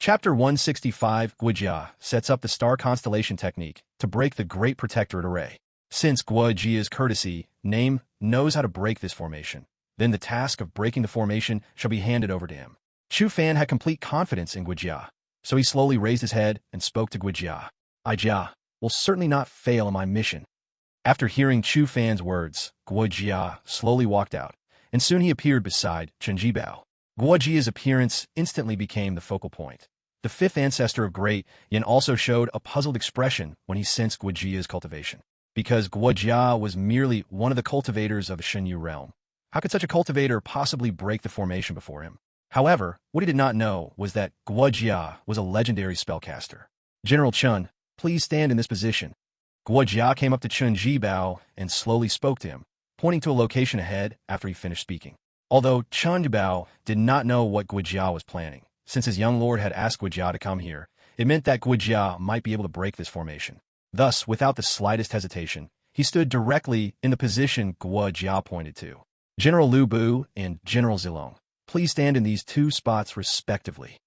Chapter 165 Guojia sets up the star constellation technique to break the Great Protectorate Array. Since Guojia's courtesy, name, knows how to break this formation, then the task of breaking the formation shall be handed over to him. Chu Fan had complete confidence in Guojia, so he slowly raised his head and spoke to Guojia. "Jia will certainly not fail in my mission." After hearing Chu Fan's words, Guojia slowly walked out, and soon he appeared beside Chen Jibao. Guojia's appearance instantly became the focal point. The fifth ancestor of Great Yin also showed a puzzled expression when he sensed Guojia's cultivation. Because Guojia was merely one of the cultivators of the Shenyu realm, how could such a cultivator possibly break the formation before him? However, what he did not know was that Guojia was a legendary spellcaster. "General Chen, please stand in this position." Guojia came up to Chen Jibao and slowly spoke to him, pointing to a location ahead after he finished speaking. Although Chen Jibao did not know what Guojia was planning, since his young lord had asked Guojia to come here, it meant that Guojia might be able to break this formation. Thus, without the slightest hesitation, he stood directly in the position Guojia pointed to. "General Lu Bu and General Zilong, please stand in these two spots respectively."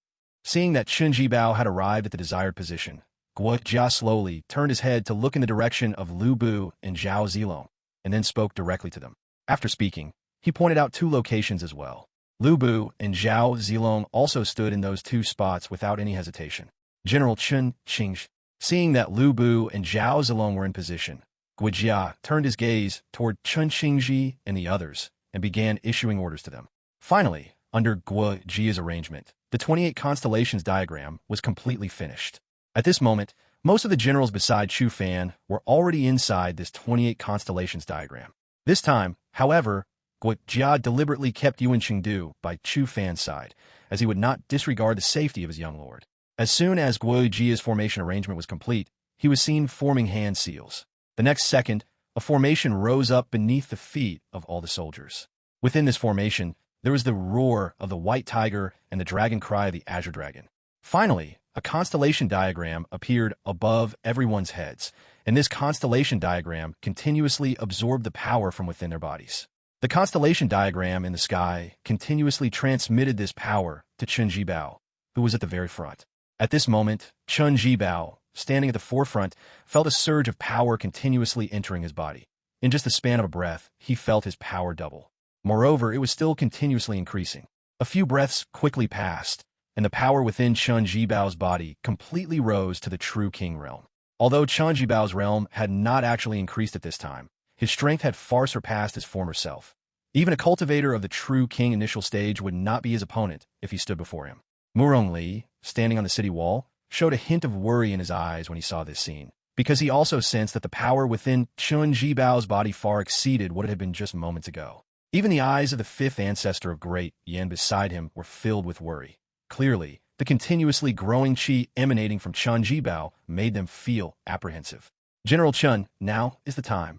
Seeing that Chen Jibao had arrived at the desired position, Guojia slowly turned his head to look in the direction of Lu Bu and Zhao Zilong, and then spoke directly to them. After speaking, he pointed out two locations as well. Lu Bu and Zhao Zilong also stood in those two spots without any hesitation. General Chen Qingsh, seeing that Lu Bu and Zhao Zilong were in position, Guojia turned his gaze toward Chen Qingji and the others and began issuing orders to them. Finally, under Guojia's arrangement, the 28 constellations diagram was completely finished. At this moment, most of the generals beside Chu Fan were already inside this 28 constellations diagram. This time, however, Guojia deliberately kept Yuan Qingdu by Chu Fan's side, as he would not disregard the safety of his young lord. As soon as Guojia's formation arrangement was complete, he was seen forming hand seals. The next second, a formation rose up beneath the feet of all the soldiers. Within this formation, there was the roar of the white tiger and the dragon cry of the azure dragon. Finally, a constellation diagram appeared above everyone's heads, and this constellation diagram continuously absorbed the power from within their bodies. The constellation diagram in the sky continuously transmitted this power to Chen Jibao, who was at the very front. At this moment, Chen Jibao, standing at the forefront, felt a surge of power continuously entering his body. In just the span of a breath, he felt his power double. Moreover, it was still continuously increasing. A few breaths quickly passed, and the power within Chen Jibao's body completely rose to the true king realm. Although Chen Jibao's realm had not actually increased at this time, his strength had far surpassed his former self. Even a cultivator of the true king initial stage would not be his opponent if he stood before him. Murong Li, standing on the city wall, showed a hint of worry in his eyes when he saw this scene, because he also sensed that the power within Chen Jibao's body far exceeded what it had been just moments ago. Even the eyes of the fifth ancestor of Great Yin beside him were filled with worry. Clearly, the continuously growing qi emanating from Chen Jibao made them feel apprehensive. "General Chen, now is the time."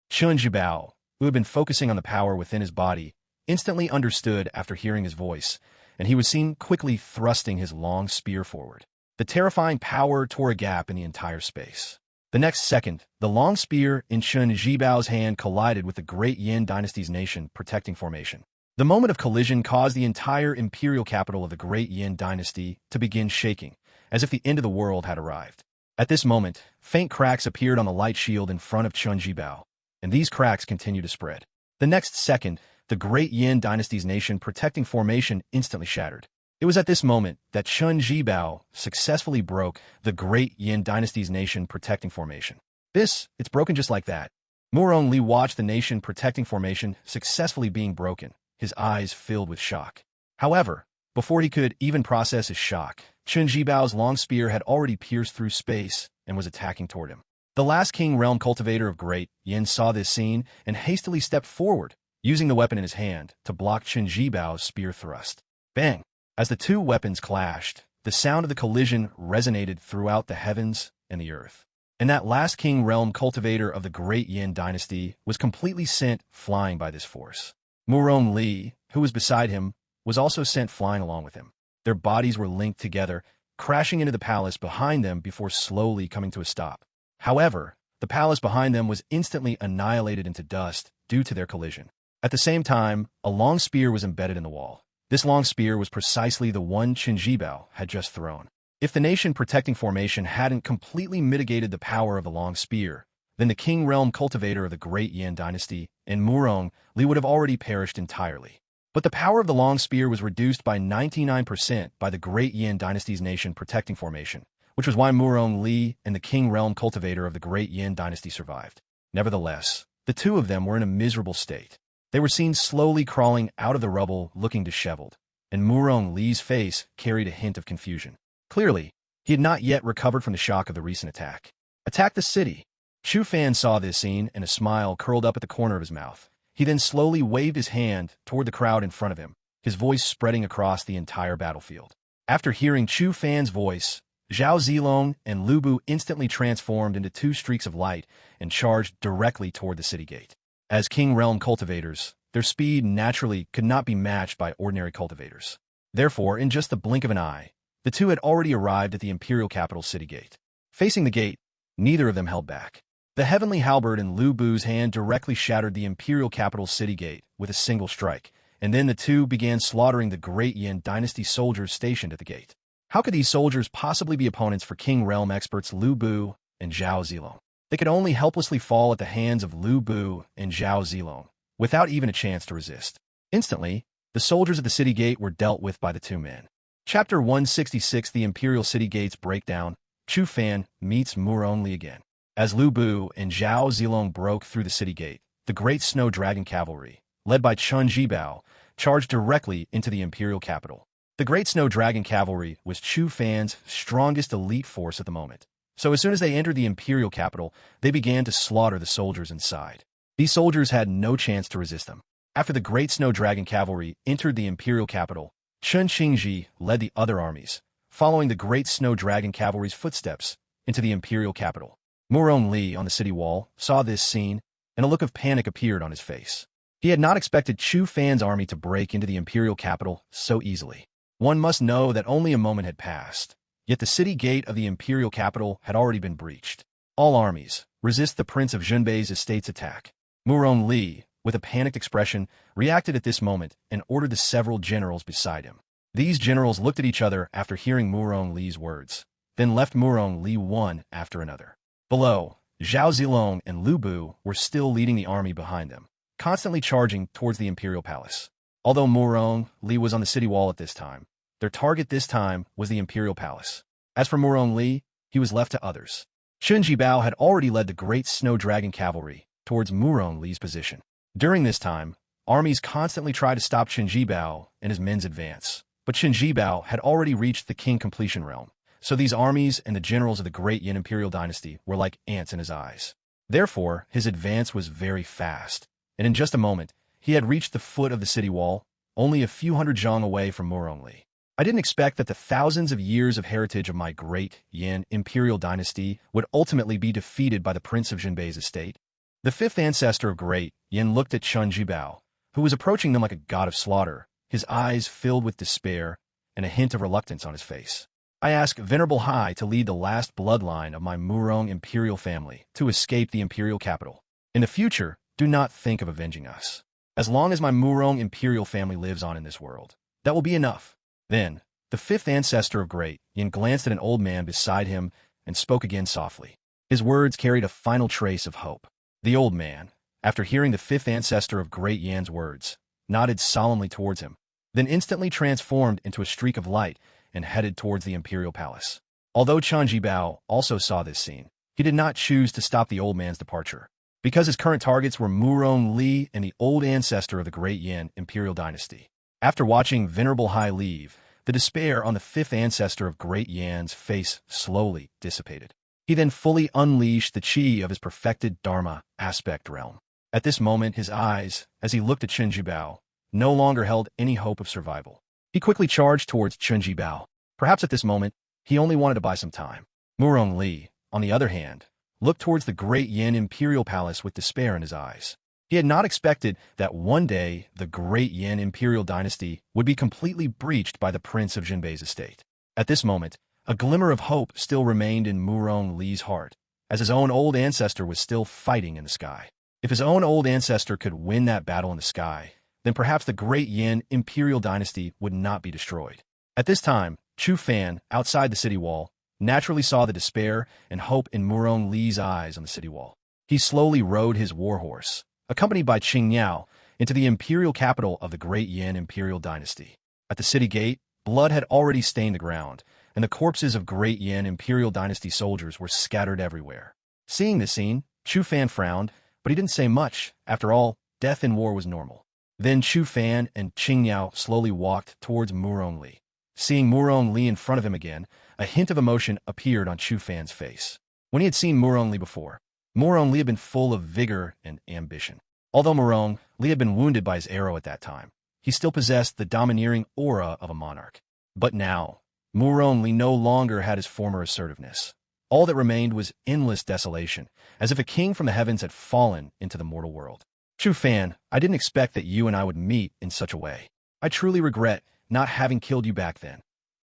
Chen Jibao, who had been focusing on the power within his body, instantly understood after hearing his voice, and he was seen quickly thrusting his long spear forward. The terrifying power tore a gap in the entire space. The next second, the long spear in Chen Jibao's hand collided with the Great Yin Dynasty's nation protecting formation. The moment of collision caused the entire imperial capital of the Great Yin Dynasty to begin shaking, as if the end of the world had arrived. At this moment, faint cracks appeared on the light shield in front of Chen Jibao, and these cracks continued to spread. The next second, the Great Yin Dynasty's nation protecting formation instantly shattered. It was at this moment that Chen Jibao successfully broke the Great Yin Dynasty's nation protecting formation. It's broken just like that. Murong Li watched the nation protecting formation successfully being broken, his eyes filled with shock. However, before he could even process his shock, Chen Jibao's long spear had already pierced through space and was attacking toward him. The last king realm cultivator of Great Yin saw this scene and hastily stepped forward, using the weapon in his hand to block Chen Jibao's spear thrust. Bang! As the two weapons clashed, the sound of the collision resonated throughout the heavens and the earth. And that last king realm cultivator of the Great Yin Dynasty was completely sent flying by this force. Murong Li, who was beside him, was also sent flying along with him. Their bodies were linked together, crashing into the palace behind them before slowly coming to a stop. However, the palace behind them was instantly annihilated into dust due to their collision. At the same time, a long spear was embedded in the wall, This long spear was precisely the one Qin Jibao had just thrown. If the nation-protecting formation hadn't completely mitigated the power of the long spear, then the king realm cultivator of the Great Yan Dynasty and Murong Li would have already perished entirely. But the power of the long spear was reduced by 99% by the Great Yan Dynasty's nation-protecting formation, which was why Murong Li and the king realm cultivator of the Great Yan Dynasty survived. Nevertheless, the two of them were in a miserable state. They were seen slowly crawling out of the rubble, looking disheveled, and Murong Li's face carried a hint of confusion. Clearly, he had not yet recovered from the shock of the recent attack. Attack the city! Chu Fan saw this scene, and a smile curled up at the corner of his mouth. He then slowly waved his hand toward the crowd in front of him, his voice spreading across the entire battlefield. After hearing Chu Fan's voice, Zhao Zilong and Lu Bu instantly transformed into two streaks of light and charged directly toward the city gate. As King Realm cultivators, their speed naturally could not be matched by ordinary cultivators. Therefore, in just the blink of an eye, the two had already arrived at the imperial capital city gate. Facing the gate, neither of them held back. The heavenly halberd in Lu Bu's hand directly shattered the imperial capital city gate with a single strike, and then the two began slaughtering the Great Yan Dynasty soldiers stationed at the gate. How could these soldiers possibly be opponents for King Realm experts Lu Bu and Zhao Zilong? They could only helplessly fall at the hands of Lu Bu and Zhao Zilong, without even a chance to resist. Instantly, the soldiers of the city gate were dealt with by the two men. Chapter 166 The Imperial City Gates Breakdown. Chu Fan meets Murong Li again. As Lu Bu and Zhao Zilong broke through the city gate, the Great Snow Dragon Cavalry, led by Qin Jibao, charged directly into the imperial capital. The Great Snow Dragon Cavalry was Chu Fan's strongest elite force at the moment. So as soon as they entered the imperial capital, they began to slaughter the soldiers inside. These soldiers had no chance to resist them. After the Great Snow Dragon Cavalry entered the imperial capital, Chen Qingji led the other armies, following the Great Snow Dragon Cavalry's footsteps into the imperial capital. Murong Li on the city wall saw this scene, and a look of panic appeared on his face. He had not expected Chu Fan's army to break into the imperial capital so easily. One must know that only a moment had passed. Yet the city gate of the imperial capital had already been breached. All armies, resist the Prince of Zhenbei's estate's attack. Murong Li, with a panicked expression, reacted at this moment and ordered the several generals beside him. These generals looked at each other after hearing Murong Li's words, then left Murong Li one after another. Below, Zhao Zilong and Lu Bu were still leading the army behind them, constantly charging towards the imperial palace. Although Murong Li was on the city wall at this time, their target this time was the imperial palace. As for Murong Li, he was left to others. Qin Jibao had already led the Great Snow Dragon Cavalry towards Murong Li's position. During this time, armies constantly tried to stop Qin Jibao and his men's advance, but Qin Jibao had already reached the king completion realm, so these armies and the generals of the Great Yan Imperial Dynasty were like ants in his eyes. Therefore, his advance was very fast, and in just a moment, he had reached the foot of the city wall, only a few hundred zhang away from Murong Li. I didn't expect that the thousands of years of heritage of my Great Yan Imperial Dynasty would ultimately be defeated by the Prince of Zhenbei's estate. The fifth ancestor of Great Yan looked at Qin Jibao, who was approaching them like a god of slaughter, his eyes filled with despair and a hint of reluctance on his face. I ask Venerable Hai to lead the last bloodline of my Murong imperial family to escape the imperial capital. In the future, do not think of avenging us. As long as my Murong imperial family lives on in this world, that will be enough. Then, the fifth ancestor of Great Yan glanced at an old man beside him and spoke again softly. His words carried a final trace of hope. The old man, after hearing the fifth ancestor of Great Yan's words, nodded solemnly towards him, then instantly transformed into a streak of light and headed towards the imperial palace. Although Qin Jibao also saw this scene, he did not choose to stop the old man's departure, because his current targets were Murong Li and the old ancestor of the Great Yan Imperial Dynasty. After watching Venerable Hai leave, the despair on the fifth ancestor of Great Yan's face slowly dissipated. He then fully unleashed the chi of his perfected Dharma aspect realm. At this moment, his eyes, as he looked at Qin Jibao, no longer held any hope of survival. He quickly charged towards Qin Jibao. Perhaps at this moment, he only wanted to buy some time. Murong Li, on the other hand, looked towards the Great Yan Imperial Palace with despair in his eyes. He had not expected that one day the Great Yan Imperial Dynasty would be completely breached by the Prince of Zhenbei's estate. At this moment, a glimmer of hope still remained in Murong Li's heart, as his own old ancestor was still fighting in the sky. If his own old ancestor could win that battle in the sky, then perhaps the great Yin Imperial Dynasty would not be destroyed. At this time, Chu Fan, outside the city wall, naturally saw the despair and hope in Murong Li's eyes on the city wall. He slowly rode his warhorse, accompanied by Qing Niao, into the imperial capital of the great Yin Imperial Dynasty. At the city gate, blood had already stained the ground, and the corpses of great Yin Imperial Dynasty soldiers were scattered everywhere. Seeing this scene, Chu Fan frowned, but he didn't say much. After all, death in war was normal. Then Chu Fan and Qing Niao slowly walked towards Murong Li. Seeing Murong Li in front of him again, a hint of emotion appeared on Chu Fan's face. When he had seen Murong Li before, Murong Li had been full of vigor and ambition. Although Murong Li had been wounded by his arrow at that time, he still possessed the domineering aura of a monarch. But now, Murong Li no longer had his former assertiveness. All that remained was endless desolation, as if a king from the heavens had fallen into the mortal world. Chu Fan, I didn't expect that you and I would meet in such a way. I truly regret not having killed you back then.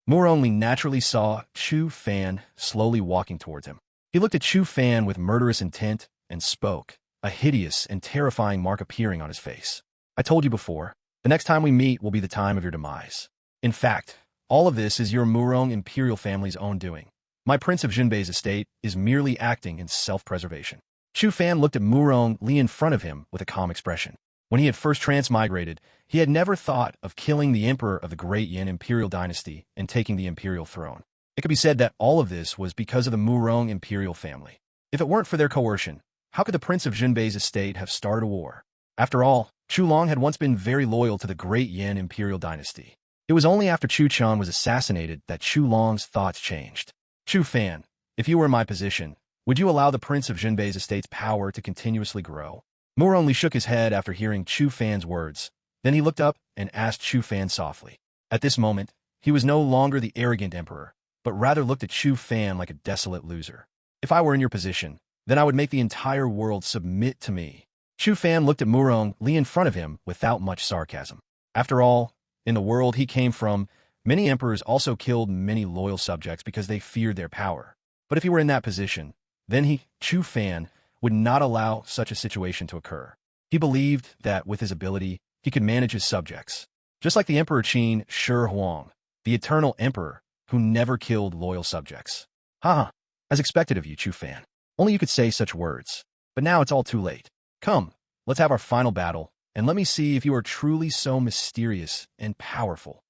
Murong Li naturally saw Chu Fan slowly walking towards him. He looked at Chu Fan with murderous intent and spoke, a hideous and terrifying mark appearing on his face. I told you before, the next time we meet will be the time of your demise. In fact, all of this is your Murong imperial family's own doing. My Prince of Jinbei's estate is merely acting in self-preservation. Chu Fan looked at Murong Li in front of him with a calm expression. When he had first transmigrated, he had never thought of killing the emperor of the great Yin Imperial Dynasty and taking the imperial throne. It could be said that all of this was because of the Murong imperial family. If it weren't for their coercion, how could the Prince of Jinbei's estate have started a war? After all, Chu Long had once been very loyal to the great Yin Imperial Dynasty. It was only after Chu Chan was assassinated that Chu Long's thoughts changed. Chu Fan, if you were in my position, would you allow the Prince of Jinbei's estate's power to continuously grow? Murong Li shook his head after hearing Chu Fan's words. Then he looked up and asked Chu Fan softly. At this moment, he was no longer the arrogant emperor, but rather looked at Chu Fan like a desolate loser. If I were in your position, then I would make the entire world submit to me. Chu Fan looked at Murong Li in front of him without much sarcasm. After all, in the world he came from, many emperors also killed many loyal subjects because they feared their power. But if he were in that position, then he, Chu Fan, would not allow such a situation to occur. He believed that with his ability, he could manage his subjects. Just like the Emperor Qin Shi Huang, the eternal emperor who never killed loyal subjects. Haha, as expected of you, Chu Fan. Only you could say such words. But now it's all too late. Come, let's have our final battle, and let me see if you are truly so mysterious and powerful.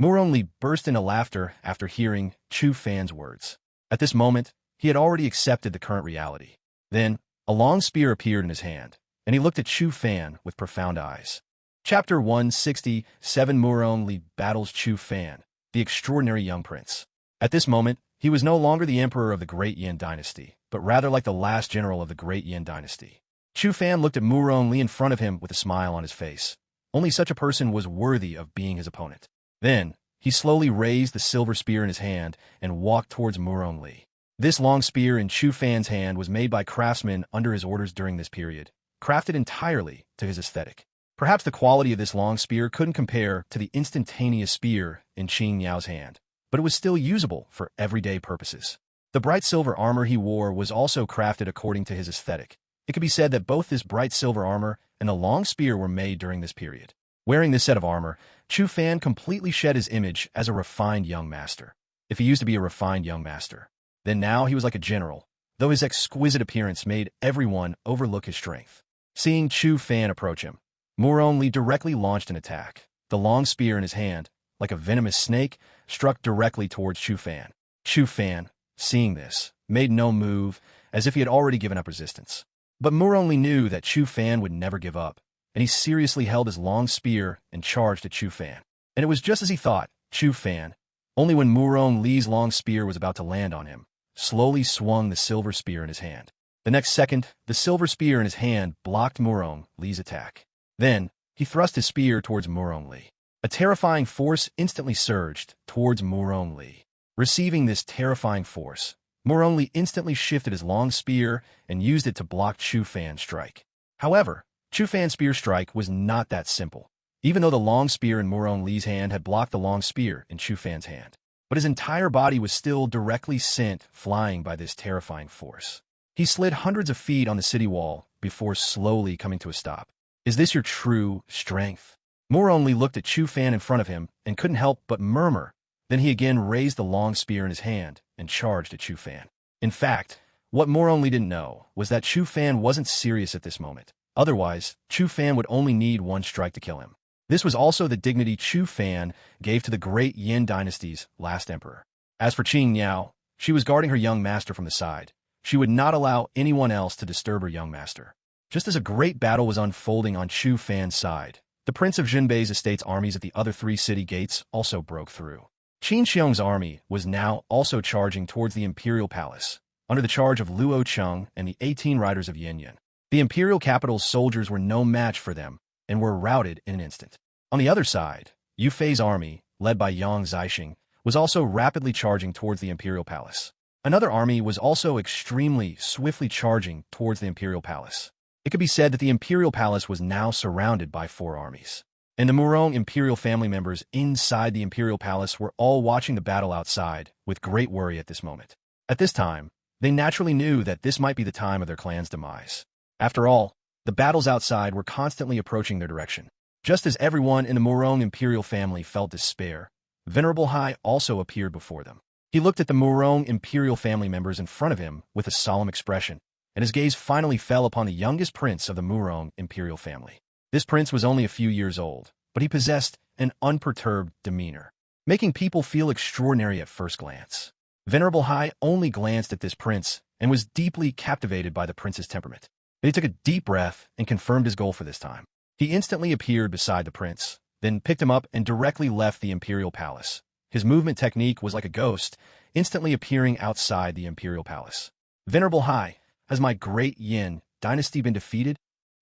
Murong Li burst into laughter after hearing Chu Fan's words. At this moment, he had already accepted the current reality. Then, a long spear appeared in his hand, and he looked at Chu Fan with profound eyes. Chapter 167 Murong Li battles Chu Fan, the extraordinary young prince. At this moment, he was no longer the emperor of the great Yin dynasty, but rather like the last general of the great Yin dynasty. Chu Fan looked at Murong Li in front of him with a smile on his face. Only such a person was worthy of being his opponent. Then, he slowly raised the silver spear in his hand and walked towards Murong Li. This long spear in Chu Fan's hand was made by craftsmen under his orders during this period, crafted entirely to his aesthetic. Perhaps the quality of this long spear couldn't compare to the instantaneous spear in Qing Niao's hand, but it was still usable for everyday purposes. The bright silver armor he wore was also crafted according to his aesthetic. It could be said that both this bright silver armor and the long spear were made during this period. Wearing this set of armor, Chu Fan completely shed his image as a refined young master. If he used to be a refined young master, then now he was like a general, though his exquisite appearance made everyone overlook his strength. Seeing Chu Fan approach him, Murong Li directly launched an attack. The long spear in his hand, like a venomous snake, struck directly towards Chu Fan. Chu Fan, seeing this, made no move, as if he had already given up resistance. But Murong Li knew that Chu Fan would never give up, and he seriously held his long spear and charged at Chu Fan. And it was just as he thought. Chu Fan, only when Murong Li's long spear was about to land on him, slowly swung the silver spear in his hand. The next second, the silver spear in his hand blocked Murong Li's attack. Then, he thrust his spear towards Murong Li. A terrifying force instantly surged towards Murong Li. Receiving this terrifying force, Murong Li instantly shifted his long spear and used it to block Chu Fan's strike. However, Chu Fan's spear strike was not that simple, even though the long spear in Murong Li's hand had blocked the long spear in Chu Fan's hand. But his entire body was still directly sent flying by this terrifying force. He slid hundreds of feet on the city wall before slowly coming to a stop. Is this your true strength? Moore only looked at Chu Fan in front of him and couldn't help but murmur. Then he again raised the long spear in his hand and charged at Chu Fan. In fact, what Moore only didn't know was that Chu Fan wasn't serious at this moment. Otherwise, Chu Fan would only need one strike to kill him. This was also the dignity Chu Fan gave to the great Yin dynasty's last emperor. As for Qing Niao, she was guarding her young master from the side. She would not allow anyone else to disturb her young master. Just as a great battle was unfolding on Chu Fan's side, the Prince of Jinbei's estate's armies at the other 3 city gates also broke through. Qin Xiong's army was now also charging towards the imperial palace, under the charge of Luo Cheng and the 18 riders of Yinyan. The imperial capital's soldiers were no match for them and were routed in an instant. On the other side, Yu Fei's army, led by Yang Zixing, was also rapidly charging towards the imperial palace. Another army was also extremely swiftly charging towards the imperial palace. It could be said that the imperial palace was now surrounded by 4 armies. And the Murong imperial family members inside the imperial palace were all watching the battle outside with great worry at this moment. At this time, they naturally knew that this might be the time of their clan's demise. After all, the battles outside were constantly approaching their direction. Just as everyone in the Murong imperial family felt despair, Venerable Hai also appeared before them. He looked at the Murong imperial family members in front of him with a solemn expression, and his gaze finally fell upon the youngest prince of the Murong imperial family. This prince was only a few years old, but he possessed an unperturbed demeanor, making people feel extraordinary at first glance. Venerable Hai only glanced at this prince and was deeply captivated by the prince's temperament. But he took a deep breath and confirmed his goal for this time. He instantly appeared beside the prince, then picked him up and directly left the imperial palace. His movement technique was like a ghost, instantly appearing outside the imperial palace. Venerable Hai, has my great Yin dynasty been defeated?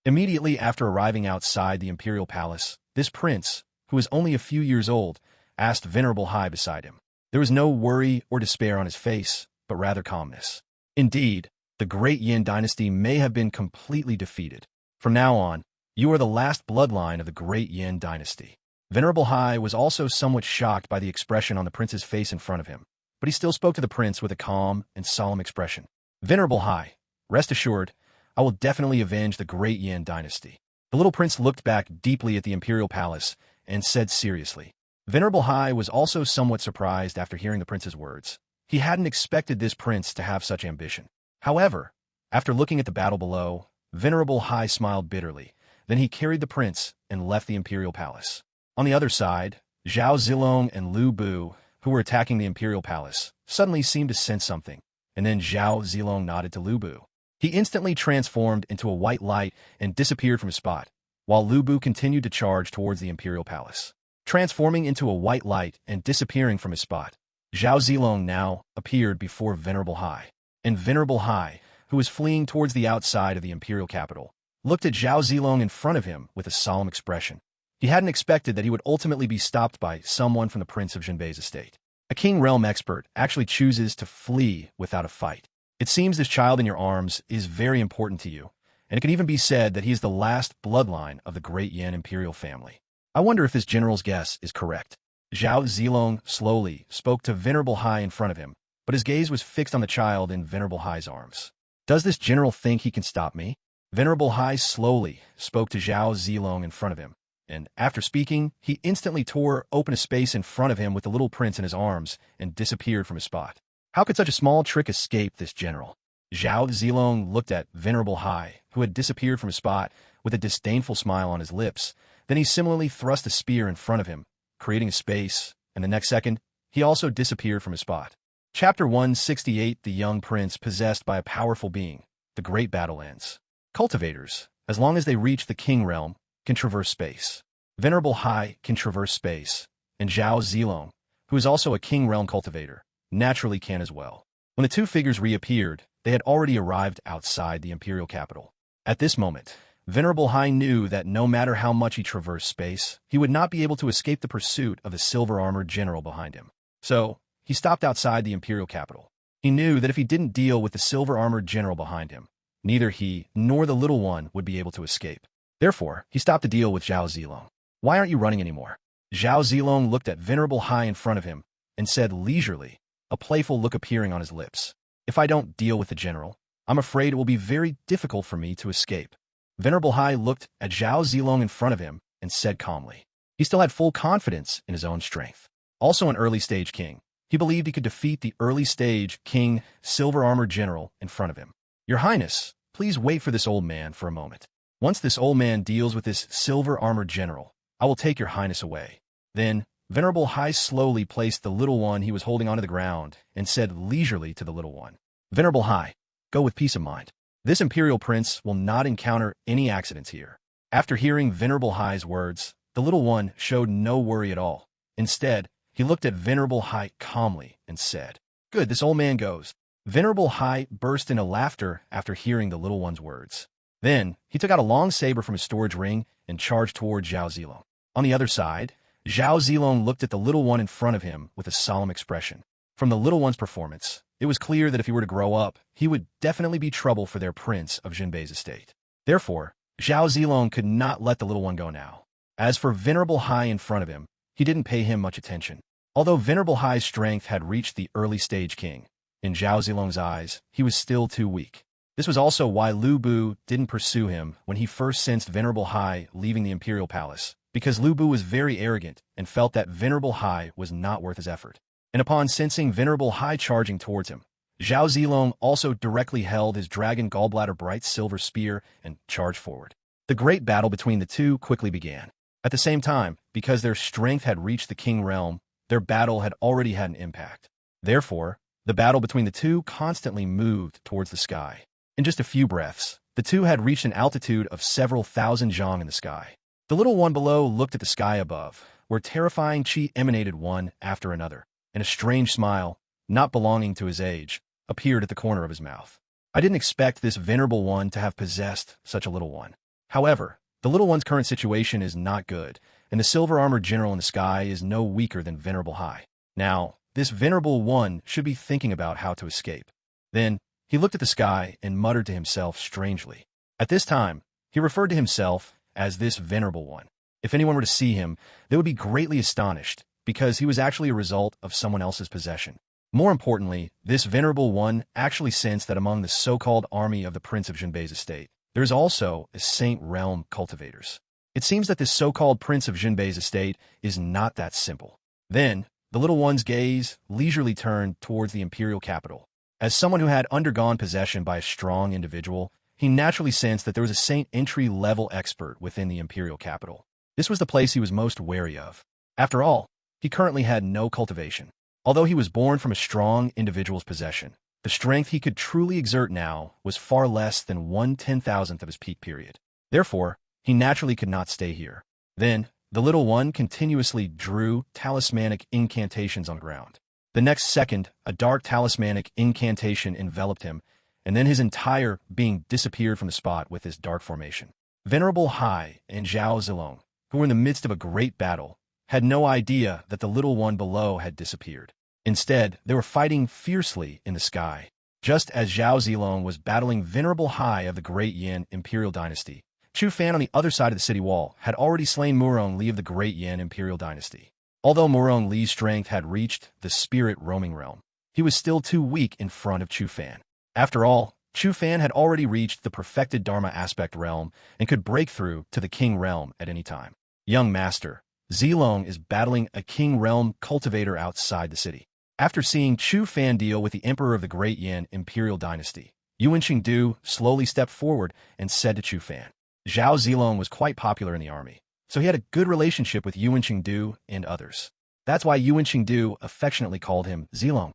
Immediately after arriving outside the imperial palace, this prince, who was only a few years old, asked Venerable Hai beside him. There was no worry or despair on his face, but rather calmness. Indeed, the great Yin dynasty may have been completely defeated. From now on, you are the last bloodline of the great Yin dynasty. Venerable Hai was also somewhat shocked by the expression on the prince's face in front of him, but he still spoke to the prince with a calm and solemn expression. Venerable Hai, rest assured, I will definitely avenge the great Yin dynasty. The little prince looked back deeply at the imperial palace and said seriously. Venerable Hai was also somewhat surprised after hearing the prince's words. He hadn't expected this prince to have such ambition. However, after looking at the battle below, Venerable Hai smiled bitterly. Then he carried the prince and left the imperial palace. On the other side, Zhao Zilong and Lu Bu, who were attacking the imperial palace, suddenly seemed to sense something, and then Zhao Zilong nodded to Lu Bu. He instantly transformed into a white light and disappeared from his spot, while Lu Bu continued to charge towards the imperial palace. Transforming into a white light and disappearing from his spot, Zhao Zilong now appeared before Venerable Hai. And Venerable Hai, who was fleeing towards the outside of the imperial capital, looked at Zhao Zilong in front of him with a solemn expression. He hadn't expected that he would ultimately be stopped by someone from the Prince of Jinbei's estate. A King Realm expert actually chooses to flee without a fight. It seems this child in your arms is very important to you, and it can even be said that he is the last bloodline of the great Yin imperial family. I wonder if this general's guess is correct. Zhao Zilong slowly spoke to Venerable Hai in front of him, but his gaze was fixed on the child in Venerable Hai's arms. Does this general think he can stop me? Venerable Hai slowly spoke to Zhao Zilong in front of him, and after speaking, he instantly tore open a space in front of him with the little prince in his arms and disappeared from his spot. How could such a small trick escape this general? Zhao Zilong looked at Venerable Hai, who had disappeared from his spot, with a disdainful smile on his lips. Then he similarly thrust a spear in front of him, creating a space, and the next second, he also disappeared from his spot. Chapter 168. The young prince possessed by a powerful being. The great battle ends. Cultivators, as long as they reach the King Realm, can traverse space. Venerable Hai can traverse space, and Zhao Zilong, who is also a King Realm cultivator, naturally can as well. When the two figures reappeared, they had already arrived outside the imperial capital. At this moment, Venerable Hai knew that no matter how much he traversed space, he would not be able to escape the pursuit of the silver-armored general behind him. So, he stopped outside the imperial capital. He knew that if he didn't deal with the silver-armored general behind him, neither he nor the little one would be able to escape. Therefore, he stopped to deal with Zhao Zilong. Why aren't you running anymore? Zhao Zilong looked at Venerable Hai in front of him and said leisurely, a playful look appearing on his lips. If I don't deal with the general, I'm afraid it will be very difficult for me to escape. Venerable Hai looked at Zhao Zilong in front of him and said calmly. He still had full confidence in his own strength. Also an early-stage king, he believed he could defeat the early-stage king, silver-armored general in front of him. Your Highness, please wait for this old man for a moment. Once this old man deals with this silver-armored general, I will take your Highness away. Then, Venerable Hai slowly placed the little one he was holding onto the ground and said leisurely to the little one, Venerable Hai, go with peace of mind. This imperial prince will not encounter any accidents here. After hearing Venerable Hai's words, the little one showed no worry at all. Instead, he looked at Venerable Hai calmly and said, Good, this old man goes. Venerable Hai burst into laughter after hearing the little one's words. Then, he took out a long saber from his storage ring and charged toward Zhao Zilong. On the other side, Zhao Zilong looked at the little one in front of him with a solemn expression. From the little one's performance, it was clear that if he were to grow up, he would definitely be trouble for their prince of Jinbei's estate. Therefore, Zhao Zilong could not let the little one go now. As for Venerable Hai in front of him, he didn't pay him much attention. Although Venerable Hai's strength had reached the early-stage king, in Zhao Zilong's eyes, he was still too weak. This was also why Lu Bu didn't pursue him when he first sensed Venerable Hai leaving the imperial palace, because Lu Bu was very arrogant and felt that Venerable Hai was not worth his effort. And upon sensing Venerable Hai charging towards him, Zhao Zilong also directly held his dragon gallbladder bright silver spear and charged forward. The great battle between the two quickly began. At the same time, because their strength had reached the king realm, their battle had already had an impact. Therefore, the battle between the two constantly moved towards the sky. In just a few breaths, the two had reached an altitude of several thousand zhang in the sky. The little one below looked at the sky above, where terrifying qi emanated one after another, and a strange smile, not belonging to his age, appeared at the corner of his mouth. I didn't expect this venerable one to have possessed such a little one. However, the little one's current situation is not good, and the silver-armored general in the sky is no weaker than Venerable Hai. Now, this venerable one should be thinking about how to escape. Then, he looked at the sky and muttered to himself strangely. At this time, he referred to himself as this venerable one. If anyone were to see him, they would be greatly astonished, because he was actually a result of someone else's possession. More importantly, this venerable one actually sensed that among the so-called army of the Prince of Jinbei's estate, there is also a Saint Realm cultivators. It seems that this so-called Prince of Jinbei's estate is not that simple. Then, the little one's gaze leisurely turned towards the imperial capital. As someone who had undergone possession by a strong individual, he naturally sensed that there was a Saint entry-level expert within the imperial capital. This was the place he was most wary of. After all, he currently had no cultivation. Although he was born from a strong individual's possession, the strength he could truly exert now was far less than 1/10,000th of his peak period. Therefore, he naturally could not stay here. Then, the little one continuously drew talismanic incantations on the ground. The next second, a dark talismanic incantation enveloped him, and then his entire being disappeared from the spot with this dark formation. Venerable Hai and Zhao Zilong, who were in the midst of a great battle, had no idea that the little one below had disappeared. Instead, they were fighting fiercely in the sky. Just as Zhao Zilong was battling Venerable Hai of the Great Yin Imperial Dynasty, Chu Fan on the other side of the city wall had already slain Murong Li of the Great Yin Imperial Dynasty. Although Murong Li's strength had reached the spirit roaming realm, he was still too weak in front of Chu Fan. After all, Chu Fan had already reached the perfected Dharma aspect realm and could break through to the king realm at any time. Young master, Zilong is battling a king realm cultivator outside the city. After seeing Chu Fan deal with the Emperor of the Great Yin Imperial Dynasty, Yuan Qingdu slowly stepped forward and said to Chu Fan. Zhao Zilong was quite popular in the army, so he had a good relationship with Yuan Qingdu and others. That's why Yuan Qingdu affectionately called him Zilong.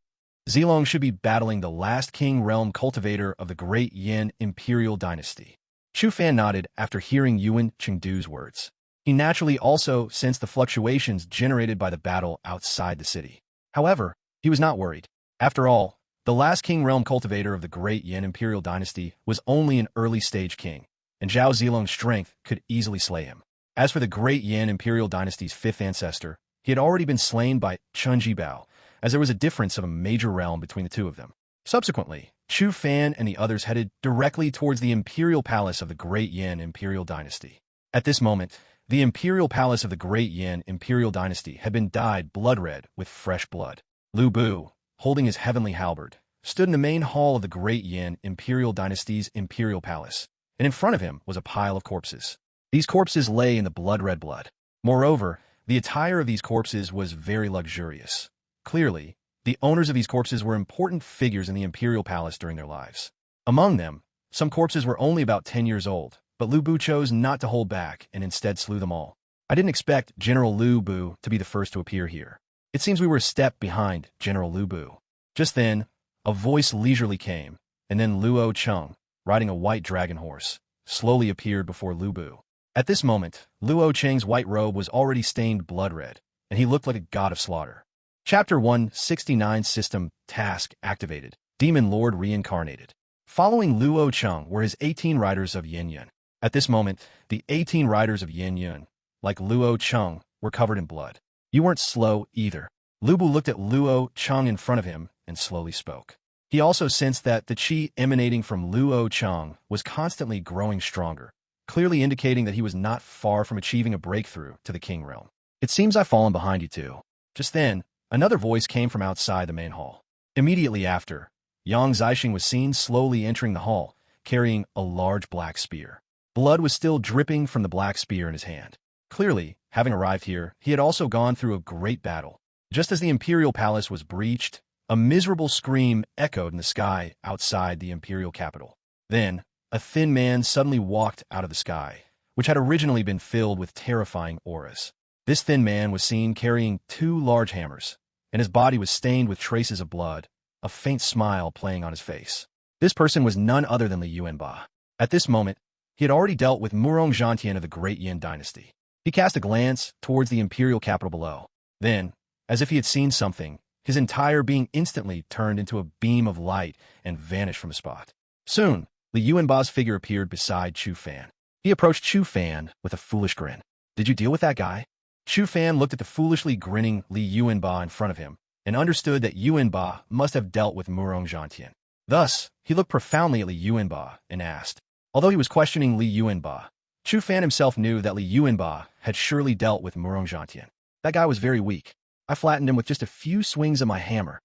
Zilong should be battling the last king realm cultivator of the Great Yin Imperial Dynasty. Chu Fan nodded after hearing Yuan Qingdu's words. He naturally also sensed the fluctuations generated by the battle outside the city. However, he was not worried. After all, the last king realm cultivator of the Great Yin Imperial Dynasty was only an early-stage king, and Zhao Zilong's strength could easily slay him. As for the Great Yin Imperial Dynasty's fifth ancestor, he had already been slain by Chunji Bao, as there was a difference of a major realm between the two of them. Subsequently, Chu Fan and the others headed directly towards the imperial palace of the Great Yin Imperial Dynasty. At this moment, the imperial palace of the Great Yin Imperial Dynasty had been dyed blood-red with fresh blood. Lu Bu, holding his heavenly halberd, stood in the main hall of the Great Yin Imperial Dynasty's imperial palace, and in front of him was a pile of corpses. These corpses lay in the blood-red blood. Moreover, The attire of these corpses was very luxurious. Clearly, the owners of these corpses were important figures in the imperial palace during their lives. Among them, some corpses were only about 10 years old, but Lu Bu chose not to hold back and instead slew them all. I didn't expect General Lu Bu to be the first to appear here. It seems we were a step behind General Lu Bu. Just then, a voice leisurely came, and then Luo Cheng, riding a white dragon horse, slowly appeared before Lu Bu. At this moment, Luo Cheng's white robe was already stained blood red, and he looked like a god of slaughter. Chapter 169 System Task Activated. Demon Lord Reincarnated. Following Luo Cheng were his 18 riders of Yin Yun. At this moment, the 18 riders of Yin Yun, like Luo Cheng, were covered in blood. You weren't slow either. Lu Bu looked at Luo Cheng in front of him and slowly spoke. He also sensed that the qi emanating from Luo Cheng was constantly growing stronger, clearly indicating that he was not far from achieving a breakthrough to the king realm. It seems I've fallen behind you too. Just then, another voice came from outside the main hall. Immediately after, Yang Zixing was seen slowly entering the hall, carrying a large black spear. Blood was still dripping from the black spear in his hand. Clearly, having arrived here, he had also gone through a great battle. Just as the imperial palace was breached, a miserable scream echoed in the sky outside the imperial capital. Then, a thin man suddenly walked out of the sky, which had originally been filled with terrifying auras. This thin man was seen carrying 2 large hammers, and his body was stained with traces of blood, a faint smile playing on his face. This person was none other than Li Yuanba. At this moment, he had already dealt with Murong Zhantian of the Great Yin Dynasty. He cast a glance towards the imperial capital below. Then, as if he had seen something, his entire being instantly turned into a beam of light and vanished from the spot. Soon, Li Yuanba's figure appeared beside Chu Fan. He approached Chu Fan with a foolish grin. "Did you deal with that guy?" Chu Fan looked at the foolishly grinning Li Yuanba in front of him and understood that Yuanba must have dealt with Murong Zhantian. Thus, he looked profoundly at Li Yuanba and asked. Although he was questioning Li Yuanba, Chu Fan himself knew that Li Yuanba had surely dealt with Murong Zhantian. That guy was very weak. I flattened him with just a few swings of my hammer.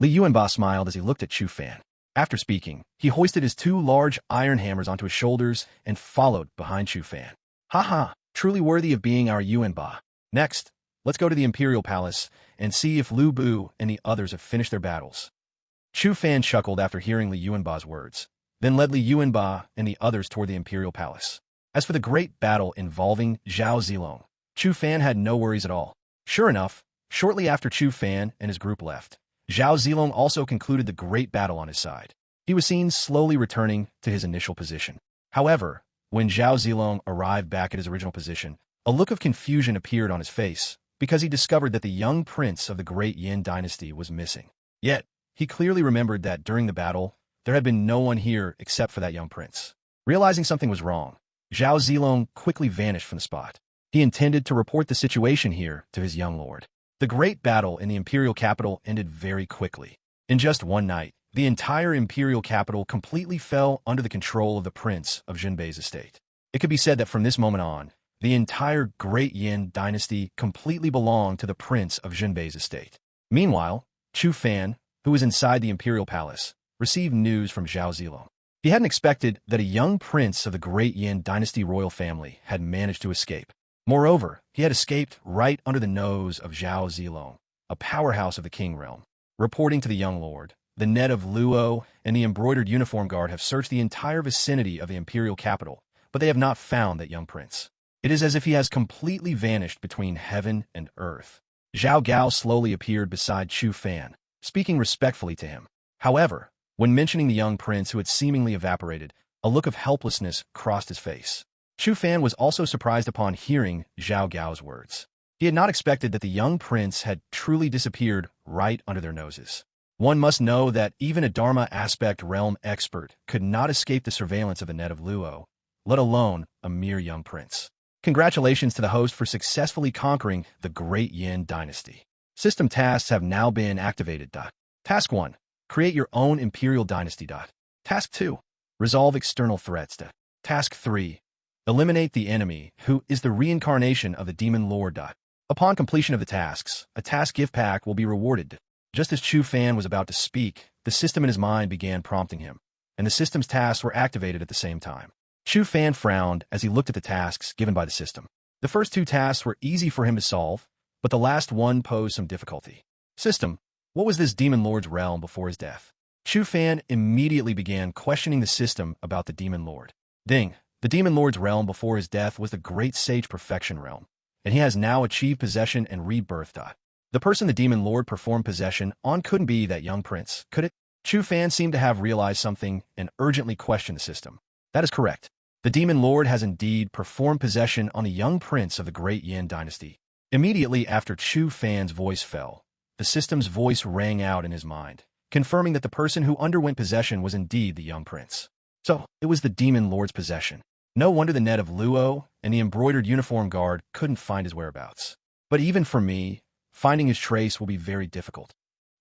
Li Yuanba smiled as he looked at Chu Fan. After speaking, he hoisted his 2 large iron hammers onto his shoulders and followed behind Chu Fan. "Haha, truly worthy of being our Yuanba. Next, let's go to the Imperial Palace and see if Lu Bu and the others have finished their battles." Chu Fan chuckled after hearing Li Yuanba's words, then led Li Yuanba and the others toward the Imperial Palace. As for the great battle involving Zhao Zilong, Chu Fan had no worries at all. Sure enough, shortly after Chu Fan and his group left, Zhao Zilong also concluded the great battle on his side. He was seen slowly returning to his initial position. However, when Zhao Zilong arrived back at his original position, a look of confusion appeared on his face because he discovered that the young prince of the Great Yin Dynasty was missing. Yet, he clearly remembered that during the battle, there had been no one here except for that young prince. Realizing something was wrong, Zhao Zilong quickly vanished from the spot. He intended to report the situation here to his young lord. The great battle in the imperial capital ended very quickly. In just one night, the entire imperial capital completely fell under the control of the prince of Jinbei's estate. It could be said that from this moment on, the entire Great Yin Dynasty completely belonged to the prince of Jinbei's estate. Meanwhile, Chu Fan, who was inside the imperial palace, received news from Zhao Zilong. He hadn't expected that a young prince of the Great Yin Dynasty royal family had managed to escape. Moreover, he had escaped right under the nose of Zhao Zilong, a powerhouse of the king realm. Reporting to the young lord, the net of Luo and the embroidered uniform guard have searched the entire vicinity of the imperial capital, but they have not found that young prince. It is as if he has completely vanished between heaven and earth. Zhao Gao slowly appeared beside Chu Fan, speaking respectfully to him. However, when mentioning the young prince who had seemingly evaporated, a look of helplessness crossed his face. Chu Fan was also surprised upon hearing Zhao Gao's words. He had not expected that the young prince had truly disappeared right under their noses. One must know that even a Dharma aspect realm expert could not escape the surveillance of the net of Luo, let alone a mere young prince. Congratulations to the host for successfully conquering the Great Yin Dynasty. System tasks have now been activated. Task 1. Create your own Imperial Dynasty. Task 2. Resolve external threats. Task 3. Eliminate the enemy, who is the reincarnation of the Demon Lord. Upon completion of the tasks, a task gift pack will be rewarded. Just as Chu Fan was about to speak, the system in his mind began prompting him, and the system's tasks were activated at the same time. Chu Fan frowned as he looked at the tasks given by the system. The first two tasks were easy for him to solve, but the last one posed some difficulty. System, what was this Demon Lord's realm before his death? Chu Fan immediately began questioning the system about the Demon Lord. Ding, the Demon Lord's realm before his death was the Great Sage Perfection realm, and he has now achieved possession and rebirth. The person the Demon Lord performed possession on couldn't be that young prince, could it? Chu Fan seemed to have realized something and urgently questioned the system. That is correct. The Demon Lord has indeed performed possession on the young prince of the Great Yin Dynasty. Immediately after Chu Fan's voice fell, the system's voice rang out in his mind, confirming that the person who underwent possession was indeed the young prince. So, it was the Demon Lord's possession. No wonder the net of Luo and the embroidered uniform guard couldn't find his whereabouts. But even for me, finding his trace will be very difficult.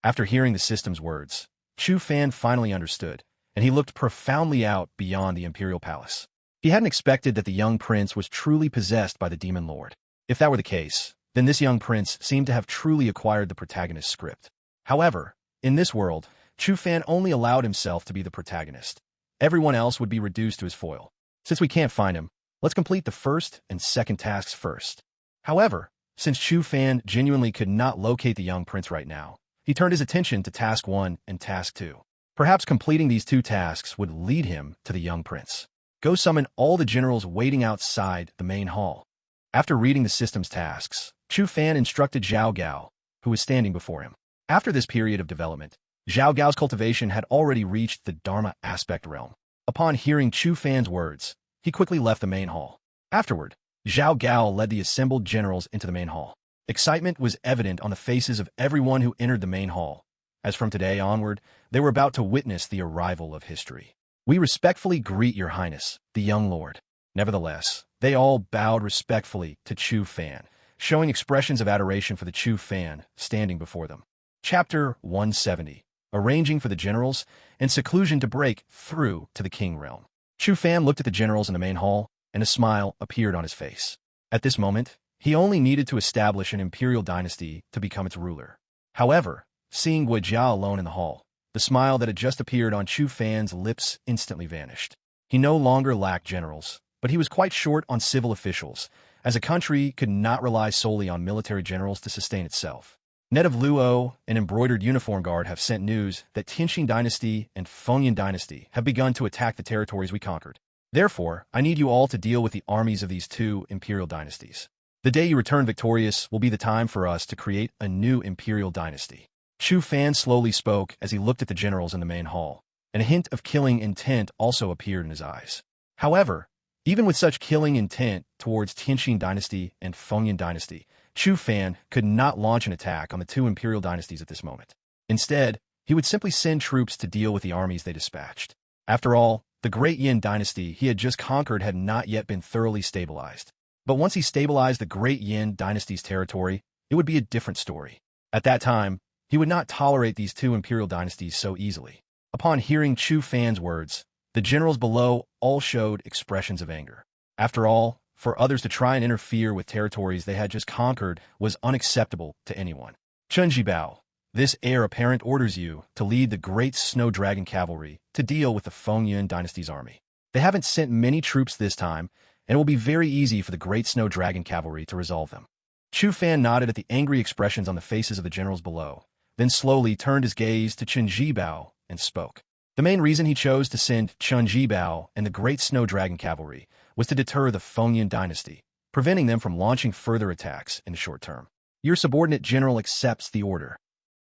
After hearing the system's words, Chu Fan finally understood, and he looked profoundly out beyond the Imperial Palace. He hadn't expected that the young prince was truly possessed by the Demon Lord. If that were the case, then this young prince seemed to have truly acquired the protagonist's script. However, in this world, Chu Fan only allowed himself to be the protagonist. Everyone else would be reduced to his foil. Since we can't find him, let's complete the first and second tasks first. However, since Chu Fan genuinely could not locate the young prince right now, he turned his attention to Task 1 and Task 2. Perhaps completing these two tasks would lead him to the young prince. Go summon all the generals waiting outside the main hall. After reading the system's tasks, Chu Fan instructed Zhao Gao, who was standing before him. After this period of development, Zhao Gao's cultivation had already reached the Dharma aspect realm. Upon hearing Chu Fan's words, he quickly left the main hall. Afterward, Zhao Gao led the assembled generals into the main hall. Excitement was evident on the faces of everyone who entered the main hall, as from today onward, they were about to witness the arrival of history. We respectfully greet your highness, the young lord. Nevertheless, they all bowed respectfully to Chu Fan, showing expressions of adoration for the Chu Fan standing before them. Chapter 170. Arranging for the generals and seclusion to break through to the king realm. Chu Fan looked at the generals in the main hall, and a smile appeared on his face. At this moment, he only needed to establish an imperial dynasty to become its ruler. However, seeing Zhao alone in the hall, the smile that had just appeared on Chu Fan's lips instantly vanished. He no longer lacked generals, but he was quite short on civil officials, as a country could not rely solely on military generals to sustain itself. Net of Luo and embroidered uniform guard have sent news that Tianqing Dynasty and Fengyan Dynasty have begun to attack the territories we conquered. Therefore, I need you all to deal with the armies of these two imperial dynasties. The day you return victorious will be the time for us to create a new imperial dynasty. Chu Fan slowly spoke as he looked at the generals in the main hall, and a hint of killing intent also appeared in his eyes. However, even with such killing intent towards Tianqing Dynasty and Fengyan Dynasty, Chu Fan could not launch an attack on the two imperial dynasties at this moment. Instead, he would simply send troops to deal with the armies they dispatched. After all, the Great Yin Dynasty he had just conquered had not yet been thoroughly stabilized. But once he stabilized the Great Yin Dynasty's territory, it would be a different story. At that time, he would not tolerate these two imperial dynasties so easily. Upon hearing Chu Fan's words, the generals below all showed expressions of anger. After all, for others to try and interfere with territories they had just conquered was unacceptable to anyone. Chunjibao, this heir apparent orders you to lead the Great Snow Dragon Cavalry to deal with the Fengyan Dynasty's army. They haven't sent many troops this time, and it will be very easy for the Great Snow Dragon Cavalry to resolve them. Chu Fan nodded at the angry expressions on the faces of the generals below, then slowly turned his gaze to Chunjibao and spoke. The main reason he chose to send Chunjibao and the Great Snow Dragon Cavalry was to deter the Fengyan Dynasty, preventing them from launching further attacks in the short term. Your subordinate general accepts the order.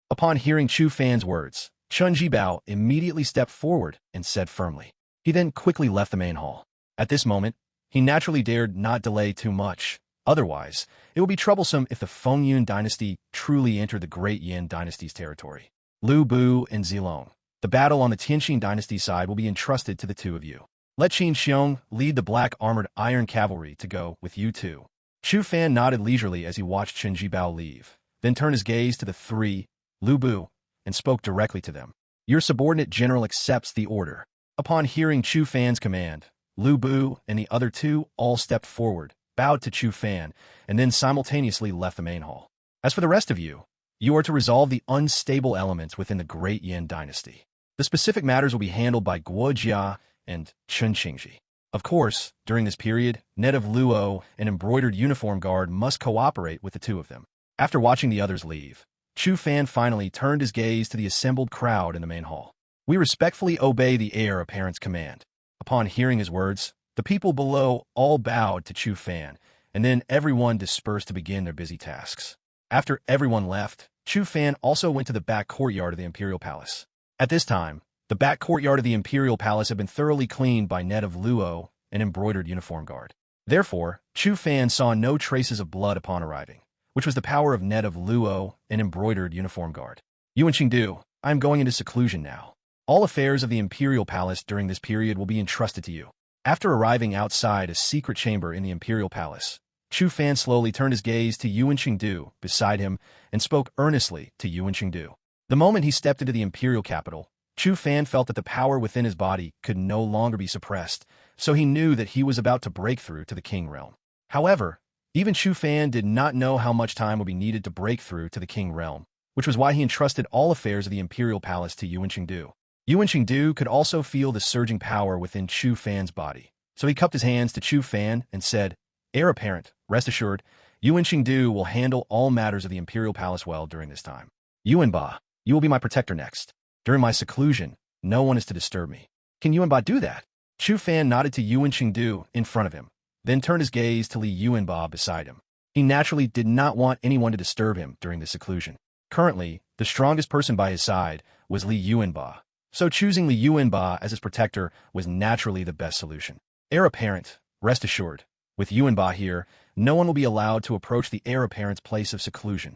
Upon hearing Chu Fan's words, Chunjibao immediately stepped forward and said firmly. He then quickly left the main hall. At this moment, he naturally dared not delay too much. Otherwise, it would be troublesome if the Fengyan Dynasty truly entered the Great Yin Dynasty's territory. Lu Bu and Zilong. The battle on the Tianqing Dynasty side will be entrusted to the two of you. Let Qin Xiong lead the black armored iron cavalry to go with you two. Chu Fan nodded leisurely as he watched Chunjibao leave, then turned his gaze to the three, Lu Bu, and spoke directly to them. Your subordinate general accepts the order. Upon hearing Chu Fan's command, Lu Bu and the other two all stepped forward, bowed to Chu Fan, and then simultaneously left the main hall. As for the rest of you, you are to resolve the unstable elements within the Great Yin Dynasty. The specific matters will be handled by Guo Jia and Chen Qingji. Of course, during this period, Net of Luo, an embroidered uniform guard, must cooperate with the two of them. After watching the others leave, Chu Fan finally turned his gaze to the assembled crowd in the main hall. "We respectfully obey the heir apparent's command." Upon hearing his words, the people below all bowed to Chu Fan, and then everyone dispersed to begin their busy tasks. After everyone left, Chu Fan also went to the back courtyard of the Imperial Palace. At this time, the back courtyard of the Imperial Palace had been thoroughly cleaned by Net of Luo, an embroidered uniform guard. Therefore, Chu Fan saw no traces of blood upon arriving, which was the power of Net of Luo, an embroidered uniform guard. "Yuan Qingdu, I am going into seclusion now. All affairs of the Imperial Palace during this period will be entrusted to you." After arriving outside a secret chamber in the Imperial Palace, Chu Fan slowly turned his gaze to Yuan Qingdu beside him and spoke earnestly to Yuan Qingdu. The moment he stepped into the Imperial capital, Chu Fan felt that the power within his body could no longer be suppressed, so he knew that he was about to break through to the King Realm. However, even Chu Fan did not know how much time would be needed to break through to the King Realm, which was why he entrusted all affairs of the Imperial Palace to Yuan Qingdu. Yuan Qingdu could also feel the surging power within Chu Fan's body, so he cupped his hands to Chu Fan and said, "Heir apparent, rest assured, Yuan Qingdu will handle all matters of the Imperial Palace well during this time. Yuanba, you will be my protector next. During my seclusion, no one is to disturb me." "Can Yuanba do that?" Chu Fan nodded to Yuan Qingdu in front of him, then turned his gaze to Li Yuanba beside him. He naturally did not want anyone to disturb him during the seclusion. Currently, the strongest person by his side was Li Yuanba, so choosing Li Yuanba as his protector was naturally the best solution. "Heir apparent, rest assured, with Yuanba here, no one will be allowed to approach the heir apparent's place of seclusion."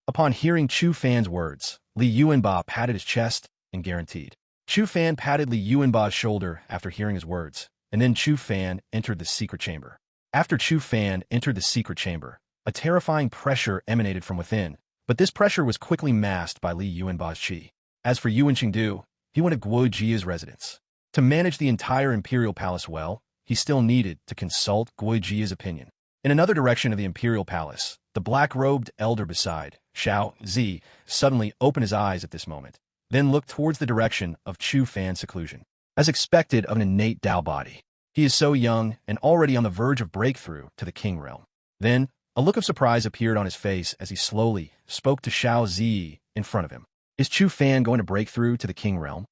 Upon hearing Chu Fan's words, Li Yuanba patted his chest and guaranteed. Chu Fan patted Li Yuanba's shoulder after hearing his words, and then Chu Fan entered the secret chamber. After Chu Fan entered the secret chamber, a terrifying pressure emanated from within, but this pressure was quickly masked by Li Yuanba's qi. As for Yuan Qingdu, he went to Guo Jia's residence. To manage the entire Imperial Palace well, he still needed to consult Guo Jia's opinion. In another direction of the Imperial Palace, the black-robed elder beside Zhao Zi suddenly opened his eyes at this moment, then looked towards the direction of Chu Fan's seclusion. As expected of an innate Dao body, he is so young and already on the verge of breakthrough to the King Realm. Then, a look of surprise appeared on his face as he slowly spoke to Zhao Zi in front of him. "Is Chu Fan going to break through to the King Realm?"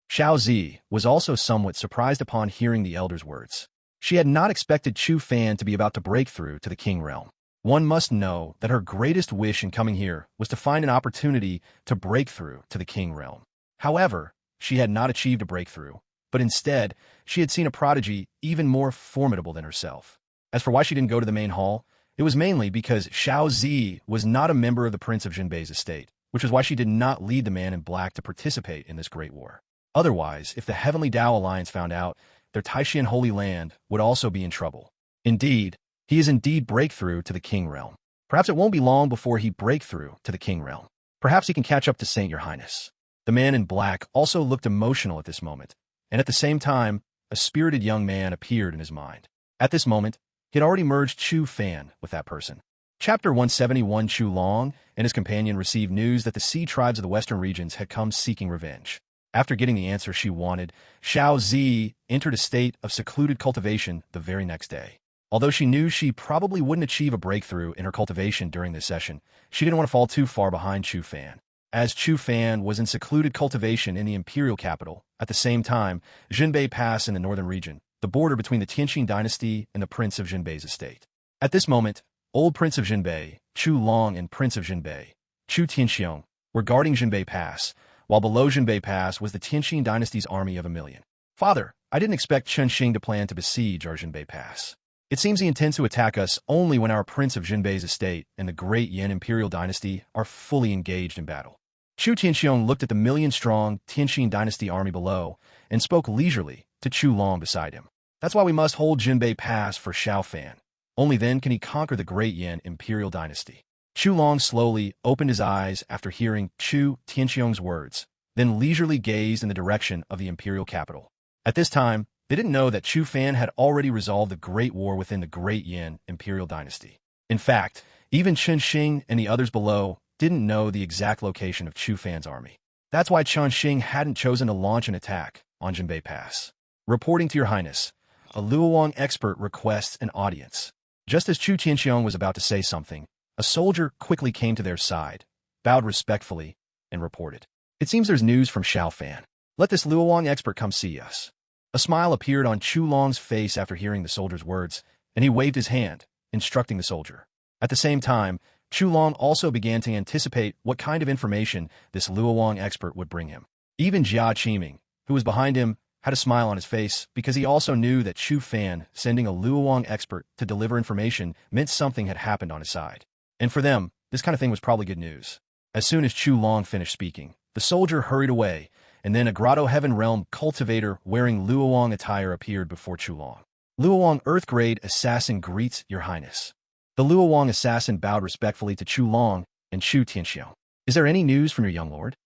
Zhao Zi was also somewhat surprised upon hearing the elder's words. She had not expected Chu Fan to be about to break through to the King Realm. One must know that her greatest wish in coming here was to find an opportunity to break through to the King Realm. However, she had not achieved a breakthrough, but instead, she had seen a prodigy even more formidable than herself. As for why she didn't go to the main hall, it was mainly because Zhao Zi was not a member of the Prince of Jinbei's estate, which is why she did not lead the man in black to participate in this great war. Otherwise, if the Heavenly Dao Alliance found out, their Taishan Holy Land would also be in trouble. Indeed, he is indeed breakthrough to the King Realm. Perhaps it won't be long before he break through to the King Realm. Perhaps he can catch up to Saint Your Highness. The man in black also looked emotional at this moment, and at the same time, a spirited young man appeared in his mind. At this moment, he had already merged Chu Fan with that person. Chapter 171. Chu Long and his companion received news that the sea tribes of the western regions had come seeking revenge. After getting the answer she wanted, Zhao Zi entered a state of secluded cultivation the very next day. Although she knew she probably wouldn't achieve a breakthrough in her cultivation during this session, she didn't want to fall too far behind Chu Fan. As Chu Fan was in secluded cultivation in the imperial capital, at the same time, Jinbei Pass in the northern region, the border between the Tianqing dynasty and the Prince of Jinbei's estate. At this moment, old Prince of Jinbei, Chu Long, and Prince of Jinbei, Chu Tianxiong, were guarding Jinbei Pass, while below Jinbei Pass was the Tianqing dynasty's army of 1,000,000. "Father, I didn't expect Chen Xing to plan to besiege our Jinbei Pass. It seems he intends to attack us only when our Prince of Jinbei's estate and the great Yan imperial dynasty are fully engaged in battle." Chu Tianxiong looked at the 1,000,000-strong Tianqing dynasty army below and spoke leisurely to Chu Long beside him. "That's why we must hold Jinbei Pass for Xiao Fan. Only then can he conquer the great Yan imperial dynasty." Chu Long slowly opened his eyes after hearing Chu Tianxiong's words, then leisurely gazed in the direction of the imperial capital. At this time, they didn't know that Chu Fan had already resolved the great war within the great Yan imperial dynasty. In fact, even Chen Xing and the others below didn't know the exact location of Chu Fan's army. That's why Chen Xing hadn't chosen to launch an attack on Jinbei Pass. "Reporting to Your Highness, a Luoyang expert requests an audience. Just as Chu Tianxiong was about to say something, a soldier quickly came to their side, bowed respectfully, and reported. It seems there's news from Chu Fan. Let this Luoyang expert come see us. A smile appeared on Chu Long's face after hearing the soldier's words, and he waved his hand, instructing the soldier. At the same time, Chu Long also began to anticipate what kind of information this Luoyang expert would bring him. Even Jia Qiming, who was behind him, had a smile on his face because he also knew that Chu Fan sending a Luoyang expert to deliver information meant something had happened on his side. And for them, this kind of thing was probably good news. As soon as Chu Long finished speaking, the soldier hurried away, and then a Grotto Heaven Realm cultivator wearing Luoyang attire appeared before Chu Long. Luoyang Earth-grade assassin greets Your Highness. The Luoyang assassin bowed respectfully to Chu Long and Chu Tianxiong. Is there any news from your young lord?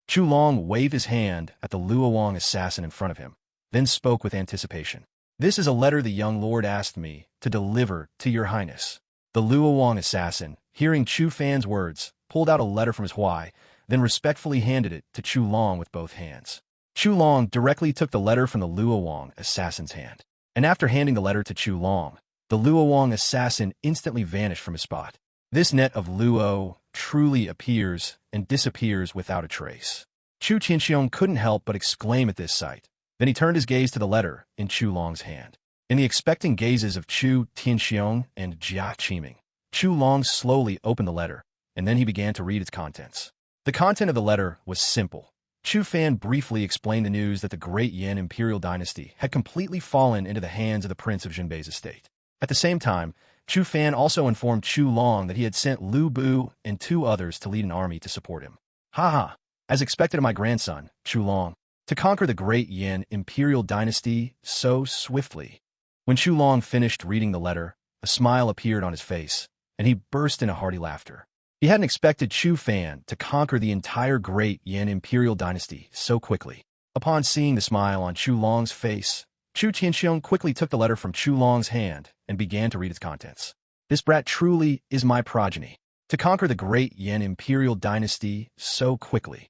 Chu Long waved his hand at the Luoyang assassin in front of him, then spoke with anticipation. This is a letter the young lord asked me to deliver to your highness. The Luoyang assassin, hearing Chu Fan's words, pulled out a letter from his huai, then respectfully handed it to Chu Long with both hands. Chu Long directly took the letter from the Luoyang assassin's hand. And after handing the letter to Chu Long, the Luoyang assassin instantly vanished from his spot. This net of Luo truly appears and disappears without a trace. Chu Tianxiong couldn't help but exclaim at this sight. Then he turned his gaze to the letter in Chu Long's hand. In the expectant gazes of Chu Tianxiong and Jia Qiming, Chu Long slowly opened the letter, and then he began to read its contents. The content of the letter was simple. Chu Fan briefly explained the news that the great Yan Imperial Dynasty had completely fallen into the hands of the Prince of Jinbei's estate. At the same time, Chu Fan also informed Chu Long that he had sent Lu Bu and 2 others to lead an army to support him. Haha, as expected of my grandson, Chu Long, to conquer the great Yan Imperial Dynasty so swiftly. When Chu Long finished reading the letter, a smile appeared on his face, and he burst into hearty laughter. He hadn't expected Chu Fan to conquer the entire great Yan Imperial Dynasty so quickly. Upon seeing the smile on Chu Long's face, Chu Tianxiong quickly took the letter from Chu Long's hand and began to read its contents. This brat truly is my progeny, to conquer the great Yan Imperial Dynasty so quickly.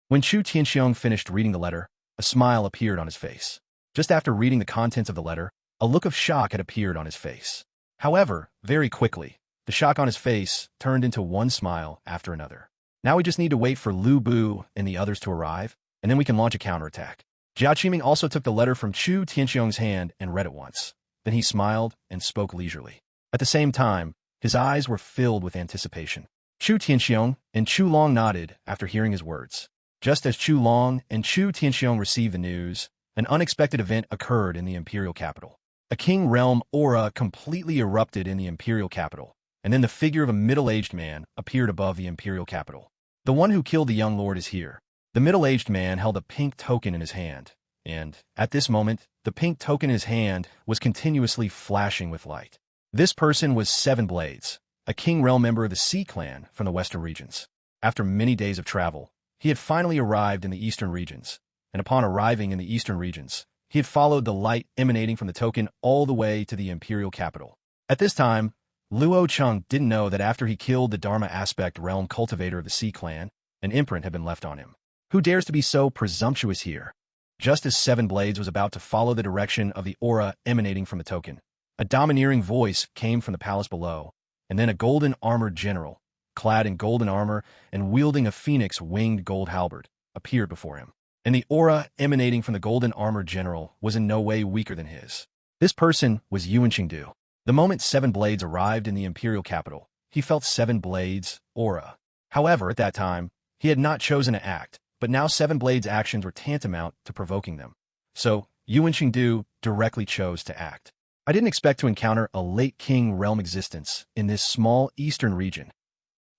When Chu Tianxiong finished reading the letter, a smile appeared on his face. Just after reading the contents of the letter, a look of shock had appeared on his face. However, very quickly, the shock on his face turned into one smile after another. Now we just need to wait for Lu Bu and the others to arrive, and then we can launch a counterattack. Jia Qiming also took the letter from Chu Tianxiong's hand and read it once. Then he smiled and spoke leisurely. At the same time, his eyes were filled with anticipation. Chu Tianxiong and Chu Long nodded after hearing his words. Just as Chu Long and Chu Tianxiong received the news, an unexpected event occurred in the imperial capital. A king realm aura completely erupted in the imperial capital, and then the figure of a middle-aged man appeared above the imperial capital. The one who killed the young lord is here. The middle-aged man held a pink token in his hand, and, at this moment, the pink token in his hand was continuously flashing with light. This person was Seven Blades, a king realm member of the Sea Clan from the western regions. After many days of travel, he had finally arrived in the eastern regions, and upon arriving in the eastern regions, he had followed the light emanating from the token all the way to the imperial capital. At this time, Luo Chung didn't know that after he killed the Dharma aspect realm cultivator of the Sea Clan, an imprint had been left on him. Who dares to be so presumptuous here? Just as Seven Blades was about to follow the direction of the aura emanating from the token, a domineering voice came from the palace below, and then a golden-armored general, clad in golden armor and wielding a phoenix-winged gold halberd, appeared before him. And the aura emanating from the golden-armored general was in no way weaker than his. This person was Yuan Qingdu. The moment Seven Blades arrived in the imperial capital, he felt Seven Blades' aura. However, at that time, he had not chosen to act, but now Seven Blades' actions were tantamount to provoking them. So, Yuan Qingdu directly chose to act. I didn't expect to encounter a late king realm existence in this small eastern region.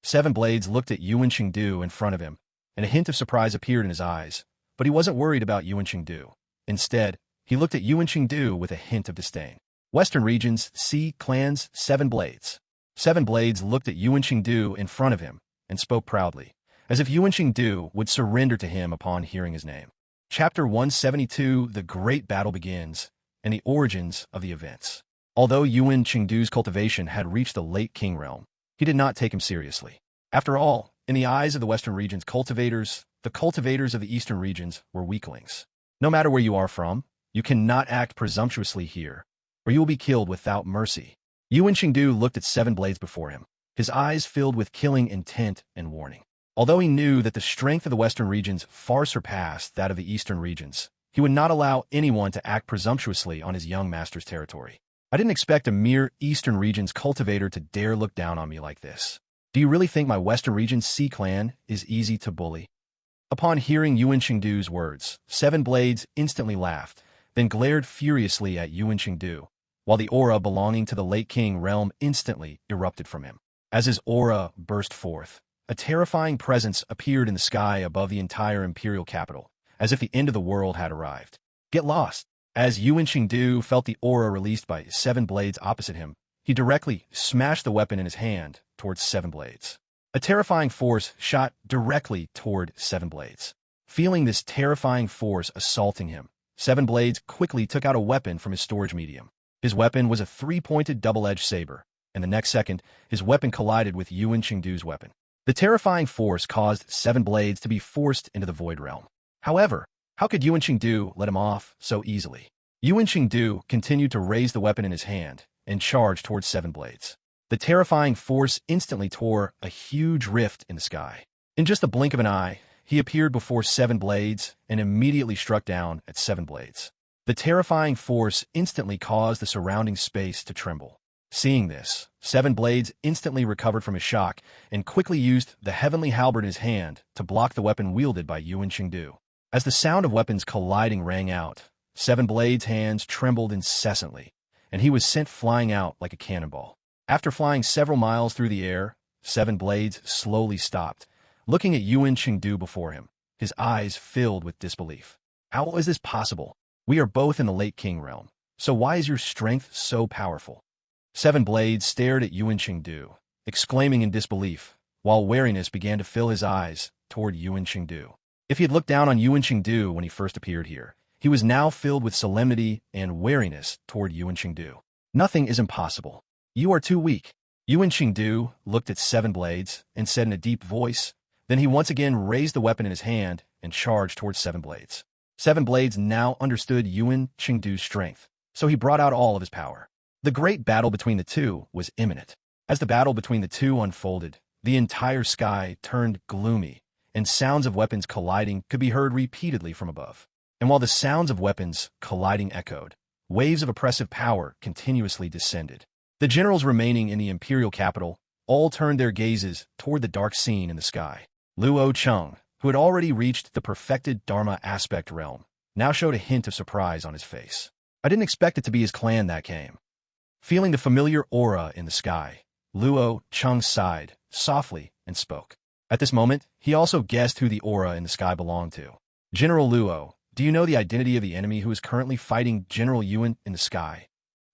Seven Blades looked at Yuan Qingdu in front of him, and a hint of surprise appeared in his eyes, but he wasn't worried about Yuan Qingdu. Instead, he looked at Yuan Qingdu with a hint of disdain. Western regions, Sea Clans, Seven Blades. Seven Blades looked at Yuan Qingdu in front of him and spoke proudly, as if Yuan Qingdu would surrender to him upon hearing his name. Chapter 172, The Great Battle Begins, and the Origins of the Events. Although Yuan Qingdu's cultivation had reached the late king realm, he did not take him seriously. After all, in the eyes of the western region's cultivators, the cultivators of the eastern regions were weaklings. No matter where you are from, You cannot act presumptuously here, or you will be killed without mercy. Yuan Qingdu looked at 7 blades before him, his eyes filled with killing intent and warning. Although he knew that the strength of the western regions far surpassed that of the eastern regions, he would not allow anyone to act presumptuously on his young master's territory. I didn't expect a mere eastern regions cultivator to dare look down on me like this. Do you really think my western regions Sea clan is easy to bully? Upon hearing Yuan Qingdu's words, 7 blades instantly laughed, then glared furiously at Yuan Qingdu, while the aura belonging to the late king realm instantly erupted from him. As his aura burst forth, a terrifying presence appeared in the sky above the entire imperial capital, as if the end of the world had arrived. Get lost! As Yuan Qingdu felt the aura released by 7 blades opposite him, he directly smashed the weapon in his hand towards 7 blades. A terrifying force shot directly toward 7 blades. Feeling this terrifying force assaulting him, 7 blades quickly took out a weapon from his storage medium. His weapon was a 3-pointed double-edged saber, and the next second, his weapon collided with Yuan Qingdu's weapon. The terrifying force caused 7 blades to be forced into the void realm. However, how could Yuan Qingdu let him off so easily? Yuan Qingdu continued to raise the weapon in his hand and charged towards 7 blades. The terrifying force instantly tore a huge rift in the sky. In just a blink of an eye, he appeared before 7 blades and immediately struck down at 7 blades. The terrifying force instantly caused the surrounding space to tremble. Seeing this, 7 blades instantly recovered from his shock and quickly used the heavenly halberd in his hand to block the weapon wielded by Yuan Qingdu. As the sound of weapons colliding rang out, 7 blades' hands trembled incessantly, and he was sent flying out like a cannonball. After flying several miles through the air, 7 blades slowly stopped, looking at Yuan Qingdu before him, his eyes filled with disbelief. How is this possible? We are both in the late king realm, so why is your strength so powerful? 7 blades stared at Yuan Qingdu, exclaiming in disbelief, while wariness began to fill his eyes toward Yuan Qingdu. If he had looked down on Yuan Qingdu when he first appeared here, he was now filled with solemnity and wariness toward Yuan Qingdu. Nothing is impossible. You are too weak. Yuan Qingdu looked at 7 blades and said in a deep voice. Then he once again raised the weapon in his hand and charged towards 7 blades. 7 blades now understood Yuan Qingdu's strength, so he brought out all of his power. The great battle between the two was imminent. As the battle between the two unfolded, the entire sky turned gloomy, and sounds of weapons colliding could be heard repeatedly from above. And while the sounds of weapons colliding echoed, waves of oppressive power continuously descended. The generals remaining in the imperial capital all turned their gazes toward the dark scene in the sky. Luo Cheng, who had already reached the perfected Dharma aspect realm, now showed a hint of surprise on his face. I didn't expect it to be his clan that came. Feeling the familiar aura in the sky, Luo Cheng sighed softly and spoke. At this moment, he also guessed who the aura in the sky belonged to. General Luo, do you know the identity of the enemy who is currently fighting General Yuan in the sky?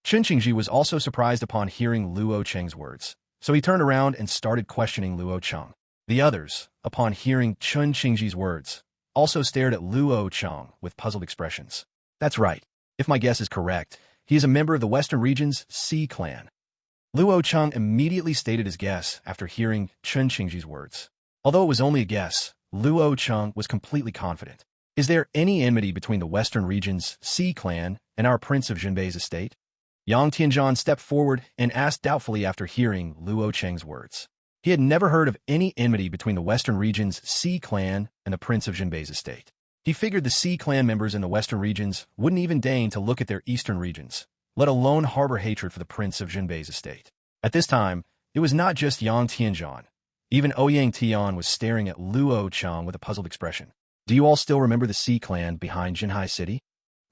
Chen Qingji was also surprised upon hearing Luo Cheng's words, so he turned around and started questioning Luo Cheng. The others, upon hearing Chen Qingji's words, also stared at Luo Cheng with puzzled expressions. That's right. If my guess is correct, he is a member of the Western Region's Sea clan. Luo Cheng immediately stated his guess after hearing Chen Qingji's words. Although it was only a guess, Luo Cheng was completely confident. Is there any enmity between the Western Region's Sea clan and our Prince of Jinbei's estate? Yang Tianzhan stepped forward and asked doubtfully after hearing Luo Cheng's words. He had never heard of any enmity between the Western Region's Sea clan and the Prince of Jinbei's estate. He figured the Sea clan members in the Western regions wouldn't even deign to look at their Eastern regions, let alone harbor hatred for the Prince of Jinbei's estate. At this time, it was not just Yang Tianzhan. Even Ouyang Tian was staring at Luo Cheng with a puzzled expression. Do you all still remember the Sea clan behind Jinhai City?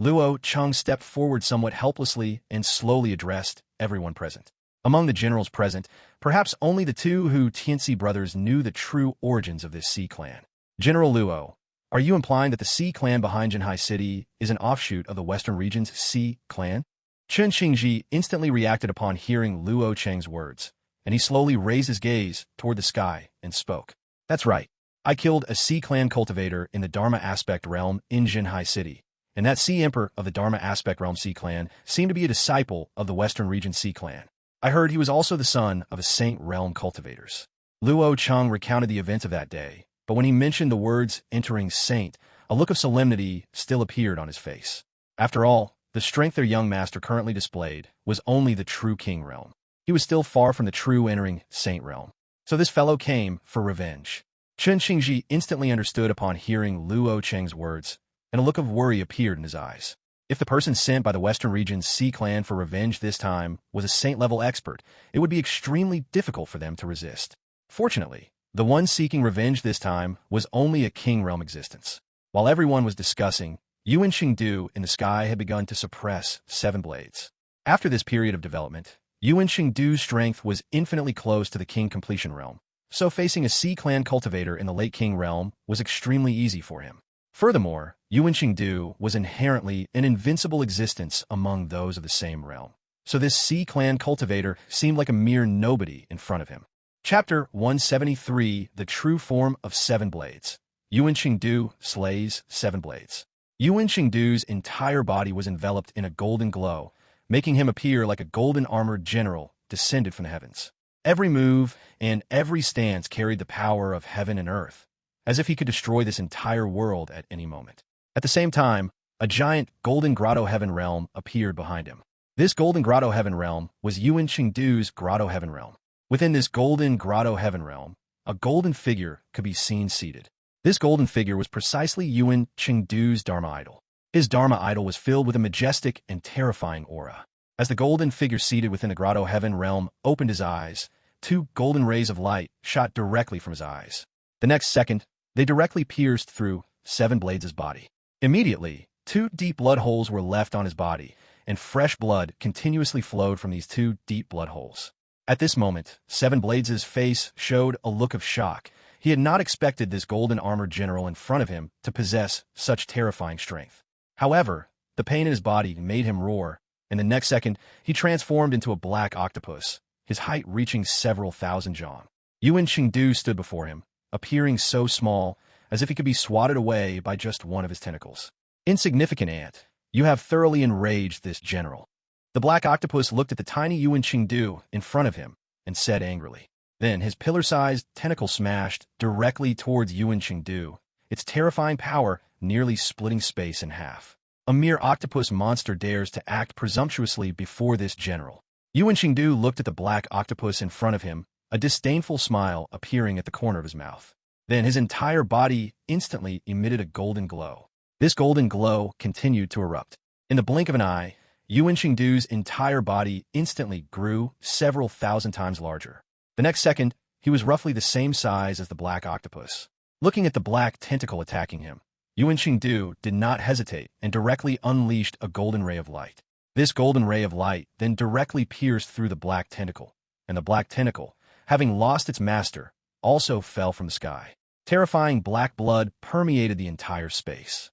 Luo Cheng stepped forward somewhat helplessly and slowly addressed everyone present. Among the generals present, perhaps only the 2 Hu Tianxi brothers knew the true origins of this Sea clan. General Luo, are you implying that the Sea clan behind Jinhai City is an offshoot of the Western region's Sea clan? Chen Qingji instantly reacted upon hearing Luo Cheng's words, and he slowly raised his gaze toward the sky and spoke. That's right. I killed a Sea clan cultivator in the Dharma aspect realm in Jinhai City, and that Sea Emperor of the Dharma aspect realm Sea clan seemed to be a disciple of the Western region Sea clan. I heard he was also the son of a Saint realm cultivators. Luo Cheng recounted the events of that day, but when he mentioned the words entering Saint, a look of solemnity still appeared on his face. After all, the strength their young master currently displayed was only the true king realm. He was still far from the true entering saint realm. So this fellow came for revenge. Chen Qingji instantly understood upon hearing Luo Cheng's words, and a look of worry appeared in his eyes. If the person sent by the Western region's Sea Clan for revenge this time was a saint-level expert, it would be extremely difficult for them to resist. Fortunately, the one seeking revenge this time was only a king realm existence. While everyone was discussing, Yuan Qingdu in the sky had begun to suppress 7 blades. After this period of development, Yuan Qingdu's strength was infinitely close to the king completion realm, so facing a Sea Clan cultivator in the late king realm was extremely easy for him. Furthermore, Yuan Qingdu was inherently an invincible existence among those of the same realm, so this Sea Clan cultivator seemed like a mere nobody in front of him. Chapter 173, The True Form of 7 Blades. Yuan Qingdu slays 7 blades. Yuan Qingdu's entire body was enveloped in a golden glow, making him appear like a golden-armored general descended from the heavens. Every move and every stance carried the power of heaven and earth, as if he could destroy this entire world at any moment. At the same time, a giant golden grotto heaven realm appeared behind him. This golden grotto heaven realm was Yuan Qingdu's grotto heaven realm. Within this golden grotto heaven realm, a golden figure could be seen seated. This golden figure was precisely Yuan Qingdu's Dharma idol. His Dharma idol was filled with a majestic and terrifying aura. As the golden figure seated within the grotto heaven realm opened his eyes, 2 golden rays of light shot directly from his eyes. The next second, they directly pierced through 7 blades' body. Immediately, 2 deep blood holes were left on his body, and fresh blood continuously flowed from these 2 deep blood holes. At this moment, 7 blades' face showed a look of shock. He had not expected this golden armored general in front of him to possess such terrifying strength. However, the pain in his body made him roar, and the next second, he transformed into a black octopus, his height reaching several thousand zhang. Yuan Qingdu stood before him, appearing so small, as if he could be swatted away by just one of his tentacles. Insignificant ant, you have thoroughly enraged this general. The black octopus looked at the tiny Yuan Qingdu in front of him and said angrily. Then his pillar-sized tentacle smashed directly towards Yuan Qingdu, its terrifying power nearly splitting space in half. A mere octopus monster dares to act presumptuously before this general. Yuan Qingdu looked at the black octopus in front of him, a disdainful smile appearing at the corner of his mouth. Then his entire body instantly emitted a golden glow. This golden glow continued to erupt. In the blink of an eye, Yuan Qingdu's entire body instantly grew several thousand times larger. The next second, he was roughly the same size as the black octopus. Looking at the black tentacle attacking him, Yuan Qingdu did not hesitate and directly unleashed a golden ray of light. This golden ray of light then directly pierced through the black tentacle, and the black tentacle, having lost its master, also fell from the sky. Terrifying black blood permeated the entire space.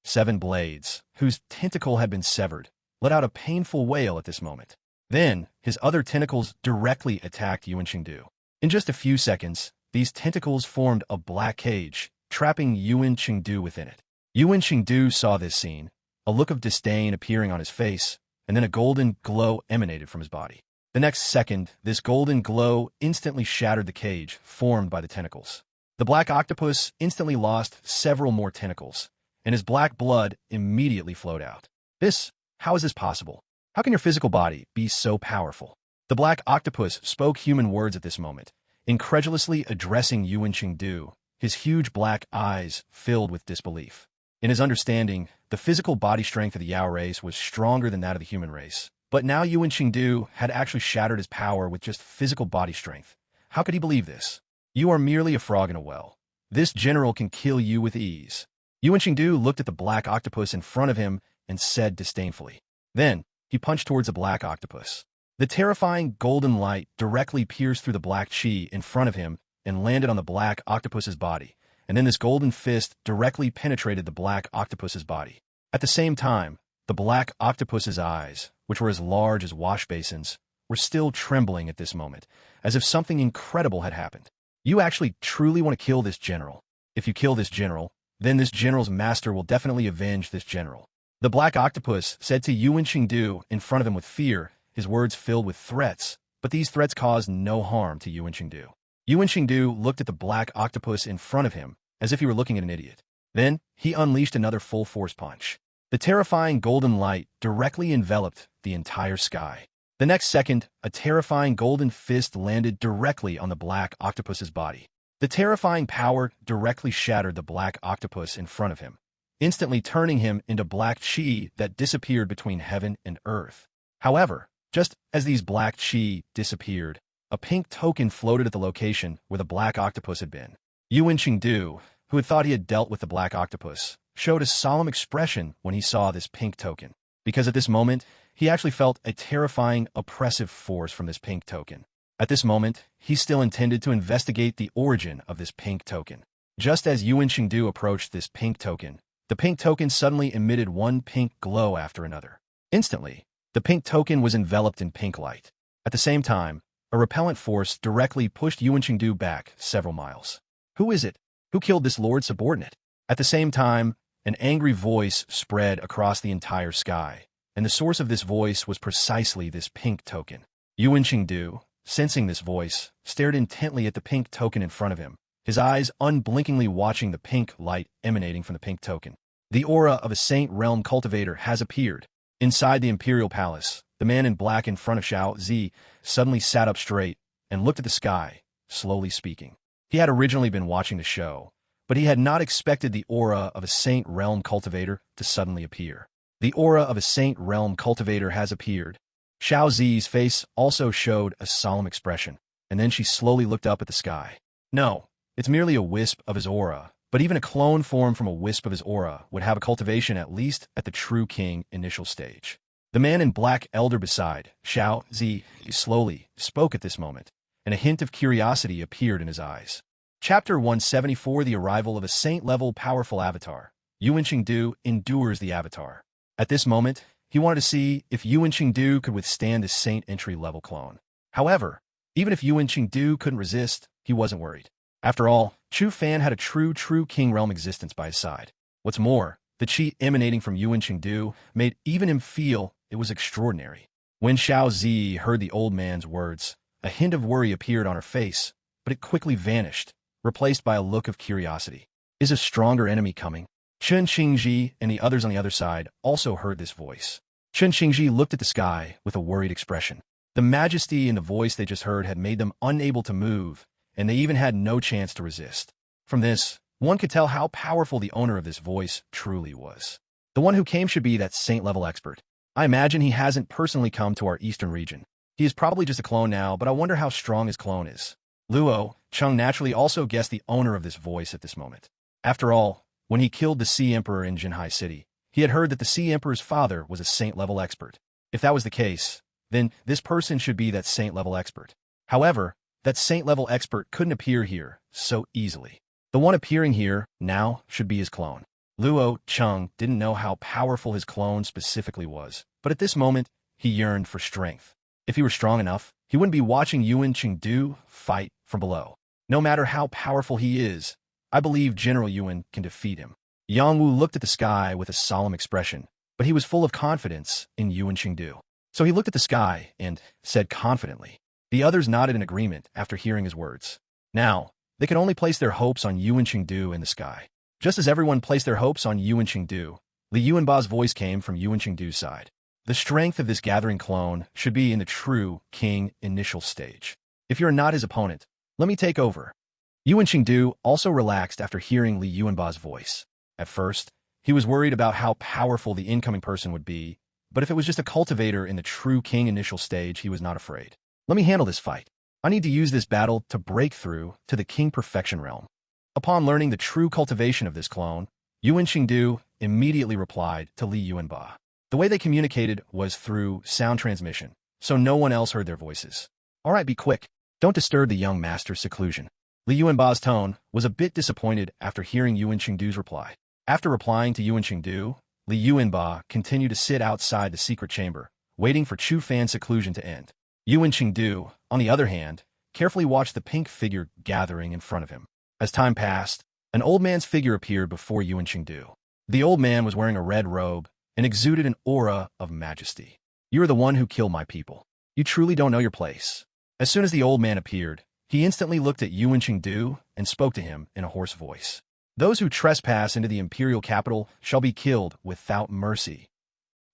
7 blades, whose tentacle had been severed, let out a painful wail at this moment. Then, his other tentacles directly attacked Yuan Qingdu. In just a few seconds, these tentacles formed a black cage, trapping Yuan Qingdu within it. Yuan Qingdu saw this scene, a look of disdain appearing on his face, and then a golden glow emanated from his body. The next second, this golden glow instantly shattered the cage formed by the tentacles. The black octopus instantly lost several more tentacles, and his black blood immediately flowed out. How is this possible? How can your physical body be so powerful? The black octopus spoke human words at this moment, incredulously addressing Yuan Qingdu, his huge black eyes filled with disbelief. In his understanding, the physical body strength of the Yao race was stronger than that of the human race. But now Yuan Qingdu had actually shattered his power with just physical body strength. How could he believe this? You are merely a frog in a well. This general can kill you with ease. Yuan Qingdu looked at the black octopus in front of him and said disdainfully. Then, he punched towards the black octopus. The terrifying golden light directly pierced through the black chi in front of him and landed on the black octopus's body, and then this golden fist directly penetrated the black octopus's body. At the same time, the black octopus's eyes, which were as large as wash basins, were still trembling at this moment, as if something incredible had happened. You actually truly want to kill this general. If you kill this general, then this general's master will definitely avenge this general. The black octopus said to Yuan Qingdu in front of him with fear, his words filled with threats, but these threats caused no harm to Yuan Qingdu. Yuan Qingdu looked at the black octopus in front of him as if he were looking at an idiot. Then, he unleashed another full-force punch. The terrifying golden light directly enveloped the entire sky. The next second, a terrifying golden fist landed directly on the black octopus's body. The terrifying power directly shattered the black octopus in front of him, instantly turning him into black chi that disappeared between heaven and earth. However, just as these black chi disappeared, a pink token floated at the location where the black octopus had been. Yuan Qingdu, who had thought he had dealt with the black octopus, showed a solemn expression when he saw this pink token, because at this moment, he actually felt a terrifying, oppressive force from this pink token. At this moment, he still intended to investigate the origin of this pink token. Just as Yuan Qingdu approached this pink token, the pink token suddenly emitted one pink glow after another. Instantly, the pink token was enveloped in pink light. At the same time, a repellent force directly pushed Yuan Qingdu back several miles. Who is it? Who killed this Lord subordinate? At the same time, an angry voice spread across the entire sky, and the source of this voice was precisely this pink token. Yuan Qingdu, sensing this voice, stared intently at the pink token in front of him, his eyes unblinkingly watching the pink light emanating from the pink token. The aura of a Saint Realm cultivator has appeared. Inside the Imperial Palace, the man in black in front of Zhao Zi suddenly sat up straight and looked at the sky, slowly speaking. He had originally been watching the show, but he had not expected the aura of a Saint Realm cultivator to suddenly appear. The aura of a Saint Realm cultivator has appeared. Zhao Zi's face also showed a solemn expression, and then she slowly looked up at the sky. No, it's merely a wisp of his aura, but even a clone formed from a wisp of his aura would have a cultivation at least at the true king initial stage. The man in black elder beside Zhao Zi slowly spoke at this moment, and a hint of curiosity appeared in his eyes. Chapter 174: The Arrival of a Saint-Level Powerful Avatar. Yuan Qingdu endures the avatar. At this moment, he wanted to see if Yuan Qingdu could withstand this Saint entry-level clone. However, even if Yuan Qingdu couldn't resist, he wasn't worried. After all, Chu Fan had a true King Realm existence by his side. What's more, the chi emanating from Yuan Qingdu made even him feel it was extraordinary. When Zhao Zi heard the old man's words, a hint of worry appeared on her face, but it quickly vanished, replaced by a look of curiosity. Is a stronger enemy coming? Chen Qingji and the others on the other side also heard this voice. Chen Qingji looked at the sky with a worried expression. The majesty in the voice they just heard had made them unable to move, and they even had no chance to resist. From this, one could tell how powerful the owner of this voice truly was. The one who came should be that saint-level expert. I imagine he hasn't personally come to our eastern region. He is probably just a clone now, but I wonder how strong his clone is. Luo Cheng naturally also guessed the owner of this voice at this moment. After all, when he killed the Sea Emperor in Jinhai City, he had heard that the Sea Emperor's father was a saint-level expert. If that was the case, then this person should be that saint-level expert. However, that saint-level expert couldn't appear here so easily. The one appearing here now should be his clone. Luo Cheng didn't know how powerful his clone specifically was, but at this moment, he yearned for strength. If he were strong enough, he wouldn't be watching Yuan Qingdu fight from below. No matter how powerful he is, I believe General Yuan can defeat him. Yang Wu looked at the sky with a solemn expression, but he was full of confidence in Yuan Qingdu. So he looked at the sky and said confidently. The others nodded in agreement after hearing his words. Now, they could only place their hopes on Yuan Qingdu in the sky. Just as everyone placed their hopes on Yuan Qingdu, Li Yuanba's voice came from Yuan Qingdu's side. The strength of this gathering clone should be in the true king initial stage. If you're not his opponent, let me take over. Yuan Qingdu also relaxed after hearing Li Yuanba's voice. At first, he was worried about how powerful the incoming person would be, but if it was just a cultivator in the true king initial stage, he was not afraid. Let me handle this fight. I need to use this battle to break through to the king perfection realm. Upon learning the true cultivation of this clone, Yuan Qingdu immediately replied to Li Yuanba. The way they communicated was through sound transmission, so no one else heard their voices. All right, be quick. Don't disturb the young master's seclusion. Li Yuanba's tone was a bit disappointed after hearing Yuan Qingdu's reply. After replying to Yuan Qingdu, Li Yuanba continued to sit outside the secret chamber, waiting for Chu Fan's seclusion to end. Yuan Qingdu, on the other hand, carefully watched the pink figure gathering in front of him. As time passed, an old man's figure appeared before Yuan Qingdu. The old man was wearing a red robe and exuded an aura of majesty. You are the one who killed my people. You truly don't know your place. As soon as the old man appeared, he instantly looked at Yuan Qingdu and spoke to him in a hoarse voice. Those who trespass into the imperial capital shall be killed without mercy.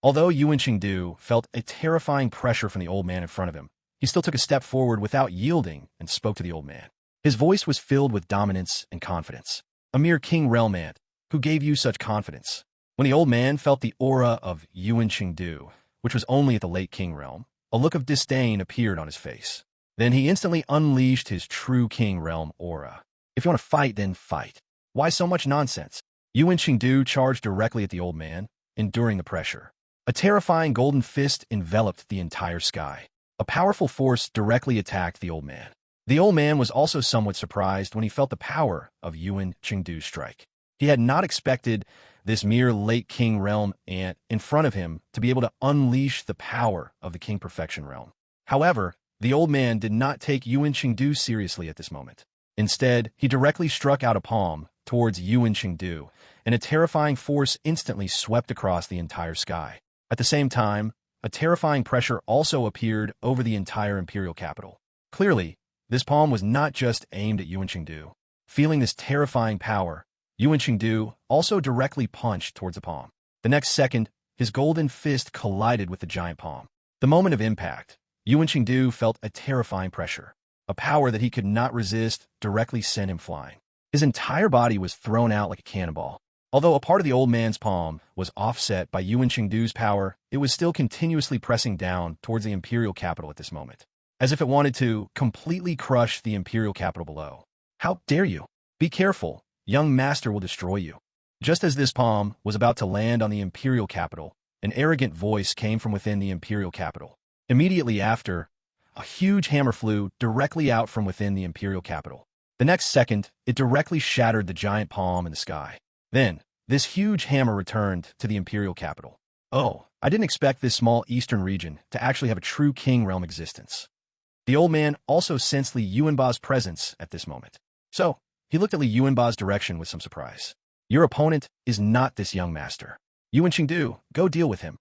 Although Yuan Qingdu felt a terrifying pressure from the old man in front of him, he still took a step forward without yielding and spoke to the old man. His voice was filled with dominance and confidence. A mere king realm ant, who gave you such confidence? When the old man felt the aura of Yuan Qingdu, which was only at the late king realm, a look of disdain appeared on his face. Then he instantly unleashed his true king realm aura. If you want to fight, then fight. Why so much nonsense? Yuan Qingdu charged directly at the old man, enduring the pressure. A terrifying golden fist enveloped the entire sky. A powerful force directly attacked the old man. The old man was also somewhat surprised when he felt the power of Yuan Qingdu's strike. He had not expected this mere late king realm ant in front of him to be able to unleash the power of the king perfection realm. However, the old man did not take Yuan Qingdu seriously at this moment. Instead, he directly struck out a palm towards Yuan Qingdu, and a terrifying force instantly swept across the entire sky. At the same time, a terrifying pressure also appeared over the entire imperial capital. Clearly, this palm was not just aimed at Yuan Qingdu. Feeling this terrifying power, Yuan Qingdu also directly punched towards the palm. The next second, his golden fist collided with the giant palm. The moment of impact, Yuan Qingdu felt a terrifying pressure. A power that he could not resist directly sent him flying. His entire body was thrown out like a cannonball. Although a part of the old man's palm was offset by Yuan Qingdu's power, it was still continuously pressing down towards the imperial capital at this moment, as if it wanted to completely crush the imperial capital below. How dare you? Be careful, young master will destroy you. Just as this palm was about to land on the imperial capital, an arrogant voice came from within the imperial capital. Immediately after, a huge hammer flew directly out from within the imperial capital. The next second, it directly shattered the giant palm in the sky. Then, this huge hammer returned to the imperial capital. Oh, I didn't expect this small eastern region to actually have a true king realm existence. The old man also sensed Li Yuanba's presence at this moment. So, he looked at Li Yuanba's direction with some surprise. Your opponent is not this young master. Yuan Qingdu, go deal with him.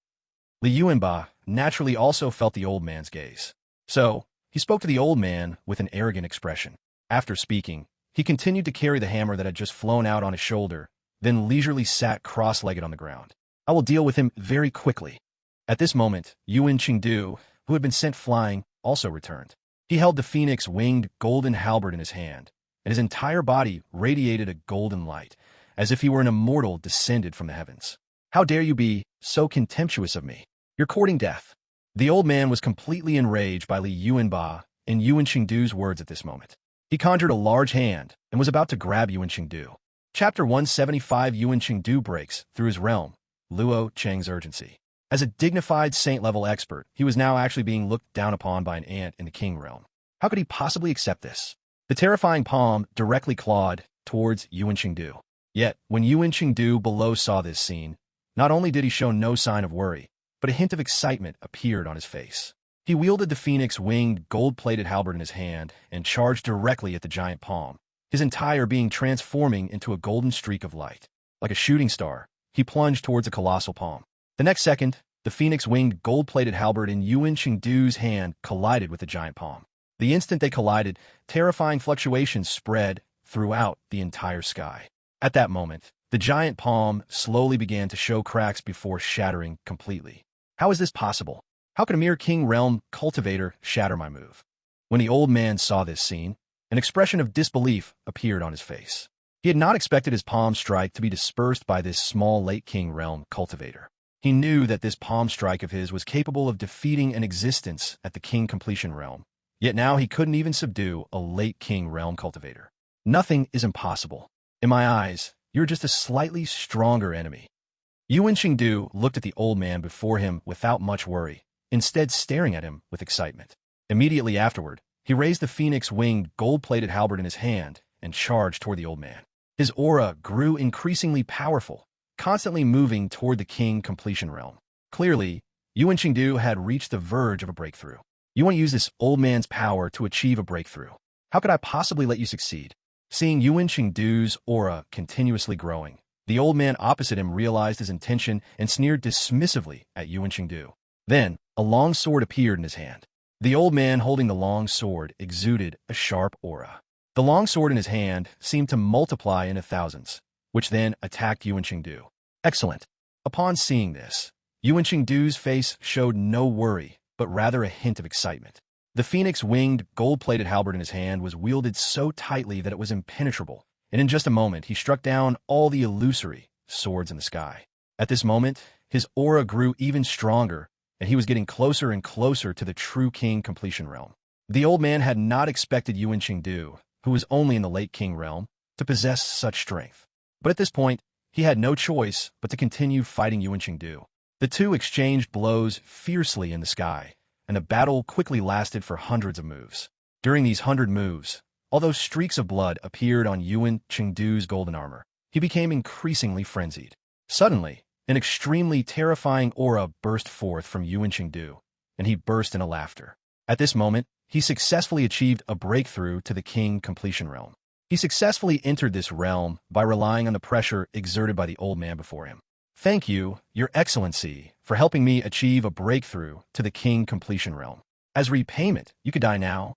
Li Yuanba naturally also felt the old man's gaze. So, he spoke to the old man with an arrogant expression. After speaking, he continued to carry the hammer that had just flown out on his shoulder, then leisurely sat cross-legged on the ground. I will deal with him very quickly. At this moment, Yuan Qingdu, who had been sent flying, also returned. He held the phoenix-winged golden halberd in his hand, and his entire body radiated a golden light, as if he were an immortal descended from the heavens. How dare you be so contemptuous of me? You're courting death. The old man was completely enraged by Li Yuanba and Yuan Qingdu's words at this moment. He conjured a large hand and was about to grab Yuan Qingdu. Chapter 175 Yuan Qingdu breaks through his realm, Luo Cheng's urgency. As a dignified saint-level expert, he was now actually being looked down upon by an ant in the king realm. How could he possibly accept this? The terrifying palm directly clawed towards Yuan Qingdu. Yet, when Yuan Qingdu below saw this scene, not only did he show no sign of worry, but a hint of excitement appeared on his face. He wielded the phoenix-winged gold-plated halberd in his hand and charged directly at the giant palm, his entire being transforming into a golden streak of light. Like a shooting star, he plunged towards a colossal palm. The next second, the phoenix-winged gold-plated halberd in Yuan Qingdu's hand collided with the giant palm. The instant they collided, terrifying fluctuations spread throughout the entire sky. At that moment, the giant palm slowly began to show cracks before shattering completely. How is this possible? How could a mere king realm cultivator shatter my move? When the old man saw this scene, an expression of disbelief appeared on his face. He had not expected his palm strike to be dispersed by this small late king realm cultivator. He knew that this palm strike of his was capable of defeating an existence at the king completion realm, yet now he couldn't even subdue a late king realm cultivator. Nothing is impossible. In my eyes, you're just a slightly stronger enemy. Yuan Qingdu looked at the old man before him without much worry, instead staring at him with excitement. Immediately afterward, he raised the phoenix-winged gold-plated halberd in his hand and charged toward the old man. His aura grew increasingly powerful, constantly moving toward the king completion realm. Clearly, Yuan Qingdu had reached the verge of a breakthrough. You want to use this old man's power to achieve a breakthrough. How could I possibly let you succeed? Seeing Yuan Qingdu's aura continuously growing, the old man opposite him realized his intention and sneered dismissively at Yuan Qingdu. Then, a long sword appeared in his hand. The old man holding the long sword exuded a sharp aura. The long sword in his hand seemed to multiply into thousands, which then attacked Yuan Qingdu. Excellent. Upon seeing this, Yuan Qingdu's face showed no worry, but rather a hint of excitement. The phoenix-winged, gold-plated halberd in his hand was wielded so tightly that it was impenetrable, and in just a moment he struck down all the illusory swords in the sky. At this moment, his aura grew even stronger, and he was getting closer and closer to the true king completion realm. The old man had not expected Yuan Qingdu, who was only in the late king realm, to possess such strength. But at this point, he had no choice but to continue fighting Yuan Qingdu. The two exchanged blows fiercely in the sky, and the battle quickly lasted for hundreds of moves. During these 100 moves, although streaks of blood appeared on Yuan Qingdu's golden armor, he became increasingly frenzied. Suddenly, an extremely terrifying aura burst forth from Yuan Qingdu, and he burst into laughter. At this moment, he successfully achieved a breakthrough to the king completion realm. He successfully entered this realm by relying on the pressure exerted by the old man before him. Thank you, Your Excellency, for helping me achieve a breakthrough to the king completion realm. As repayment, you could die now.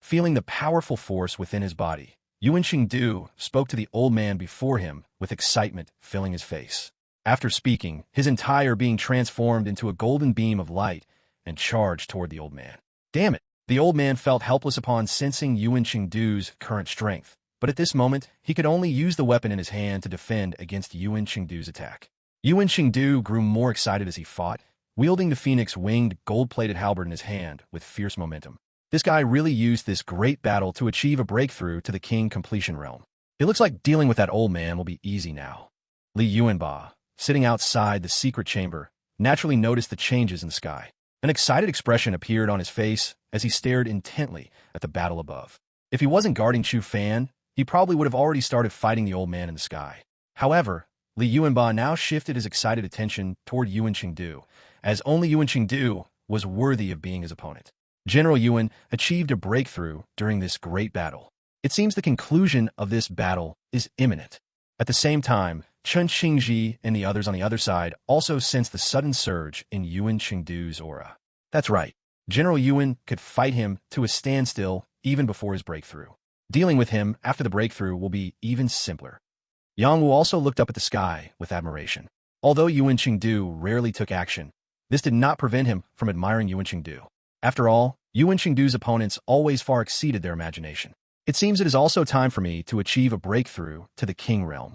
Feeling the powerful force within his body, Yuan Qingdu spoke to the old man before him with excitement filling his face. After speaking, his entire being transformed into a golden beam of light and charged toward the old man. Damn it! The old man felt helpless upon sensing Yuan Qingdu's current strength, but at this moment, he could only use the weapon in his hand to defend against Yuan Qingdu's attack. Yuan Qingdu grew more excited as he fought, wielding the phoenix-winged, gold-plated halberd in his hand with fierce momentum. This guy really used this great battle to achieve a breakthrough to the king completion realm. It looks like dealing with that old man will be easy now. Li Yuanba, sitting outside the secret chamber, naturally noticed the changes in the sky. An excited expression appeared on his face as he stared intently at the battle above. If he wasn't guarding Chu Fan, he probably would have already started fighting the old man in the sky. However, Li Yuanba now shifted his excited attention toward Yuan Qingdu, as only Yuan Qingdu was worthy of being his opponent. General Yuan achieved a breakthrough during this great battle. It seems the conclusion of this battle is imminent. At the same time, Chen Qingji and the others on the other side also sensed the sudden surge in Yuan Qingdu's aura. That's right, General Yuan could fight him to a standstill even before his breakthrough. Dealing with him after the breakthrough will be even simpler. Yang Wu also looked up at the sky with admiration. Although Yuan Qingdu rarely took action, this did not prevent him from admiring Yuan Qingdu. After all, Yuan Qingdu's opponents always far exceeded their imagination. It seems it is also time for me to achieve a breakthrough to the king realm.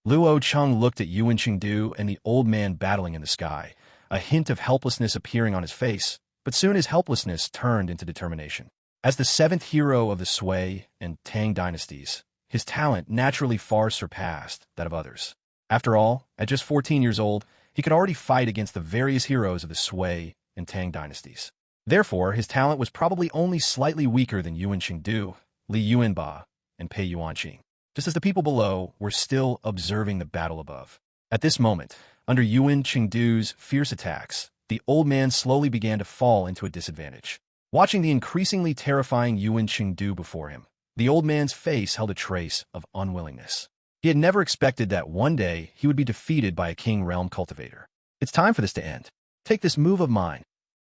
Luo Cheng looked at Yuan Qingdu and the old man battling in the sky, a hint of helplessness appearing on his face, but soon his helplessness turned into determination. As the seventh hero of the Sui and Tang dynasties, his talent naturally far surpassed that of others. After all, at just 14 years old, he could already fight against the various heroes of the Sui and Tang dynasties. Therefore, his talent was probably only slightly weaker than Yuan Qingdu, Li Yuanba, and Pei Yuanqing, just as the people below were still observing the battle above. At this moment, under Yuan Qingdu's fierce attacks, the old man slowly began to fall into a disadvantage. Watching the increasingly terrifying Yuan Qingdu before him, the old man's face held a trace of unwillingness. He had never expected that one day he would be defeated by a king realm cultivator. It's time for this to end. Take this move of mine.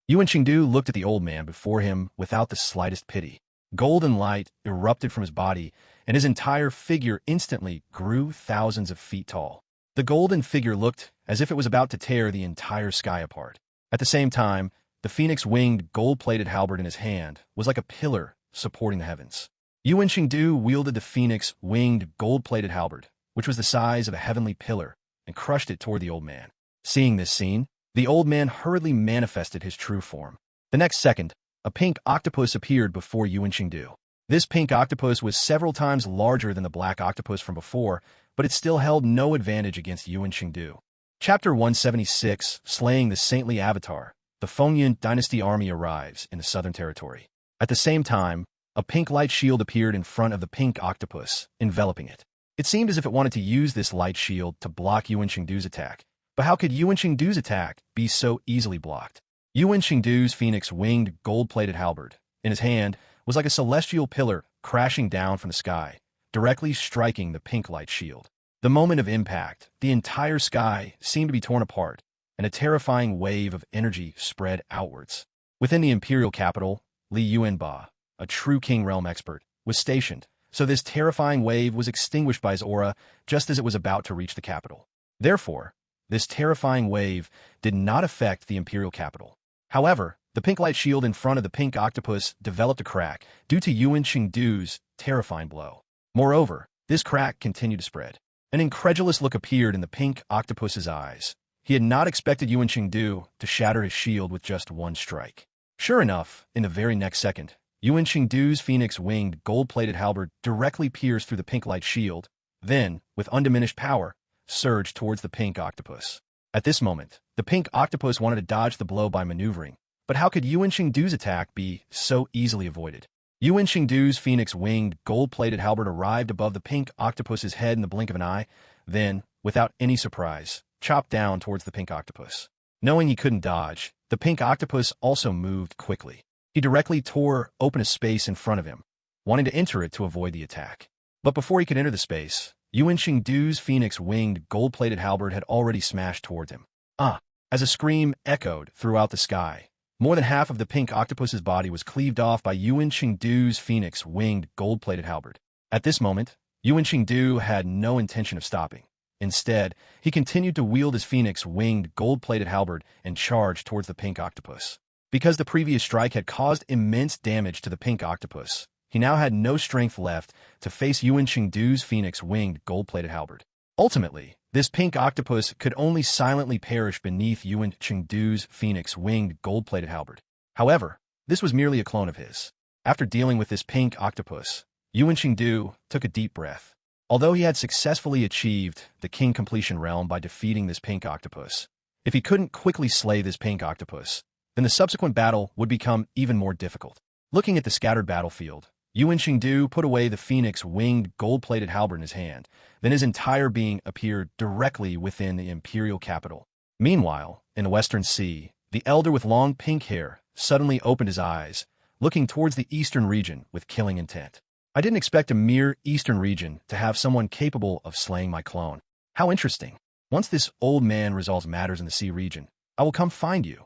Yuan Qingdu looked at the old man before him without the slightest pity. Golden light erupted from his body, and his entire figure instantly grew thousands of feet tall. The golden figure looked as if it was about to tear the entire sky apart. At the same time, the phoenix-winged, gold-plated halberd in his hand was like a pillar supporting the heavens. Yuan Qingdu wielded the phoenix-winged, gold-plated halberd, which was the size of a heavenly pillar, and crushed it toward the old man. Seeing this scene, the old man hurriedly manifested his true form. The next second, a pink octopus appeared before Yuan Qingdu. This pink octopus was several times larger than the black octopus from before, but it still held no advantage against Yuan Qingdu. Chapter 176, Slaying the Saintly Avatar. The Fengyun Dynasty army arrives in the Southern Territory. At the same time, a pink light shield appeared in front of the pink octopus, enveloping it. It seemed as if it wanted to use this light shield to block Yuan Qingdu's attack. But how could Yuan Qingdu's attack be so easily blocked? Yuan Qingdu's phoenix-winged, gold-plated halberd, in his hand, was like a celestial pillar crashing down from the sky, directly striking the pink light shield. The moment of impact, the entire sky seemed to be torn apart, and a terrifying wave of energy spread outwards. Within the imperial capital, Li Yuanba, a true king realm expert, was stationed, so this terrifying wave was extinguished by his aura just as it was about to reach the capital. Therefore, this terrifying wave did not affect the imperial capital. However, the pink light shield in front of the pink octopus developed a crack due to Yuan Qingdu's terrifying blow. Moreover, this crack continued to spread. An incredulous look appeared in the pink octopus's eyes. He had not expected Yuan Qingdu to shatter his shield with just one strike. Sure enough, in the very next second, Yuan Qingdu's phoenix-winged gold-plated halberd directly pierced through the pink light shield, then, with undiminished power, surged towards the pink octopus. At this moment, the pink octopus wanted to dodge the blow by maneuvering, but how could Yuan Qingdu's attack be so easily avoided? Yuan Qingdu's phoenix-winged gold-plated halberd arrived above the pink octopus's head in the blink of an eye, then, without any surprise, chopped down towards the pink octopus. Knowing he couldn't dodge, the pink octopus also moved quickly. He directly tore open a space in front of him, wanting to enter it to avoid the attack. But before he could enter the space, Yuan Qingdu's phoenix-winged gold-plated halberd had already smashed towards him. Ah! As a scream echoed throughout the sky, more than half of the pink octopus's body was cleaved off by Yuan Qingdu's phoenix-winged gold-plated halberd. At this moment, Yuan Qingdu had no intention of stopping. Instead, he continued to wield his phoenix-winged gold-plated halberd and charged towards the pink octopus. Because the previous strike had caused immense damage to the pink octopus, he now had no strength left to face Yuan Qingdu's phoenix-winged gold-plated halberd. Ultimately, this pink octopus could only silently perish beneath Yuan Qingdu's phoenix-winged gold-plated halberd. However, this was merely a clone of his. After dealing with this pink octopus, Yuan Qingdu took a deep breath. Although he had successfully achieved the king completion realm by defeating this pink octopus, if he couldn't quickly slay this pink octopus, then the subsequent battle would become even more difficult. Looking at the scattered battlefield, Yuan Qingdu put away the phoenix-winged gold-plated halberd in his hand. Then his entire being appeared directly within the imperial capital. Meanwhile, in the Western Sea, the elder with long pink hair suddenly opened his eyes, looking towards the eastern region with killing intent. I didn't expect a mere eastern region to have someone capable of slaying my clone. How interesting. Once this old man resolves matters in the sea region, I will come find you.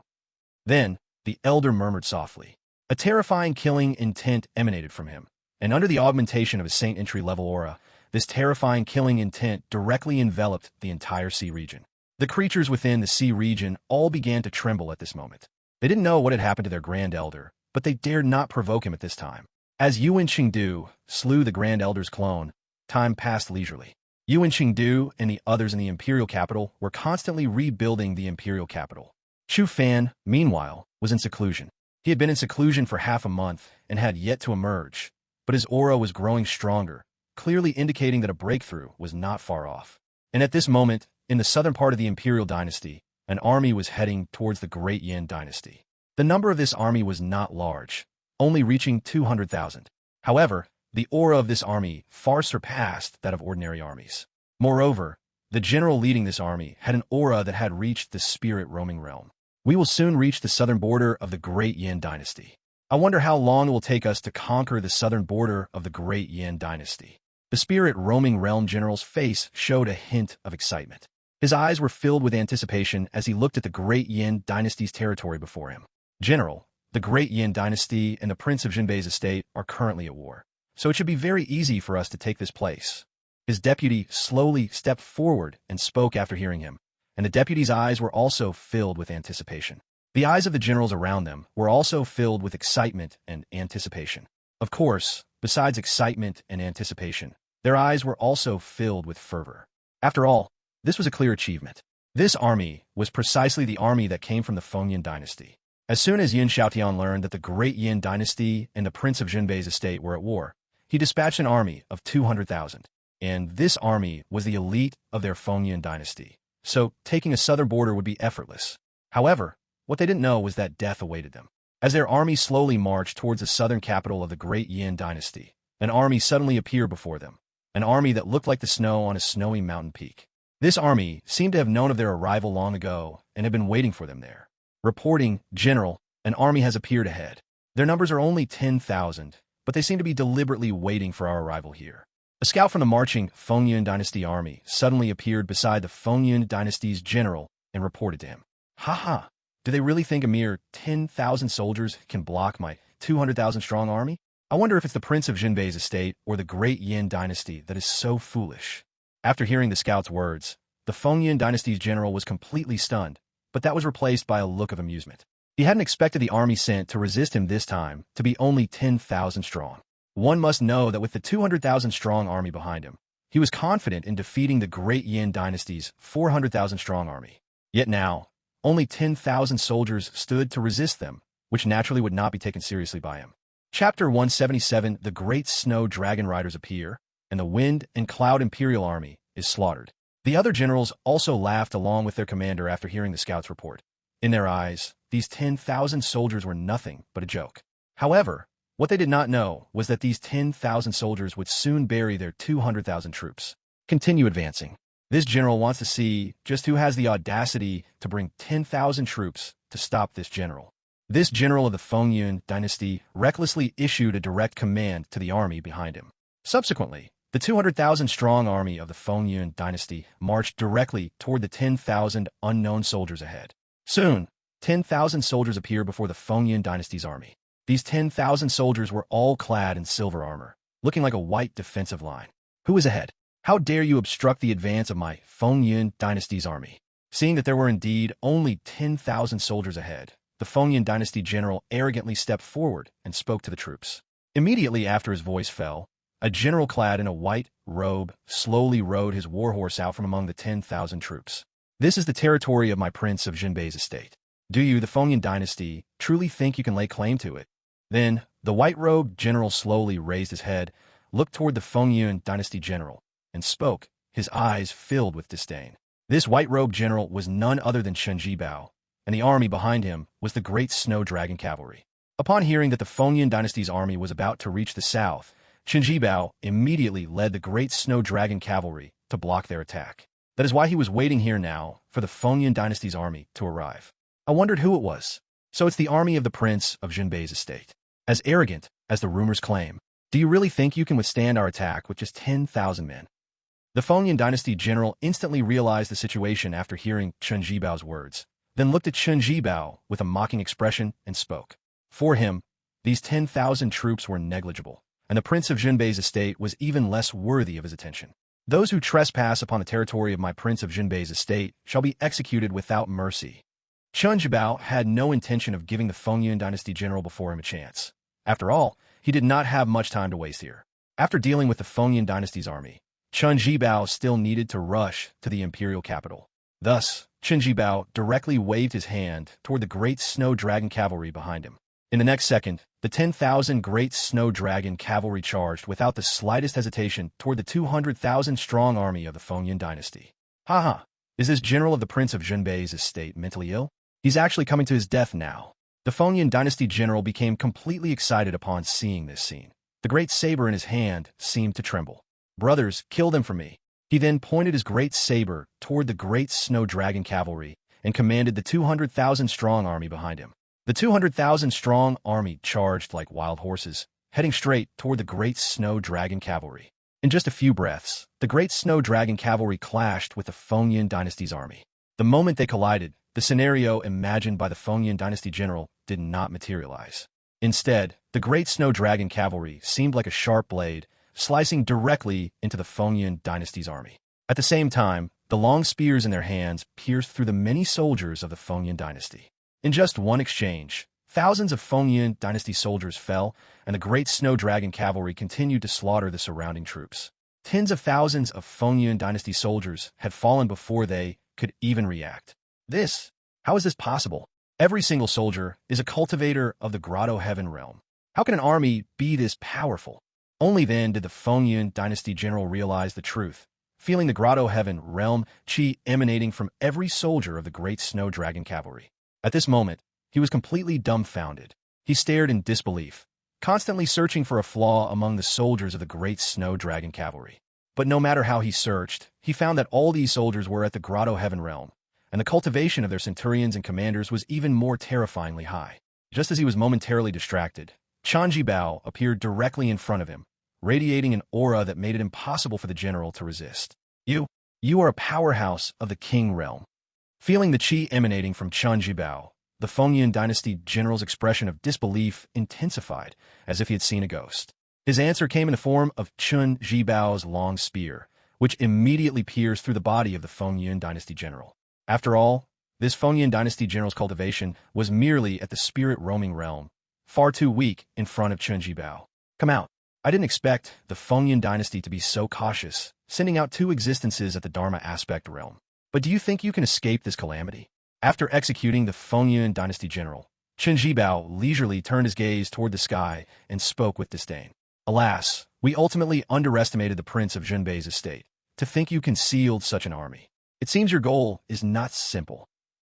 Then, the elder murmured softly. A terrifying killing intent emanated from him, and under the augmentation of his saint entry-level aura, this terrifying killing intent directly enveloped the entire sea region. The creatures within the sea region all began to tremble at this moment. They didn't know what had happened to their Grand Elder, but they dared not provoke him at this time. As Yuan Qingdu slew the Grand Elder's clone, time passed leisurely. Yuan Qingdu and the others in the imperial capital were constantly rebuilding the imperial capital. Chu Fan, meanwhile, was in seclusion. He had been in seclusion for half a month and had yet to emerge, but his aura was growing stronger, clearly indicating that a breakthrough was not far off. And at this moment, in the southern part of the imperial dynasty, an army was heading towards the Great Yin dynasty. The number of this army was not large, only reaching 200,000. However, the aura of this army far surpassed that of ordinary armies. Moreover, the general leading this army had an aura that had reached the spirit roaming realm. We will soon reach the southern border of the Great Yin dynasty. I wonder how long it will take us to conquer the southern border of the Great Yin dynasty. The spirit roaming realm general's face showed a hint of excitement. His eyes were filled with anticipation as he looked at the Great Yin dynasty's territory before him. General, the Great Yin dynasty and the Prince of Jinbei's estate are currently at war, so it should be very easy for us to take this place. His deputy slowly stepped forward and spoke after hearing him, and the deputy's eyes were also filled with anticipation. The eyes of the generals around them were also filled with excitement and anticipation. Of course, besides excitement and anticipation, their eyes were also filled with fervor. After all, this was a clear achievement. This army was precisely the army that came from the Fengyin dynasty. As soon as Yin Xiaotian learned that the Great Yin dynasty and the Prince of Jinbei's estate were at war, he dispatched an army of 200,000. And this army was the elite of their Fengyin dynasty, so taking a southern border would be effortless. However, what they didn't know was that death awaited them. As their army slowly marched towards the southern capital of the Great Yin dynasty, an army suddenly appeared before them, an army that looked like the snow on a snowy mountain peak. This army seemed to have known of their arrival long ago and had been waiting for them there. Reporting, General, an army has appeared ahead. Their numbers are only 10,000, but they seem to be deliberately waiting for our arrival here. A scout from the marching Fengyin dynasty army suddenly appeared beside the Fengyin dynasty's general and reported to him. Haha, do they really think a mere 10,000 soldiers can block my 200,000 strong army? I wonder if it's the Prince of Jinbei's estate or the Great Yin Dynasty that is so foolish. After hearing the scout's words, the Fengyin Dynasty's general was completely stunned, but that was replaced by a look of amusement. He hadn't expected the army sent to resist him this time to be only 10,000 strong. One must know that with the 200,000 strong army behind him, he was confident in defeating the Great Yin Dynasty's 400,000 strong army. Yet now, only 10,000 soldiers stood to resist them, which naturally would not be taken seriously by him. Chapter 177: The Great Snow Dragon Riders appear, and the Wind and Cloud Imperial Army is slaughtered. The other generals also laughed along with their commander after hearing the scout's report. In their eyes, these 10,000 soldiers were nothing but a joke. However, what they did not know was that these 10,000 soldiers would soon bury their 200,000 troops. Continue advancing. This general wants to see just who has the audacity to bring 10,000 troops to stop this general. This general of the Fengyin Dynasty recklessly issued a direct command to the army behind him. Subsequently, the 200,000 strong army of the Fengyin Dynasty marched directly toward the 10,000 unknown soldiers ahead. Soon, 10,000 soldiers appeared before the Fengyin Dynasty's army. These 10,000 soldiers were all clad in silver armor, looking like a white defensive line. Who is ahead? How dare you obstruct the advance of my Fengyin Dynasty's army? Seeing that there were indeed only 10,000 soldiers ahead, the Fengyin Dynasty general arrogantly stepped forward and spoke to the troops. Immediately after his voice fell, a general clad in a white robe slowly rode his warhorse out from among the 10,000 troops. This is the territory of my Prince of Jinbei's estate. Do you, the Fengyin Dynasty, truly think you can lay claim to it? Then, the white-robed general slowly raised his head, looked toward the Fengyin Dynasty general, and spoke, his eyes filled with disdain. This white-robed general was none other than Chen Jibao, and the army behind him was the Great Snow Dragon Cavalry. Upon hearing that the Fengyin Dynasty's army was about to reach the south, Chen Jibao immediately led the Great Snow Dragon Cavalry to block their attack. That is why he was waiting here now for the Fengyin Dynasty's army to arrive. I wondered who it was. So it's the army of the Prince of Jinbei's estate. As arrogant as the rumors claim, do you really think you can withstand our attack with just 10,000 men? The Fengyin Dynasty general instantly realized the situation after hearing Chen Jibao's words, then looked at Chen Jibao with a mocking expression and spoke. For him, these 10,000 troops were negligible, and the Prince of Jinbei's estate was even less worthy of his attention. Those who trespass upon the territory of my Prince of Jinbei's estate shall be executed without mercy. Chen Jibao had no intention of giving the Fengyin Dynasty general before him a chance. After all, he did not have much time to waste here. After dealing with the Fengyin Dynasty's army, Chen Jibao still needed to rush to the imperial capital. Thus, Chen Jibao directly waved his hand toward the Great Snow Dragon Cavalry behind him. In the next second, the 10,000 Great Snow Dragon Cavalry charged without the slightest hesitation toward the 200,000 strong army of the Fengyin Dynasty. Haha, is this general of the Prince of Jinbei's estate mentally ill? He's actually coming to his death now. The Fengyin Dynasty general became completely excited upon seeing this scene. The great saber in his hand seemed to tremble. Brothers, kill them for me. He then pointed his great saber toward the Great Snow Dragon Cavalry and commanded the 200,000 strong army behind him. The 200,000 strong army charged like wild horses, heading straight toward the Great Snow Dragon Cavalry. In just a few breaths, the Great Snow Dragon Cavalry clashed with the Fengyin Dynasty's army. The moment they collided, the scenario imagined by the Fengyin Dynasty general did not materialize. Instead, the Great Snow Dragon Cavalry seemed like a sharp blade, slicing directly into the Fengyin Dynasty's army. At the same time, the long spears in their hands pierced through the many soldiers of the Fengyin Dynasty. In just one exchange, thousands of Fengyin Dynasty soldiers fell, and the Great Snow Dragon Cavalry continued to slaughter the surrounding troops. Tens of thousands of Fengyin Dynasty soldiers had fallen before they could even react. How is this possible? Every single soldier is a cultivator of the Grotto Heaven realm. How can an army be this powerful? Only then did the Fengyin Dynasty general realize the truth, feeling the Grotto Heaven realm chi emanating from every soldier of the Great Snow Dragon Cavalry. At this moment, he was completely dumbfounded. He stared in disbelief, constantly searching for a flaw among the soldiers of the Great Snow Dragon Cavalry. But no matter how he searched, he found that all these soldiers were at the Grotto Heaven realm, and the cultivation of their centurions and commanders was even more terrifyingly high. Just as he was momentarily distracted, Chen Jibao appeared directly in front of him, radiating an aura that made it impossible for the general to resist. You are a powerhouse of the King realm. Feeling the chi emanating from Chen Jibao, the Fengyun Dynasty general's expression of disbelief intensified, as if he had seen a ghost. His answer came in the form of Chun Jibao's long spear, which immediately pierced through the body of the Fengyun Dynasty general. After all, this Fengyun Dynasty general's cultivation was merely at the spirit-roaming realm, far too weak in front of Chun Jibao. Come out. I didn't expect the Fengyun Dynasty to be so cautious, sending out 2 existences at the Dharma aspect realm. But do you think you can escape this calamity? After executing the Fengyun Dynasty general, Chun Jibao leisurely turned his gaze toward the sky and spoke with disdain. Alas, we ultimately underestimated the Prince of Junbei's estate. To think you concealed such an army. It seems your goal is not simple.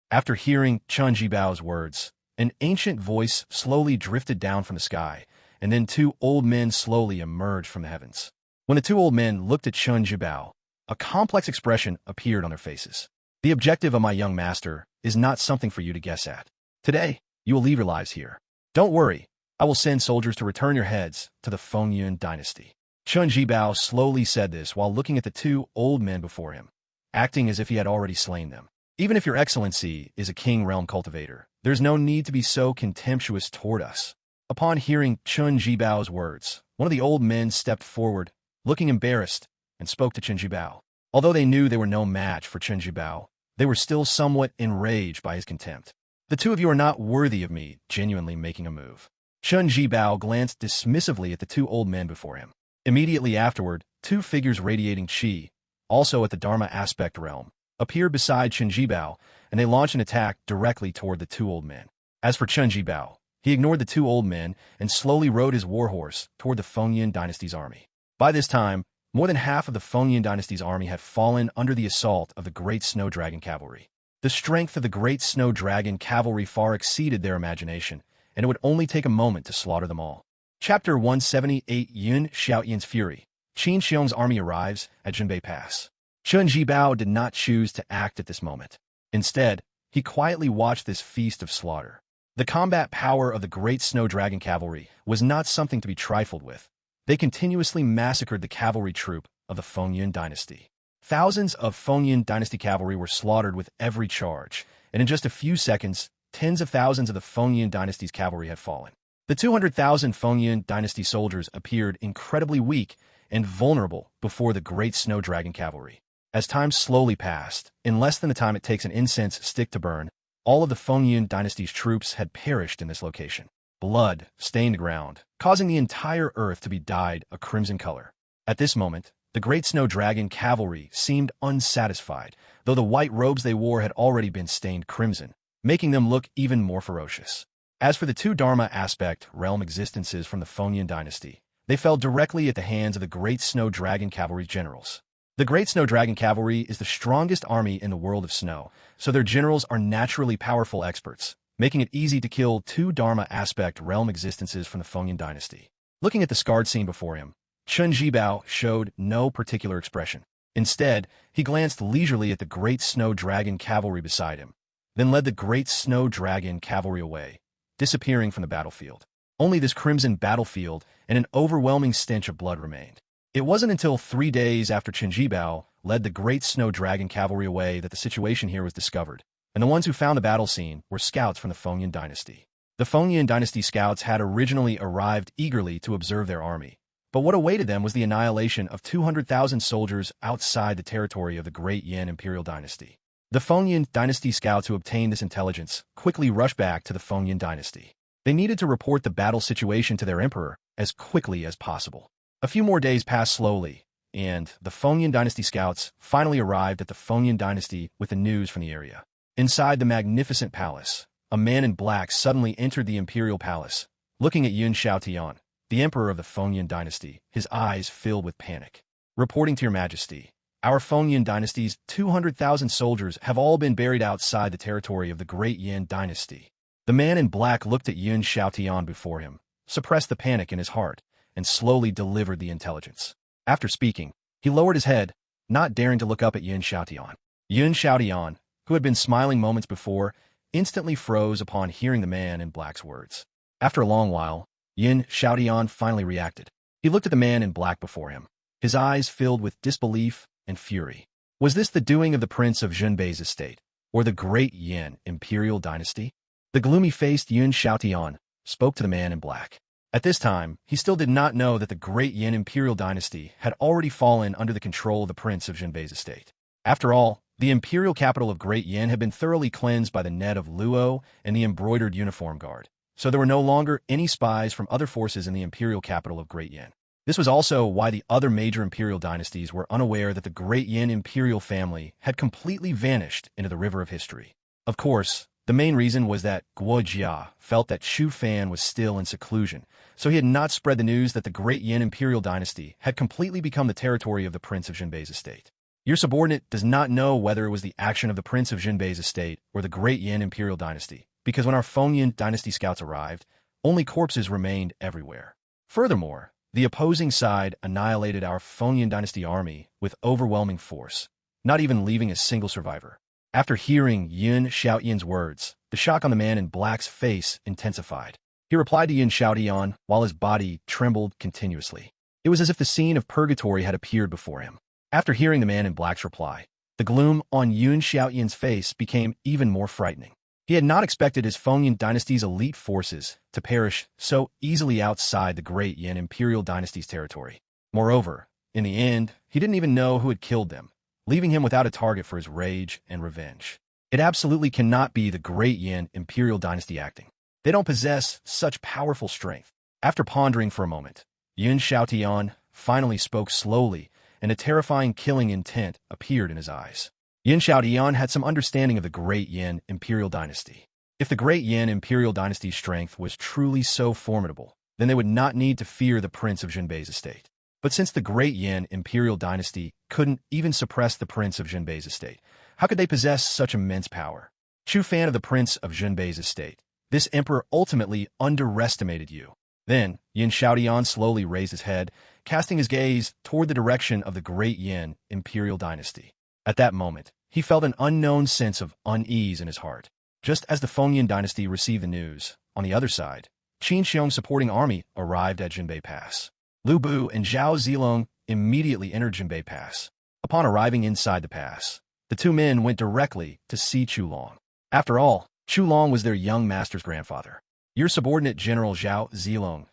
After hearing Chun Jibao's words, an ancient voice slowly drifted down from the sky, and then 2 old men slowly emerged from the heavens. When the 2 old men looked at Chun Jibao, a complex expression appeared on their faces. The objective of my young master is not something for you to guess at. Today, you will leave your lives here. Don't worry, I will send soldiers to return your heads to the Fengyun Dynasty. Chun Jibao slowly said this while looking at the 2 old men before him, acting as if he had already slain them. Even if your excellency is a king realm cultivator, there's no need to be so contemptuous toward us. Upon hearing Chun Jibao's words, one of the old men stepped forward, looking embarrassed, and spoke to Chun Jibao. Although they knew they were no match for Chun Jibao, they were still somewhat enraged by his contempt. The 2 of you are not worthy of me genuinely making a move. Chun Jibao glanced dismissively at the 2 old men before him. Immediately afterward, 2 figures radiating qi, also at the Dharma aspect realm, appeared beside Chun Jibao, and they launched an attack directly toward the 2 old men. As for Chun Jibao, he ignored the 2 old men and slowly rode his warhorse toward the Fengyun Dynasty's army. By this time, more than half of the Fengyun Dynasty's army had fallen under the assault of the Great Snow Dragon Cavalry. The strength of the Great Snow Dragon Cavalry far exceeded their imagination, and it would only take a moment to slaughter them all. Chapter 178 Yun Xiaoyan's Fury. Qin Xiong's army arrives at Junbei Pass. Chun Jibao did not choose to act at this moment. Instead, he quietly watched this feast of slaughter. The combat power of the Great Snow Dragon Cavalry was not something to be trifled with. They continuously massacred the cavalry troop of the Fengyun Dynasty. Thousands of Fengyun Dynasty cavalry were slaughtered with every charge, and in just a few seconds, tens of thousands of the Fengyun Dynasty's cavalry had fallen. The 200,000 Fengyun Dynasty soldiers appeared incredibly weak and vulnerable before the Great Snow Dragon Cavalry. As time slowly passed, in less than the time it takes an incense stick to burn, all of the Fengyun Dynasty's troops had perished in this location. Blood stained the ground, causing the entire earth to be dyed a crimson color. At this moment, the Great Snow Dragon Cavalry seemed unsatisfied, though the white robes they wore had already been stained crimson, making them look even more ferocious. As for the 2 Dharma aspect realm existences from the Fengyun Dynasty, they fell directly at the hands of the Great Snow Dragon Cavalry's generals. The Great Snow Dragon Cavalry is the strongest army in the world of snow, so their generals are naturally powerful experts, making it easy to kill 2 Dharma aspect realm existences from the Fengyun Dynasty. Looking at the scarred scene before him, Chun Jibao showed no particular expression. Instead, he glanced leisurely at the Great Snow Dragon Cavalry beside him, then led the Great Snow Dragon Cavalry away, disappearing from the battlefield. Only this crimson battlefield and an overwhelming stench of blood remained. It wasn't until 3 days after Chun Jibao led the Great Snow Dragon Cavalry away that the situation here was discovered, and the ones who found the battle scene were scouts from the Fengyun Dynasty. The Fengyun Dynasty scouts had originally arrived eagerly to observe their army, but what awaited them was the annihilation of 200,000 soldiers outside the territory of the Great Yin Imperial Dynasty. The Fengyun Dynasty scouts who obtained this intelligence quickly rushed back to the Fengyun Dynasty. They needed to report the battle situation to their emperor as quickly as possible. A few more days passed slowly, and the Fengyun Dynasty scouts finally arrived at the Fengyun Dynasty with the news from the area. Inside the magnificent palace, a man in black suddenly entered the imperial palace, looking at Yun Xiaotian, the emperor of the Fengyun Dynasty, his eyes filled with panic. Reporting to your majesty, our Fengyun Dynasty's 200,000 soldiers have all been buried outside the territory of the Great Yin Dynasty. The man in black looked at Yun Xiaotian before him, suppressed the panic in his heart, and slowly delivered the intelligence. After speaking, he lowered his head, not daring to look up at Yun Xiaotian. Yun Xiaotian, who had been smiling moments before, instantly froze upon hearing the man in black's words. After a long while, Yun Xiaotian finally reacted. He looked at the man in black before him, his eyes filled with disbelief and fury. Was this the doing of the Prince of Junbei's estate, or the Great Yin Imperial Dynasty? The gloomy-faced Yun Xiaotian spoke to the man in black. At this time, he still did not know that the great Yin Imperial Dynasty had already fallen under the control of the Prince of Jinbei's estate. After all, the imperial capital of Great Yin had been thoroughly cleansed by the net of Luo and the embroidered uniform guard, so there were no longer any spies from other forces in the imperial capital of Great Yin. This was also why the other major imperial dynasties were unaware that the Great Yin imperial family had completely vanished into the river of history. Of course, the main reason was that Guo Jia felt that Chu Fan was still in seclusion, so he had not spread the news that the Great Yin imperial dynasty had completely become the territory of the Prince of Jinbei's estate. Your subordinate does not know whether it was the action of the Prince of Jinbei's estate or the Great Yin imperial dynasty, because when our Fengyan dynasty scouts arrived, only corpses remained everywhere. Furthermore, the opposing side annihilated our Fengyan dynasty army with overwhelming force, not even leaving a single survivor. After hearing Yun Xiaotian's words, the shock on the man in black's face intensified. He replied to Yun Xiaotian while his body trembled continuously. It was as if the scene of purgatory had appeared before him. After hearing the man in black's reply, the gloom on Yun Xiaotian's face became even more frightening. He had not expected his Fengyan dynasty's elite forces to perish so easily outside the Great Yin Imperial Dynasty's territory. Moreover, in the end, he didn't even know who had killed them, leaving him without a target for his rage and revenge. It absolutely cannot be the Great Yin Imperial Dynasty acting. They don't possess such powerful strength. After pondering for a moment, Yun Xiaotian finally spoke slowly, and a terrifying killing intent appeared in his eyes. Yun Xiaotian had some understanding of the Great Yin Imperial Dynasty. If the Great Yin Imperial Dynasty's strength was truly so formidable, then they would not need to fear the Prince of Jinbei's estate. But since the Great Yin Imperial Dynasty couldn't even suppress the Prince of Jinbei's estate, how could they possess such immense power? Chu Fan of the Prince of Jinbei's estate, this emperor ultimately underestimated you. Then, Yun Xiaotian slowly raised his head, casting his gaze toward the direction of the Great Yin Imperial Dynasty. At that moment, he felt an unknown sense of unease in his heart. Just as the Fengyan dynasty received the news, on the other side, Qin Xiong's supporting army arrived at Jinbei Pass. Lu Bu and Zhao Zilong immediately entered Jinbei Pass. Upon arriving inside the pass, the two men went directly to see Chu Long. After all, Chu Long was their young master's grandfather. Your subordinate General Zhao Zilong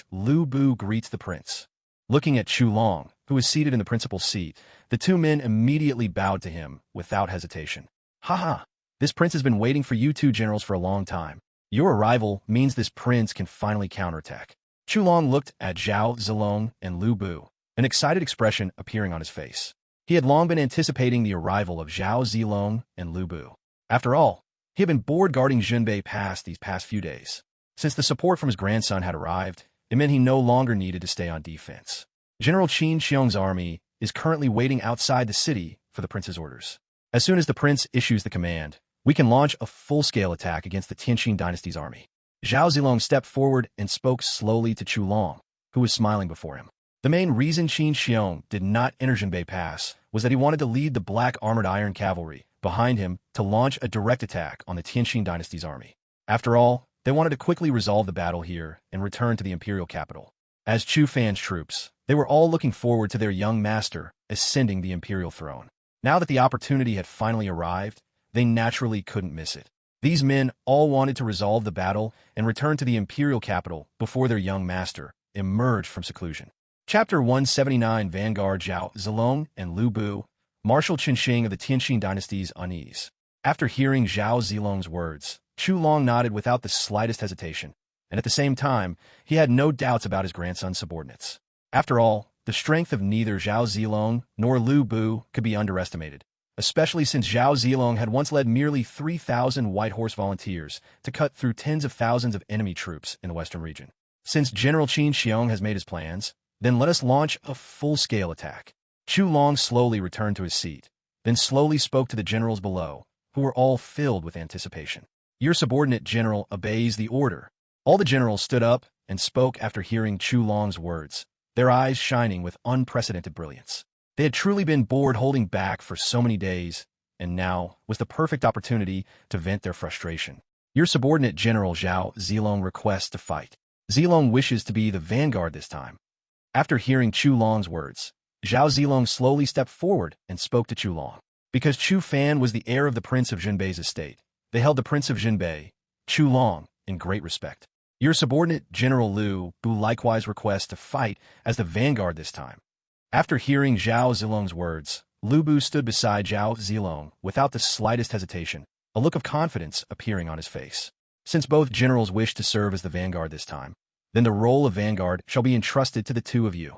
/ Lu Bu greets the prince. Looking at Chu Long, who was seated in the principal seat, the two men immediately bowed to him without hesitation. "Haha, this prince has been waiting for you two generals for a long time. Your arrival means this prince can finally counterattack." Chu Long looked at Zhao Zilong and Lu Bu, an excited expression appearing on his face. He had long been anticipating the arrival of Zhao Zilong and Lu Bu. After all, he had been bored guarding Jinbei Pass these past few days. Since the support from his grandson had arrived, it meant he no longer needed to stay on defense. General Qin Xiong's army is currently waiting outside the city for the prince's orders. As soon as the prince issues the command, we can launch a full-scale attack against the Tianqing dynasty's army. Zhao Zilong stepped forward and spoke slowly to Chu Long, who was smiling before him. The main reason Qin Xiong did not enter Jinbei Pass was that he wanted to lead the black armored iron cavalry behind him to launch a direct attack on the Tianqing dynasty's army. After all, they wanted to quickly resolve the battle here and return to the imperial capital. As Chu Fan's troops, they were all looking forward to their young master ascending the imperial throne. Now that the opportunity had finally arrived, they naturally couldn't miss it. These men all wanted to resolve the battle and return to the imperial capital before their young master emerged from seclusion. Chapter 179 Vanguard Zhao Zilong and Lu Bu, Marshal Qinsheng of the Tianqing dynasty's unease. After hearing Zhao Zilong's words, Chu Long nodded without the slightest hesitation, and at the same time, he had no doubts about his grandson's subordinates. After all, the strength of neither Zhao Zilong nor Lu Bu could be underestimated, especially since Zhao Zilong had once led merely 3,000 White Horse volunteers to cut through tens of thousands of enemy troops in the western region. Since General Qin Xiong has made his plans, then let us launch a full-scale attack. Chu Long slowly returned to his seat, then slowly spoke to the generals below, who were all filled with anticipation. Your subordinate general obeys the order. All the generals stood up and spoke after hearing Chu Long's words, their eyes shining with unprecedented brilliance. They had truly been bored holding back for so many days, and now was the perfect opportunity to vent their frustration. Your subordinate General Zhao Zilong requests to fight. Zilong wishes to be the vanguard this time. After hearing Chu Long's words, Zhao Zilong slowly stepped forward and spoke to Chu Long. Because Chu Fan was the heir of the Prince of Jinbei's estate, they held the Prince of Jinbei, Chu Long in great respect. Your subordinate, General Lu Bu, likewise requests to fight as the vanguard this time. After hearing Zhao Zilong's words, Lu Bu stood beside Zhao Zilong without the slightest hesitation, a look of confidence appearing on his face. Since both generals wish to serve as the vanguard this time, then the role of vanguard shall be entrusted to the two of you.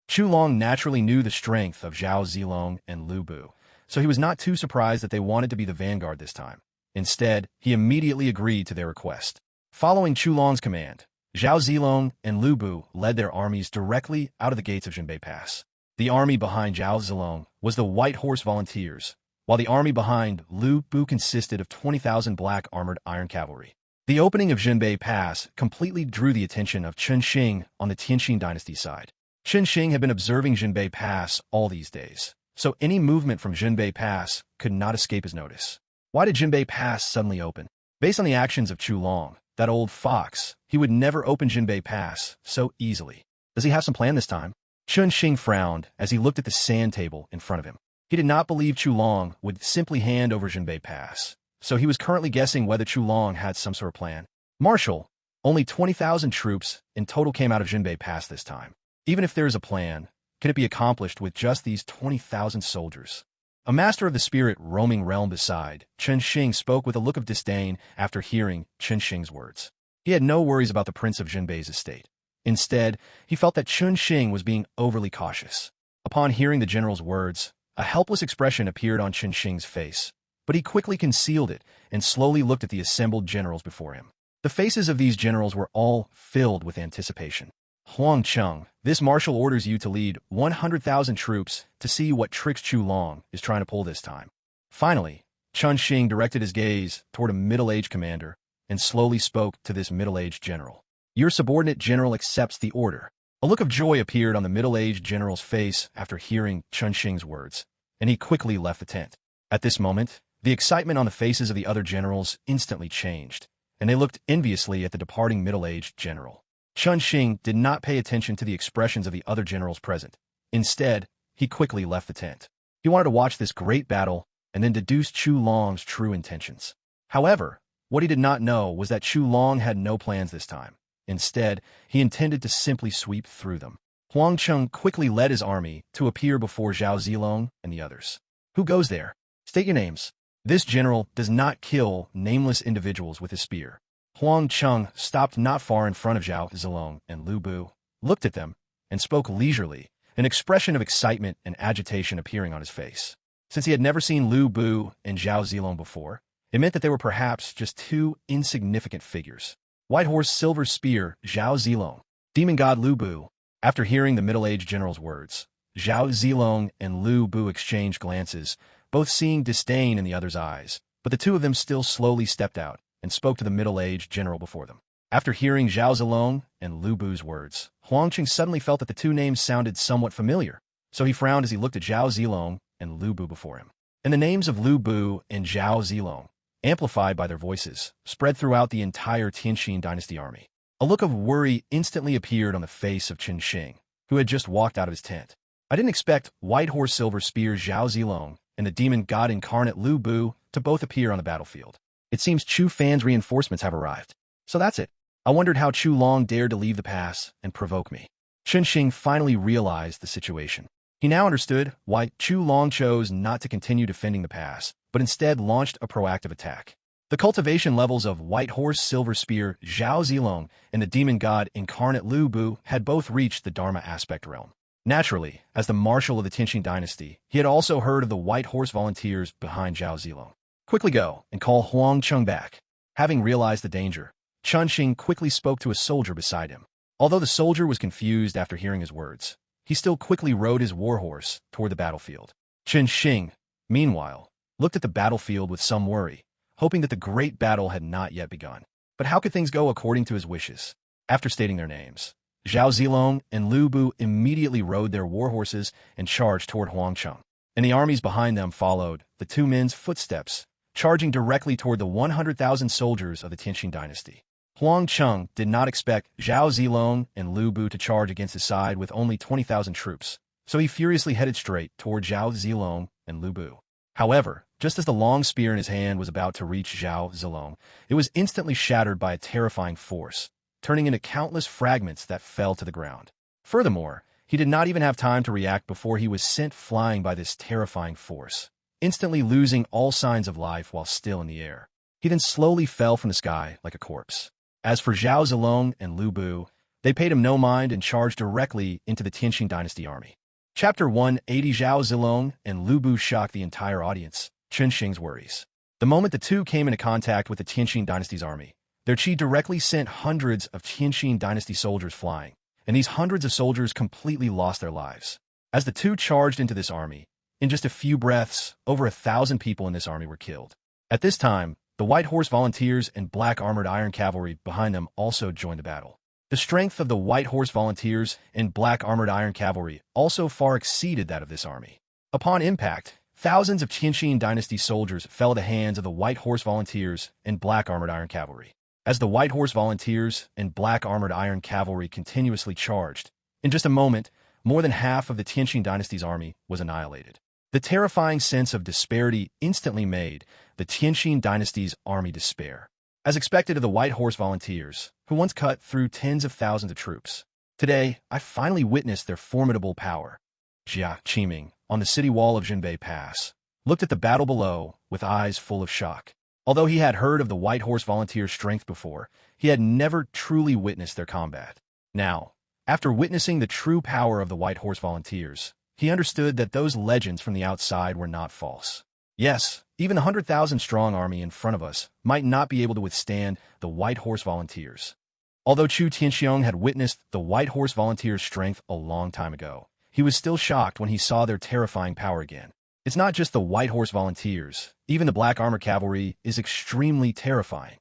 Chu Long naturally knew the strength of Zhao Zilong and Lu Bu, so he was not too surprised that they wanted to be the vanguard this time. Instead, he immediately agreed to their request. Following Chu Long's command, Zhao Zilong and Lu Bu led their armies directly out of the gates of Jinbei Pass. The army behind Zhao Zilong was the White Horse Volunteers, while the army behind Lu Bu consisted of 20,000 black armored iron cavalry. The opening of Jinbei Pass completely drew the attention of Chen Xing on the Tianqing dynasty side. Chen Xing had been observing Jinbei Pass all these days, so any movement from Jinbei Pass could not escape his notice. Why did Jinbei Pass suddenly open? Based on the actions of Chu Long, that old fox, he would never open Jinbei Pass so easily. Does he have some plan this time? Chen Xing frowned as he looked at the sand table in front of him. He did not believe Chu Long would simply hand over Jinbei Pass, so he was currently guessing whether Chu Long had some sort of plan. Marshal, only 20,000 troops in total came out of Jinbei Pass this time. Even if there is a plan, can it be accomplished with just these 20,000 soldiers? A master of the spirit roaming realm beside, Chen Xing spoke with a look of disdain after hearing Chen Xing's words. He had no worries about the prince of Jinbei's estate. Instead, he felt that Chen Xing was being overly cautious. Upon hearing the general's words, a helpless expression appeared on Chen Xing's face, but he quickly concealed it and slowly looked at the assembled generals before him. The faces of these generals were all filled with anticipation. Huang Cheng, this marshal orders you to lead 100,000 troops to see what tricks Chu Long is trying to pull this time. Finally, Chen Xing directed his gaze toward a middle-aged commander and slowly spoke to this middle-aged general. Your subordinate general accepts the order. A look of joy appeared on the middle-aged general's face after hearing Chen Xing's words, and he quickly left the tent. At this moment, the excitement on the faces of the other generals instantly changed, and they looked enviously at the departing middle-aged general. Chen Xing did not pay attention to the expressions of the other generals present. Instead, he quickly left the tent. He wanted to watch this great battle and then deduce Chu Long's true intentions. However, what he did not know was that Chu Long had no plans this time. Instead, he intended to simply sweep through them. Huang Cheng quickly led his army to appear before Zhao Zilong and the others. Who goes there? State your names. This general does not kill nameless individuals with his spear. Huang Cheng stopped not far in front of Zhao Zilong and Lu Bu, looked at them, and spoke leisurely, an expression of excitement and agitation appearing on his face. Since he had never seen Lu Bu and Zhao Zilong before, it meant that they were perhaps just two insignificant figures. White Horse Silver Spear, Zhao Zilong. Demon God Lu Bu. After hearing the middle-aged general's words, Zhao Zilong and Lu Bu exchanged glances, both seeing disdain in the other's eyes, but the two of them still slowly stepped out and spoke to the middle-aged general before them. After hearing Zhao Zilong and Lu Bu's words, Huang Qing suddenly felt that the two names sounded somewhat familiar, so he frowned as he looked at Zhao Zilong and Lu Bu before him. And the names of Lu Bu and Zhao Zilong, amplified by their voices, spread throughout the entire Tianqing dynasty army. A look of worry instantly appeared on the face of Chen Xing, who had just walked out of his tent. I didn't expect White Horse Silver Spear Zhao Zilong and the demon god incarnate Lu Bu to both appear on the battlefield. It seems Chu Fan's reinforcements have arrived. So that's it. I wondered how Chu Long dared to leave the pass and provoke me. Chen Xing finally realized the situation. He now understood why Chu Long chose not to continue defending the pass, but instead launched a proactive attack. The cultivation levels of White Horse Silver Spear Zhao Zilong and the demon god incarnate Lu Bu had both reached the Dharma aspect realm. Naturally, as the marshal of the Tianqing dynasty, he had also heard of the White Horse volunteers behind Zhao Zilong. Quickly go and call Huang Cheng back. Having realized the danger, Chen Xing quickly spoke to a soldier beside him. Although the soldier was confused after hearing his words, he still quickly rode his warhorse toward the battlefield. Chen Xing, meanwhile, looked at the battlefield with some worry, hoping that the great battle had not yet begun. But how could things go according to his wishes? After stating their names, Zhao Zilong and Lu Bu immediately rode their warhorses and charged toward Huang Cheng. And the armies behind them followed the two men's footsteps, charging directly toward the 100,000 soldiers of the Tianqing dynasty. Huang Cheng did not expect Zhao Zilong and Lu Bu to charge against his side with only 20,000 troops, so he furiously headed straight toward Zhao Zilong and Lu Bu. However, Just as the long spear in his hand was about to reach Zhao Zilong, it was instantly shattered by a terrifying force, turning into countless fragments that fell to the ground. Furthermore, he did not even have time to react before he was sent flying by this terrifying force, instantly losing all signs of life while still in the air. He then slowly fell from the sky like a corpse. As for Zhao Zilong and Lu Bu, they paid him no mind and charged directly into the Tianqing Dynasty army. Chapter 180. Zhao Zilong and Lu Bu shocked the entire audience, Chen Xing's worries. The moment the two came into contact with the Tianqing Dynasty's army, their chi directly sent hundreds of Tianqing Dynasty soldiers flying, and these hundreds of soldiers completely lost their lives. As the two charged into this army, in just a few breaths, over 1,000 people in this army were killed. At this time, the White Horse Volunteers and Black Armored Iron Cavalry behind them also joined the battle. The strength of the White Horse Volunteers and Black Armored Iron Cavalry also far exceeded that of this army. Upon impact, thousands of Tianqing Dynasty soldiers fell at the hands of the White Horse Volunteers and Black Armored Iron Cavalry. As the White Horse Volunteers and Black Armored Iron Cavalry continuously charged, in just a moment, more than half of the Tianqing Dynasty's army was annihilated. The terrifying sense of disparity instantly made the Tianqing Dynasty's army despair. As expected of the White Horse Volunteers, who once cut through tens of thousands of troops, today I finally witnessed their formidable power. Jia Qiming, on the city wall of Jinbei Pass, looked at the battle below with eyes full of shock. Although he had heard of the White Horse Volunteers' strength before, he had never truly witnessed their combat. Now, after witnessing the true power of the White Horse Volunteers, he understood that those legends from the outside were not false. Yes, even the 100,000-strong army in front of us might not be able to withstand the White Horse Volunteers. Although Chu Tianxiong had witnessed the White Horse Volunteers' strength a long time ago, he was still shocked when he saw their terrifying power again. It's not just the White Horse Volunteers, even the Black Armor Cavalry is extremely terrifying.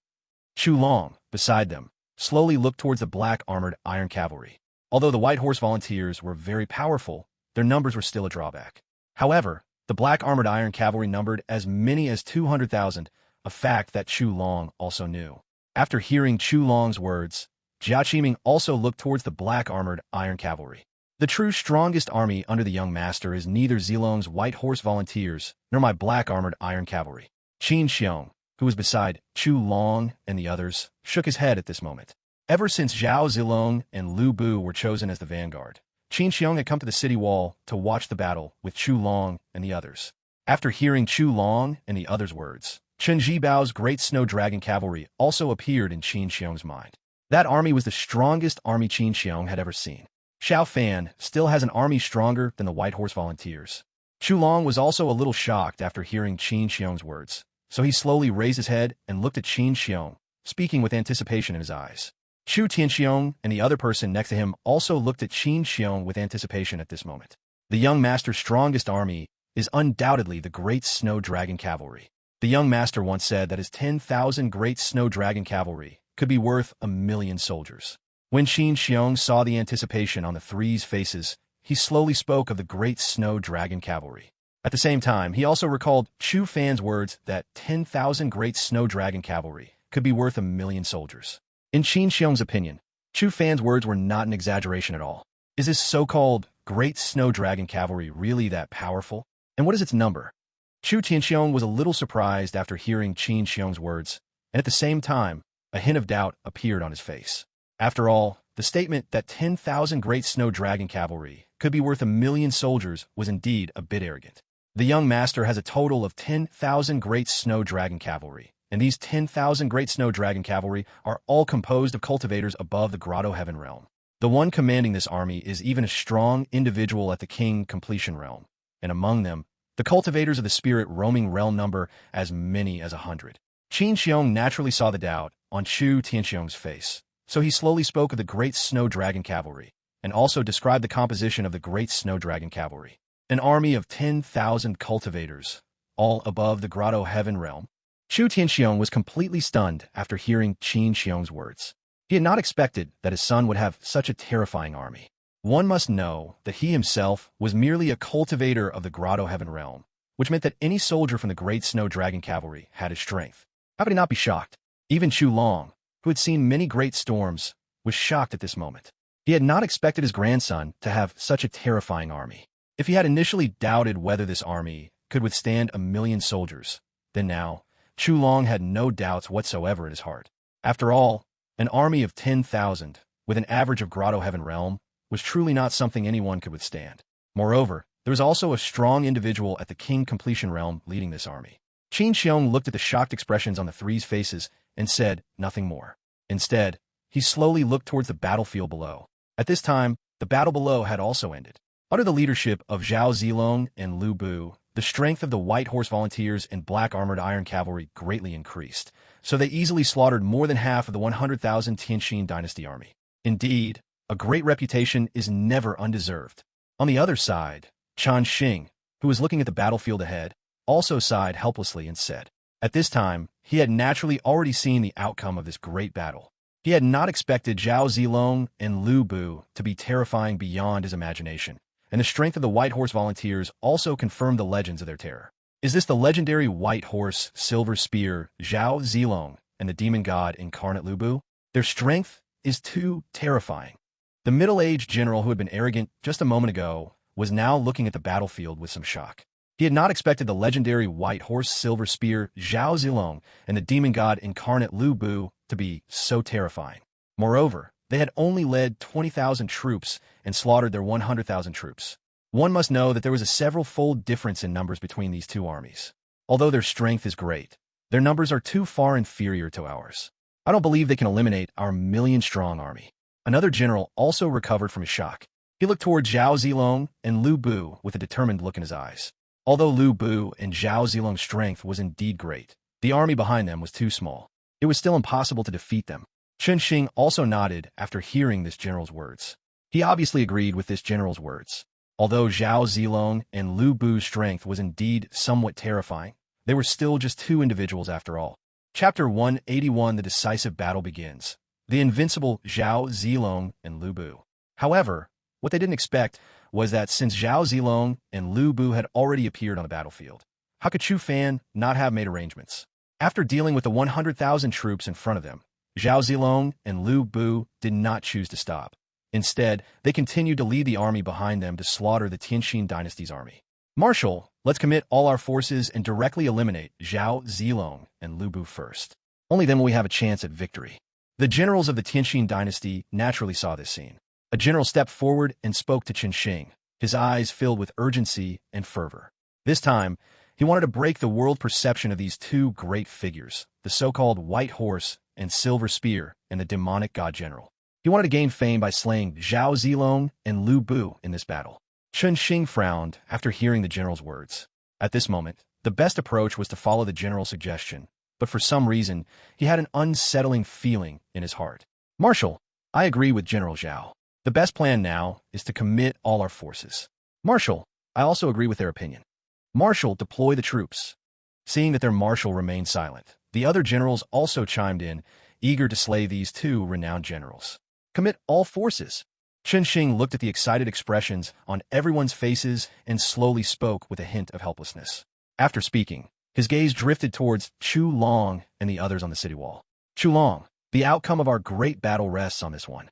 Chu Long, beside them, slowly looked towards the Black Armored Iron Cavalry. Although the White Horse Volunteers were very powerful, their numbers were still a drawback. However, the Black Armored Iron Cavalry numbered as many as 200,000, a fact that Chu Long also knew. After hearing Chu Long's words, Jia Qiming also looked towards the Black Armored Iron Cavalry. The true strongest army under the young master is neither Zilong's White Horse Volunteers nor my Black Armored Iron Cavalry. Qin Xiong, who was beside Chu Long and the others, shook his head at this moment. Ever since Zhao Zilong and Lu Bu were chosen as the vanguard, Qin Xiong had come to the city wall to watch the battle with Chu Long and the others. After hearing Chu Long and the others' words, Chen Jibao's Great Snow Dragon Cavalry also appeared in Qin Xiong's mind. That army was the strongest army Qin Xiong had ever seen. Chu Fan still has an army stronger than the White Horse Volunteers. Chu Long was also a little shocked after hearing Qin Xiong's words, so he slowly raised his head and looked at Qin Xiong, speaking with anticipation in his eyes. Chu Tianxiong and the other person next to him also looked at Qin Xiong with anticipation at this moment. The young master's strongest army is undoubtedly the Great Snow Dragon Cavalry. The young master once said that his 10,000 Great Snow Dragon Cavalry could be worth 1,000,000 soldiers. When Qin Xiong saw the anticipation on the three's faces, he slowly spoke of the Great Snow Dragon Cavalry. At the same time, he also recalled Chu Fan's words that 10,000 Great Snow Dragon Cavalry could be worth 1,000,000 soldiers. In Qin Xiong's opinion, Chu Fan's words were not an exaggeration at all. Is this so-called Great Snow Dragon Cavalry really that powerful? And what is its number? Chu Tianxiong was a little surprised after hearing Qin Xiong's words, and at the same time, a hint of doubt appeared on his face. After all, the statement that 10,000 Great Snow Dragon Cavalry could be worth 1,000,000 soldiers was indeed a bit arrogant. The young master has a total of 10,000 Great Snow Dragon Cavalry, and these 10,000 Great Snow Dragon Cavalry are all composed of cultivators above the Grotto Heaven realm. The one commanding this army is even a strong individual at the King Completion realm, and among them, the cultivators of the Spirit Roaming realm number as many as 100. Qin Xiong naturally saw the doubt on Chu Tianxiong's face, so he slowly spoke of the Great Snow Dragon Cavalry, and also described the composition of the Great Snow Dragon Cavalry. An army of 10,000 cultivators, all above the Grotto Heaven realm. Chu Tianxiong was completely stunned after hearing Qin Xiong's words. He had not expected that his son would have such a terrifying army. One must know that he himself was merely a cultivator of the Grotto Heaven realm, which meant that any soldier from the Great Snow Dragon Cavalry had his strength. How could he not be shocked? Even Chu Long, who had seen many great storms, was shocked at this moment. He had not expected his grandson to have such a terrifying army. If he had initially doubted whether this army could withstand 1,000,000 soldiers. Then now, Chu Long had no doubts whatsoever in his heart. After all, an army of 10,000, with an average of Grotto Heaven Realm, was truly not something anyone could withstand. Moreover, there was also a strong individual at the King Completion Realm leading this army. Qin Xiong looked at the shocked expressions on the three's faces and said nothing more. Instead, he slowly looked towards the battlefield below. At this time, the battle below had also ended. Under the leadership of Zhao Zilong and Lu Bu, the strength of the White Horse Volunteers and Black Armored Iron Cavalry greatly increased, so they easily slaughtered more than half of the 100,000 Tianxin Dynasty army. Indeed, a great reputation is never undeserved. On the other side, Chan Xing, who was looking at the battlefield ahead, also sighed helplessly and said, at this time, he had naturally already seen the outcome of this great battle. He had not expected Zhao Zilong and Lu Bu to be terrifying beyond his imagination, and the strength of the White Horse Volunteers also confirmed the legends of their terror. Is this the legendary White Horse, Silver Spear, Zhao Zilong, and the Demon God Incarnate Lu Bu? Their strength is too terrifying. The middle-aged general who had been arrogant just a moment ago was now looking at the battlefield with some shock. He had not expected the legendary White Horse, Silver Spear, Zhao Zilong, and the Demon God Incarnate Lu Bu to be so terrifying. Moreover, they had only led 20,000 troops and slaughtered their 100,000 troops. One must know that there was a several-fold difference in numbers between these two armies. Although their strength is great, their numbers are too far inferior to ours. I don't believe they can eliminate our 1,000,000-strong army. Another general also recovered from his shock. He looked toward Zhao Zilong and Lu Bu with a determined look in his eyes. Although Lu Bu and Zhao Zilong's strength was indeed great, the army behind them was too small. It was still impossible to defeat them. Chen Xing also nodded after hearing this general's words. He obviously agreed with this general's words. Although Zhao Zilong and Lu Bu's strength was indeed somewhat terrifying, they were still just two individuals after all. Chapter 181: The Decisive Battle Begins. The invincible Zhao Zilong and Lu Bu. However, what they didn't expect was that since Zhao Zilong and Lu Bu had already appeared on the battlefield, how could Chu Fan not have made arrangements? After dealing with the 100,000 troops in front of them, Zhao Zilong and Lu Bu did not choose to stop. Instead, they continued to lead the army behind them to slaughter the Tianxin Dynasty's army. Marshal, let's commit all our forces and directly eliminate Zhao Zilong and Lu Bu first. Only then will we have a chance at victory. The generals of the Tianxin Dynasty naturally saw this scene. A general stepped forward and spoke to Qin Xing, his eyes filled with urgency and fervor. This time, he wanted to break the world perception of these two great figures, the so-called White Horse and Silver Spear and the demonic god general. He wanted to gain fame by slaying Zhao Zilong and Lu Bu in this battle. Qin Xing frowned after hearing the general's words. At this moment, the best approach was to follow the general's suggestion, but for some reason, he had an unsettling feeling in his heart. Marshal, I agree with General Zhao. The best plan now is to commit all our forces. Marshal, I also agree with their opinion. Marshal, deploy the troops. Seeing that their marshal remained silent, the other generals also chimed in, eager to slay these two renowned generals. Commit all forces. Qin Xing looked at the excited expressions on everyone's faces and slowly spoke with a hint of helplessness. After speaking, his gaze drifted towards Chu Long and the others on the city wall. Chu Long, the outcome of our great battle rests on this one.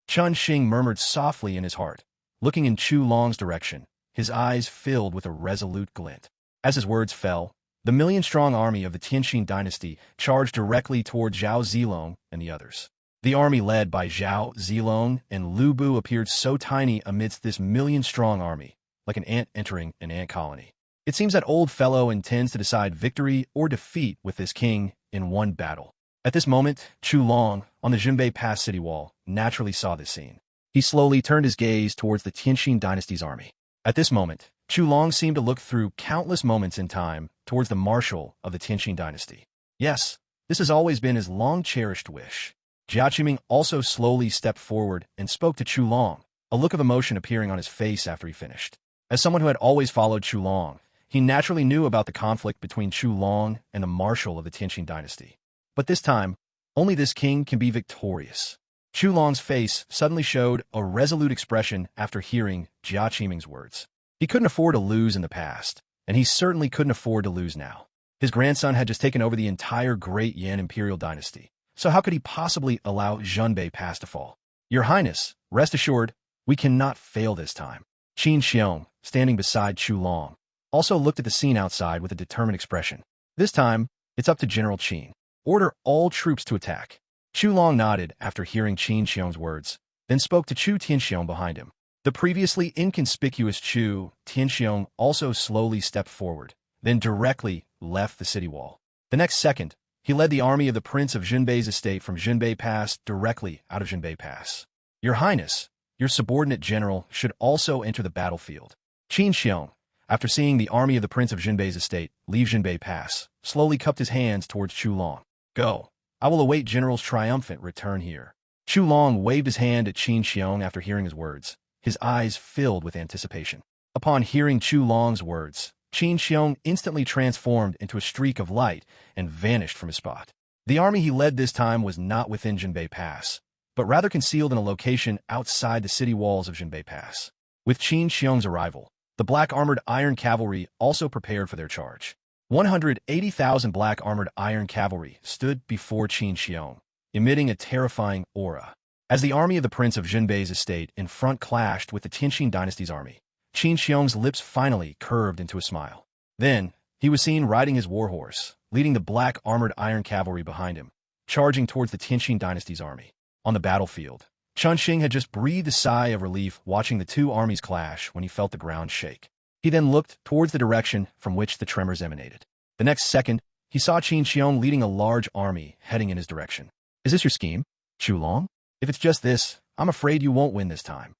Qin Xing murmured softly in his heart, looking in Chu Long's direction, his eyes filled with a resolute glint. As his words fell, the 1,000,000-strong army of the Tianxin Dynasty charged directly toward Zhao Zilong and the others. The army led by Zhao Zilong and Lu Bu appeared so tiny amidst this 1,000,000-strong army, like an ant entering an ant colony. It seems that old fellow intends to decide victory or defeat with this king in one battle. At this moment, Chu Long, on the Jinbei Pass city wall, naturally saw this scene. He slowly turned his gaze towards the Tianxin Dynasty's army. At this moment, Chu Long seemed to look through countless moments in time towards the marshal of the Tianxin Dynasty. Yes, this has always been his long-cherished wish. Jia Qiming also slowly stepped forward and spoke to Chu Long, a look of emotion appearing on his face after he finished. As someone who had always followed Chu Long, he naturally knew about the conflict between Chu Long and the marshal of the Tianxin Dynasty. But this time, only this king can be victorious. Chu Long's face suddenly showed a resolute expression after hearing Jia Qiming's words. He couldn't afford to lose in the past, and he certainly couldn't afford to lose now. His grandson had just taken over the entire Great Yan Imperial Dynasty, so how could he possibly allow Jinbei Pass to fall? Your Highness, rest assured, we cannot fail this time. Qin Xiong, standing beside Chu Long, also looked at the scene outside with a determined expression. This time, it's up to General Qin. Order all troops to attack. Chu Long nodded after hearing Qin Xiong's words, then spoke to Chu Tianxiong behind him. The previously inconspicuous Chu Tianxiong also slowly stepped forward, then directly left the city wall. The next second, he led the army of the Prince of Jinbei's estate from Jinbei Pass directly out of Jinbei Pass. Your Highness, your subordinate general should also enter the battlefield. Qin Xiong, after seeing the army of the Prince of Jinbei's estate leave Jinbei Pass, slowly cupped his hands towards Chu Long. Go. I will await General's triumphant return here. Chu Long waved his hand at Qin Xiong after hearing his words, his eyes filled with anticipation. Upon hearing Chu Long's words, Qin Xiong instantly transformed into a streak of light and vanished from his spot. The army he led this time was not within Jinbei Pass, but rather concealed in a location outside the city walls of Jinbei Pass. With Qin Xiong's arrival, the black armored iron cavalry also prepared for their charge. 180,000 black armored iron cavalry stood before Qin Xiong, emitting a terrifying aura. As the army of the Prince of Jinbei's estate in front clashed with the Tianqing dynasty's army, Qin Xiong's lips finally curved into a smile. Then, he was seen riding his warhorse, leading the black armored iron cavalry behind him, charging towards the Tianqing dynasty's army. On the battlefield, Chunxing had just breathed a sigh of relief watching the two armies clash when he felt the ground shake. He then looked towards the direction from which the tremors emanated. The next second, he saw Qin Xiong leading a large army heading in his direction. Is this your scheme, Chu Long? If it's just this, I'm afraid you won't win this time.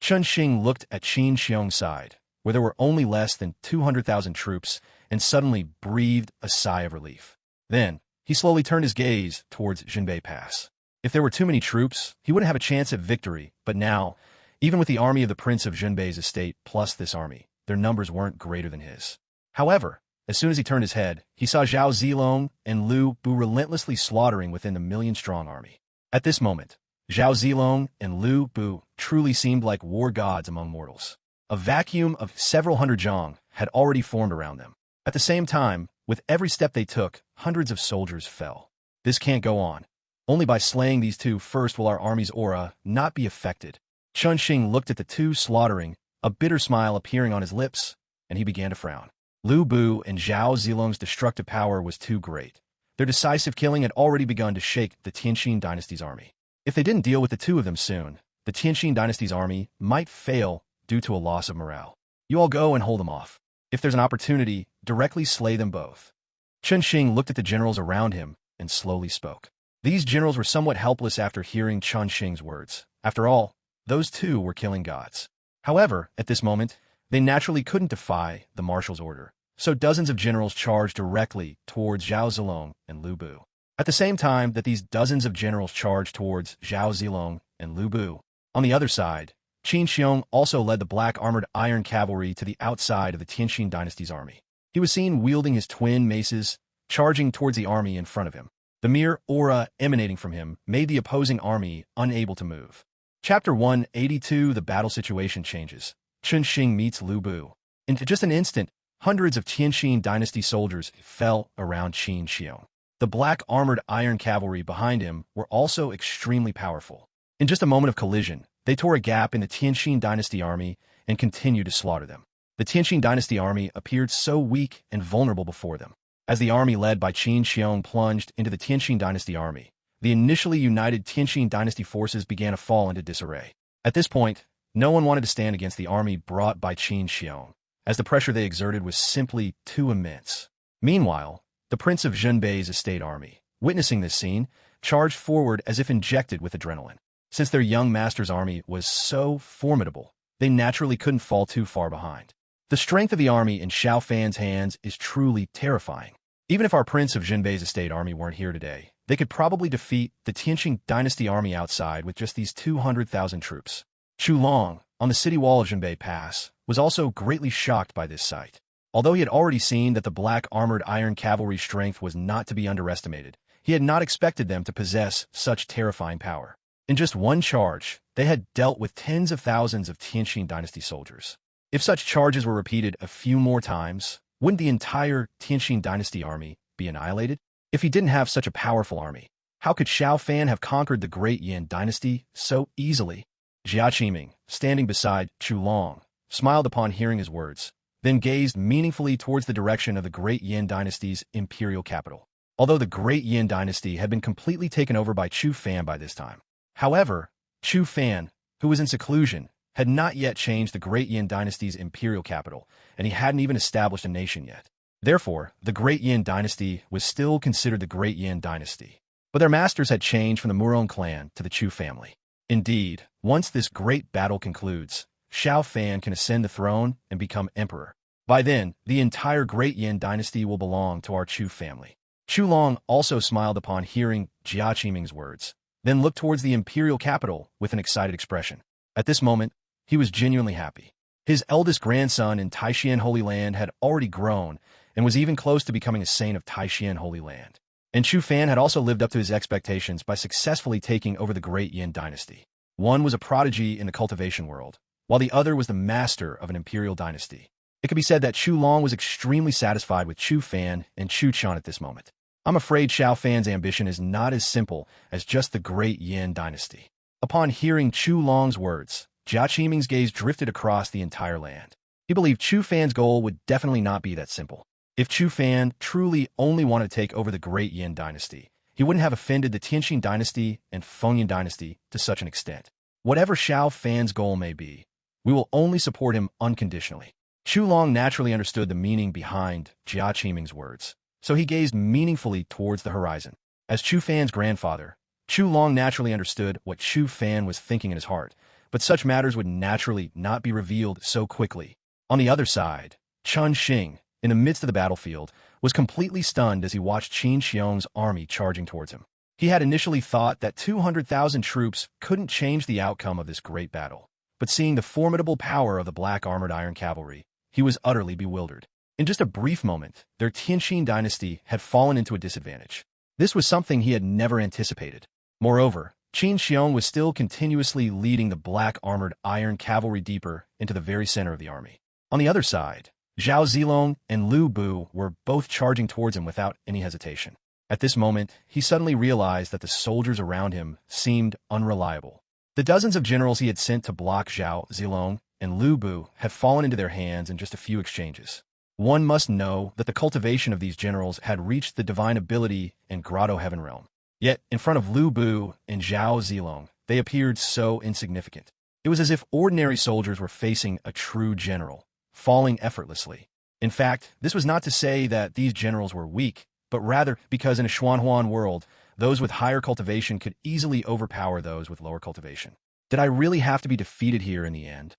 Chunxing looked at Qin Xiong's side, where there were only less than 200,000 troops, and suddenly breathed a sigh of relief. Then, he slowly turned his gaze towards Jinbei Pass. If there were too many troops, he wouldn't have a chance at victory, but now, even with the army of the Prince of Jinbei's estate plus this army, their numbers weren't greater than his. However, as soon as he turned his head, he saw Zhao Zilong and Lu Bu relentlessly slaughtering within the million-strong army. At this moment, Zhao Zilong and Lu Bu truly seemed like war gods among mortals. A vacuum of several hundred zhang had already formed around them. At the same time, with every step they took, hundreds of soldiers fell. This can't go on. Only by slaying these two first will our army's aura not be affected. Chunxing looked at the two slaughtering, a bitter smile appearing on his lips, and he began to frown. Lu Bu and Zhao Zilong's destructive power was too great. Their decisive killing had already begun to shake the Tianqing dynasty's army. If they didn't deal with the two of them soon, the Tianqing dynasty's army might fail due to a loss of morale. You all go and hold them off. If there's an opportunity, directly slay them both. Chunxing looked at the generals around him and slowly spoke. These generals were somewhat helpless after hearing Chunxing's words. After all, those two were killing gods. However, at this moment, they naturally couldn't defy the marshal's order, so dozens of generals charged directly towards Zhao Zilong and Lu Bu. At the same time that these dozens of generals charged towards Zhao Zilong and Lu Bu, on the other side, Qin Xiong also led the black armored iron cavalry to the outside of the Tianqing dynasty's army. He was seen wielding his twin maces, charging towards the army in front of him. The mere aura emanating from him made the opposing army unable to move. Chapter 182 The battle situation changes. Chunxing meets Lu Bu. In just an instant, hundreds of Tianqing dynasty soldiers fell around Qin Xiong. The black armored iron cavalry behind him were also extremely powerful. In just a moment of collision, they tore a gap in the Tianqing dynasty army and continued to slaughter them. The Tianqing dynasty army appeared so weak and vulnerable before them. As the army led by Qin Xiong plunged into the Tianqing dynasty army, the initially united Tianqing dynasty forces began to fall into disarray. At this point, no one wanted to stand against the army brought by Qin Xiong, as the pressure they exerted was simply too immense. Meanwhile, the Prince of Jinbei's estate army, witnessing this scene, charged forward as if injected with adrenaline. Since their young master's army was so formidable, they naturally couldn't fall too far behind. The strength of the army in Chu Fan's hands is truly terrifying. Even if our Prince of Jinbei's estate army weren't here today, they could probably defeat the Tianqing dynasty army outside with just these 200,000 troops. Chu Long, on the city wall of Jinbei Pass, was also greatly shocked by this sight. Although he had already seen that the black armored iron cavalry's strength was not to be underestimated, he had not expected them to possess such terrifying power. In just one charge, they had dealt with tens of thousands of Tianqing dynasty soldiers. If such charges were repeated a few more times, wouldn't the entire Tianqing dynasty army be annihilated? If he didn't have such a powerful army, how could Chu Fan have conquered the great Yan dynasty so easily? Jia Qiming, standing beside Chu Long, smiled upon hearing his words, then gazed meaningfully towards the direction of the Great Yin Dynasty's imperial capital. Although the Great Yin Dynasty had been completely taken over by Chu Fan by this time. However, Chu Fan, who was in seclusion, had not yet changed the Great Yin Dynasty's imperial capital, and he hadn't even established a nation yet. Therefore, the Great Yin Dynasty was still considered the Great Yin Dynasty. But their masters had changed from the Murong clan to the Chu family. Indeed, once this great battle concludes, Zhao Fan can ascend the throne and become emperor. By then, the entire Great Yin Dynasty will belong to our Chu family. Chu Long also smiled upon hearing Jia Qiming's words, then looked towards the imperial capital with an excited expression. At this moment, he was genuinely happy. His eldest grandson in Taishan Holy Land had already grown and was even close to becoming a saint of Taishan Holy Land. And Chu Fan had also lived up to his expectations by successfully taking over the Great Yin Dynasty. One was a prodigy in the cultivation world, while the other was the master of an imperial dynasty. It could be said that Chu Long was extremely satisfied with Chu Fan and Chu Chan at this moment. I'm afraid Zhao Fan's ambition is not as simple as just the Great Yin Dynasty. Upon hearing Chu Long's words, Jia Qiming's gaze drifted across the entire land. He believed Chu Fan's goal would definitely not be that simple. If Chu Fan truly only wanted to take over the Great Yin Dynasty, he wouldn't have offended the Tianxing Dynasty and Fengyan Dynasty to such an extent. Whatever Zhao Fan's goal may be, we will only support him unconditionally. Chu Long naturally understood the meaning behind Jia Qiming's words, so he gazed meaningfully towards the horizon. As Chu Fan's grandfather, Chu Long naturally understood what Chu Fan was thinking in his heart, but such matters would naturally not be revealed so quickly. On the other side, Chen Xing, in the midst of the battlefield, was completely stunned as he watched Qin Xiong's army charging towards him. He had initially thought that 200,000 troops couldn't change the outcome of this great battle, but seeing the formidable power of the black armored iron cavalry, he was utterly bewildered. In just a brief moment, their Tianxing dynasty had fallen into a disadvantage. This was something he had never anticipated. Moreover, Qin Xiong was still continuously leading the black armored iron cavalry deeper into the very center of the army. On the other side, Zhao Zilong and Lu Bu were both charging towards him without any hesitation. At this moment, he suddenly realized that the soldiers around him seemed unreliable. The dozens of generals he had sent to block Zhao Zilong and Lu Bu had fallen into their hands in just a few exchanges. One must know that the cultivation of these generals had reached the divine ability and grotto heaven realm. Yet, in front of Lu Bu and Zhao Zilong, they appeared so insignificant. It was as if ordinary soldiers were facing a true general, falling effortlessly. In fact, this was not to say that these generals were weak, but rather because in a Xuanhuan world, those with higher cultivation could easily overpower those with lower cultivation. Did I really have to be defeated here in the end?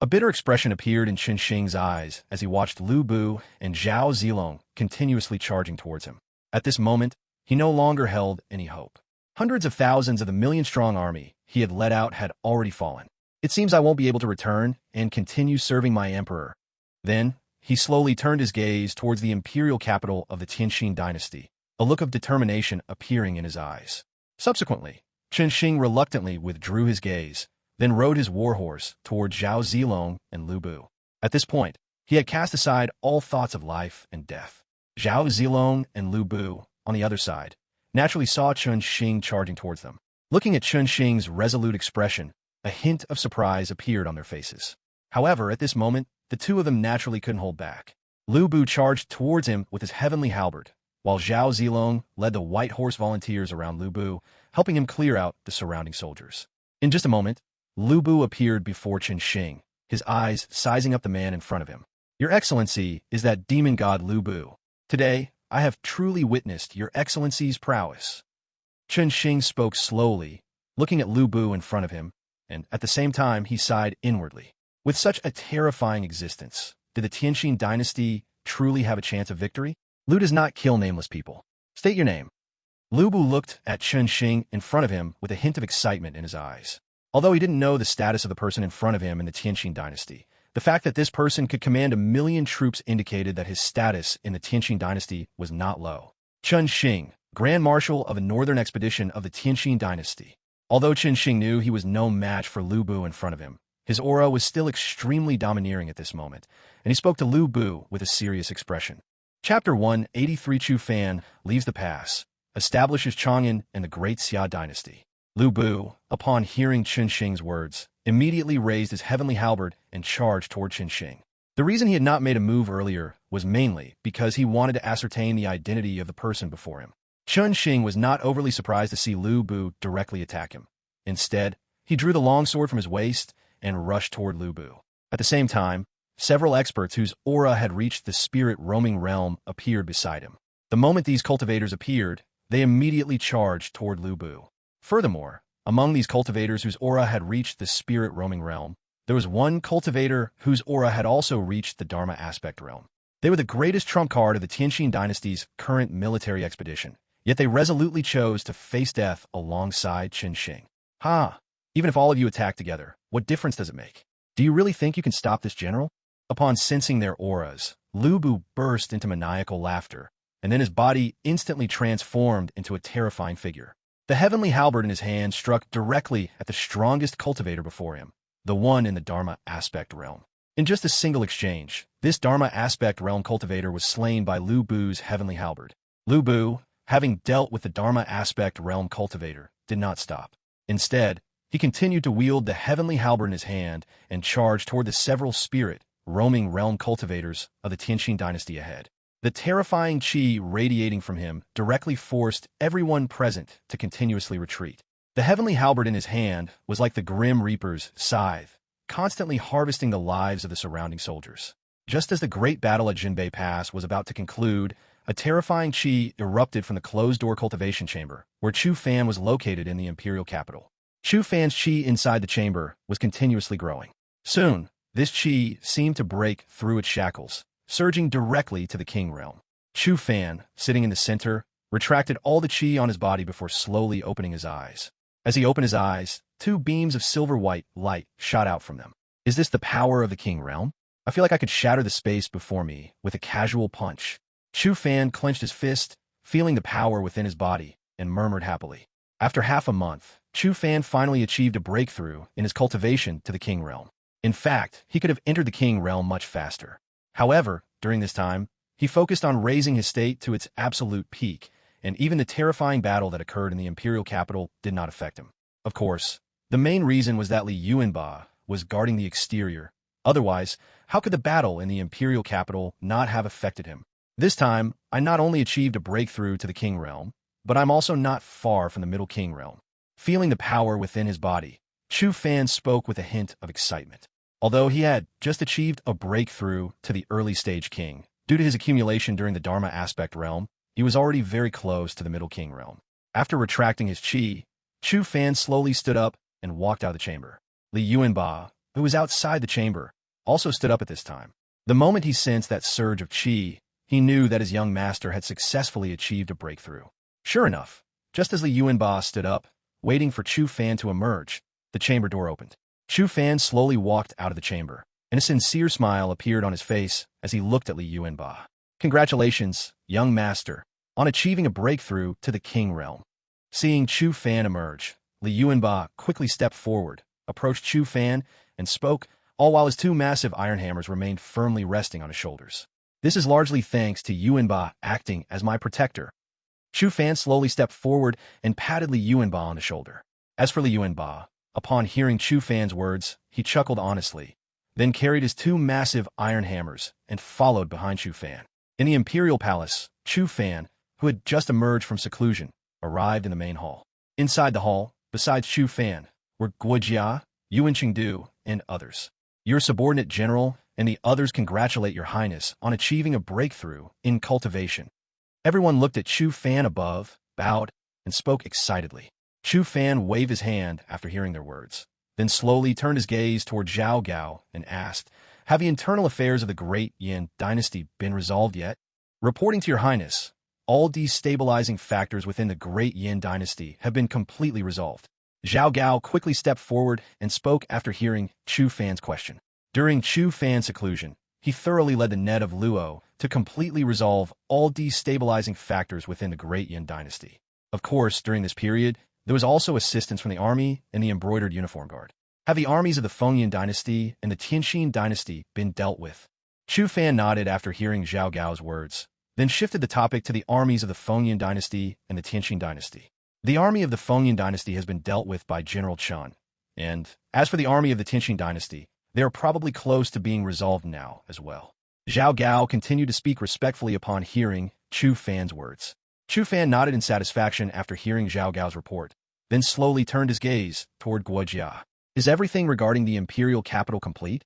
A bitter expression appeared in Qin Shing's eyes as he watched Lu Bu and Zhao Zilong continuously charging towards him. At this moment, he no longer held any hope. Hundreds of thousands of the million-strong army he had led out had already fallen. It seems I won't be able to return and continue serving my emperor. Then, he slowly turned his gaze towards the imperial capital of the Tianxing dynasty, a look of determination appearing in his eyes. Subsequently, Qin Shing reluctantly withdrew his gaze, then rode his warhorse toward Zhao Zilong and Lu Bu. At this point, he had cast aside all thoughts of life and death. Zhao Zilong and Lu Bu, on the other side, naturally saw Qin Shing charging towards them. Looking at Qin Shing's resolute expression, a hint of surprise appeared on their faces. However, at this moment, the two of them naturally couldn't hold back. Lu Bu charged towards him with his heavenly halberd, while Zhao Zilong led the White Horse volunteers around Lu Bu, helping him clear out the surrounding soldiers. In just a moment, Lu Bu appeared before Qin Shing, his eyes sizing up the man in front of him. Your Excellency is that demon god Lu Bu. Today, I have truly witnessed your Excellency's prowess. Qin Shing spoke slowly, looking at Lu Bu in front of him, and at the same time he sighed inwardly. With such a terrifying existence, did the Tianxing dynasty truly have a chance of victory? Lu does not kill nameless people. State your name. Lu Bu looked at Qin Shing in front of him with a hint of excitement in his eyes. Although he didn't know the status of the person in front of him in the Tianxing dynasty, the fact that this person could command 1,000,000 troops indicated that his status in the Tianxing dynasty was not low. Chen Xing, Grand Marshal of a northern expedition of the Tianxing dynasty. Although Qin Shing knew he was no match for Lu Bu in front of him, his aura was still extremely domineering at this moment, and he spoke to Lu Bu with a serious expression. Chapter 183 Chu Fan leaves the pass, establishes Chang'an and the Great Xia dynasty. Lu Bu, upon hearing Qin Shing's words, immediately raised his heavenly halberd and charged toward Qin Shing. The reason he had not made a move earlier was mainly because he wanted to ascertain the identity of the person before him. Chun Xing was not overly surprised to see Lu Bu directly attack him. Instead, he drew the long sword from his waist and rushed toward Lu Bu. At the same time, several experts whose aura had reached the spirit roaming realm appeared beside him. The moment these cultivators appeared, they immediately charged toward Lu Bu. Furthermore, among these cultivators whose aura had reached the spirit roaming realm, there was one cultivator whose aura had also reached the Dharma aspect realm. They were the greatest trump card of the Tianqin dynasty's current military expedition, yet they resolutely chose to face death alongside Qin Xing. Even if all of you attack together, what difference does it make? Do you really think you can stop this general? Upon sensing their auras, Lu Bu burst into maniacal laughter, and then his body instantly transformed into a terrifying figure. The heavenly halberd in his hand struck directly at the strongest cultivator before him, the one in the Dharma aspect realm. In just a single exchange, this Dharma aspect realm cultivator was slain by Lu Bu's heavenly halberd. Lu Bu, having dealt with the Dharma aspect realm cultivator, did not stop. Instead, he continued to wield the heavenly halberd in his hand and charged toward the several spirit, roaming realm cultivators of the Tianqin dynasty ahead. The terrifying qi radiating from him directly forced everyone present to continuously retreat. The heavenly halberd in his hand was like the Grim Reaper's scythe, constantly harvesting the lives of the surrounding soldiers. Just as the great battle at Jinbei Pass was about to conclude, a terrifying qi erupted from the closed-door cultivation chamber, where Chu Fan was located in the imperial capital. Chu Fan's qi inside the chamber was continuously growing. Soon, this qi seemed to break through its shackles, surging directly to the king realm. Chu Fan, sitting in the center, retracted all the qi on his body before slowly opening his eyes. As he opened his eyes, two beams of silver-white light shot out from them. Is this the power of the king realm? I feel like I could shatter the space before me with a casual punch. Chu Fan clenched his fist, feeling the power within his body, and murmured happily. After half a month, Chu Fan finally achieved a breakthrough in his cultivation to the king realm. In fact, he could have entered the king realm much faster. However, during this time, he focused on raising his state to its absolute peak, and even the terrifying battle that occurred in the imperial capital did not affect him. Of course, the main reason was that Li Yuanba was guarding the exterior. Otherwise, how could the battle in the imperial capital not have affected him? This time, I not only achieved a breakthrough to the king realm, but I'm also not far from the middle king realm. Feeling the power within his body, Chu Fan spoke with a hint of excitement. Although he had just achieved a breakthrough to the early stage king, due to his accumulation during the Dharma aspect realm, he was already very close to the middle king realm. After retracting his qi, Chu Fan slowly stood up and walked out of the chamber. Li Yuanba, who was outside the chamber, also stood up at this time. The moment he sensed that surge of qi, he knew that his young master had successfully achieved a breakthrough. Sure enough, just as Li Yuanba stood up, waiting for Chu Fan to emerge, the chamber door opened. Chu Fan slowly walked out of the chamber, and a sincere smile appeared on his face as he looked at Li Yuanba. Congratulations, young master, on achieving a breakthrough to the king realm. Seeing Chu Fan emerge, Li Yuanba quickly stepped forward, approached Chu Fan, and spoke, all while his two massive iron hammers remained firmly resting on his shoulders. This is largely thanks to Yuanba acting as my protector. Chu Fan slowly stepped forward and patted Li Yuanba on the shoulder. As for Li Yuanba, upon hearing Chu Fan's words, he chuckled honestly, then carried his two massive iron hammers and followed behind Chu Fan. In the imperial palace, Chu Fan, who had just emerged from seclusion, arrived in the main hall. Inside the hall, besides Chu Fan, were Guojia, Yuan Qingdu, and others. Your subordinate general and the others congratulate your highness on achieving a breakthrough in cultivation. Everyone looked at Chu Fan above, bowed, and spoke excitedly. Chu Fan waved his hand after hearing their words, then slowly turned his gaze toward Zhao Gao and asked, have the internal affairs of the great Yin dynasty been resolved yet? Reporting to your highness, all destabilizing factors within the great Yin dynasty have been completely resolved. Zhao Gao quickly stepped forward and spoke after hearing Chu Fan's question. During Chu Fan's seclusion, he thoroughly led the net of Luo to completely resolve all destabilizing factors within the great Yin dynasty. Of course, during this period, there was also assistance from the army and the embroidered uniform guard. Have the armies of the Fengyan dynasty and the Tianqin dynasty been dealt with? Chu Fan nodded after hearing Zhao Gao's words, then shifted the topic to the armies of the Fengyan dynasty and the Tianqin dynasty. The army of the Fengyan dynasty has been dealt with by General Chen, and as for the army of the Tianqin dynasty, They are probably close to being resolved now as well. Zhao Gao continued to speak respectfully upon hearing Chu Fan's words. Chu Fan nodded in satisfaction after hearing Zhao Gao's report, then slowly turned his gaze toward Guojia. Is everything regarding the imperial capital complete?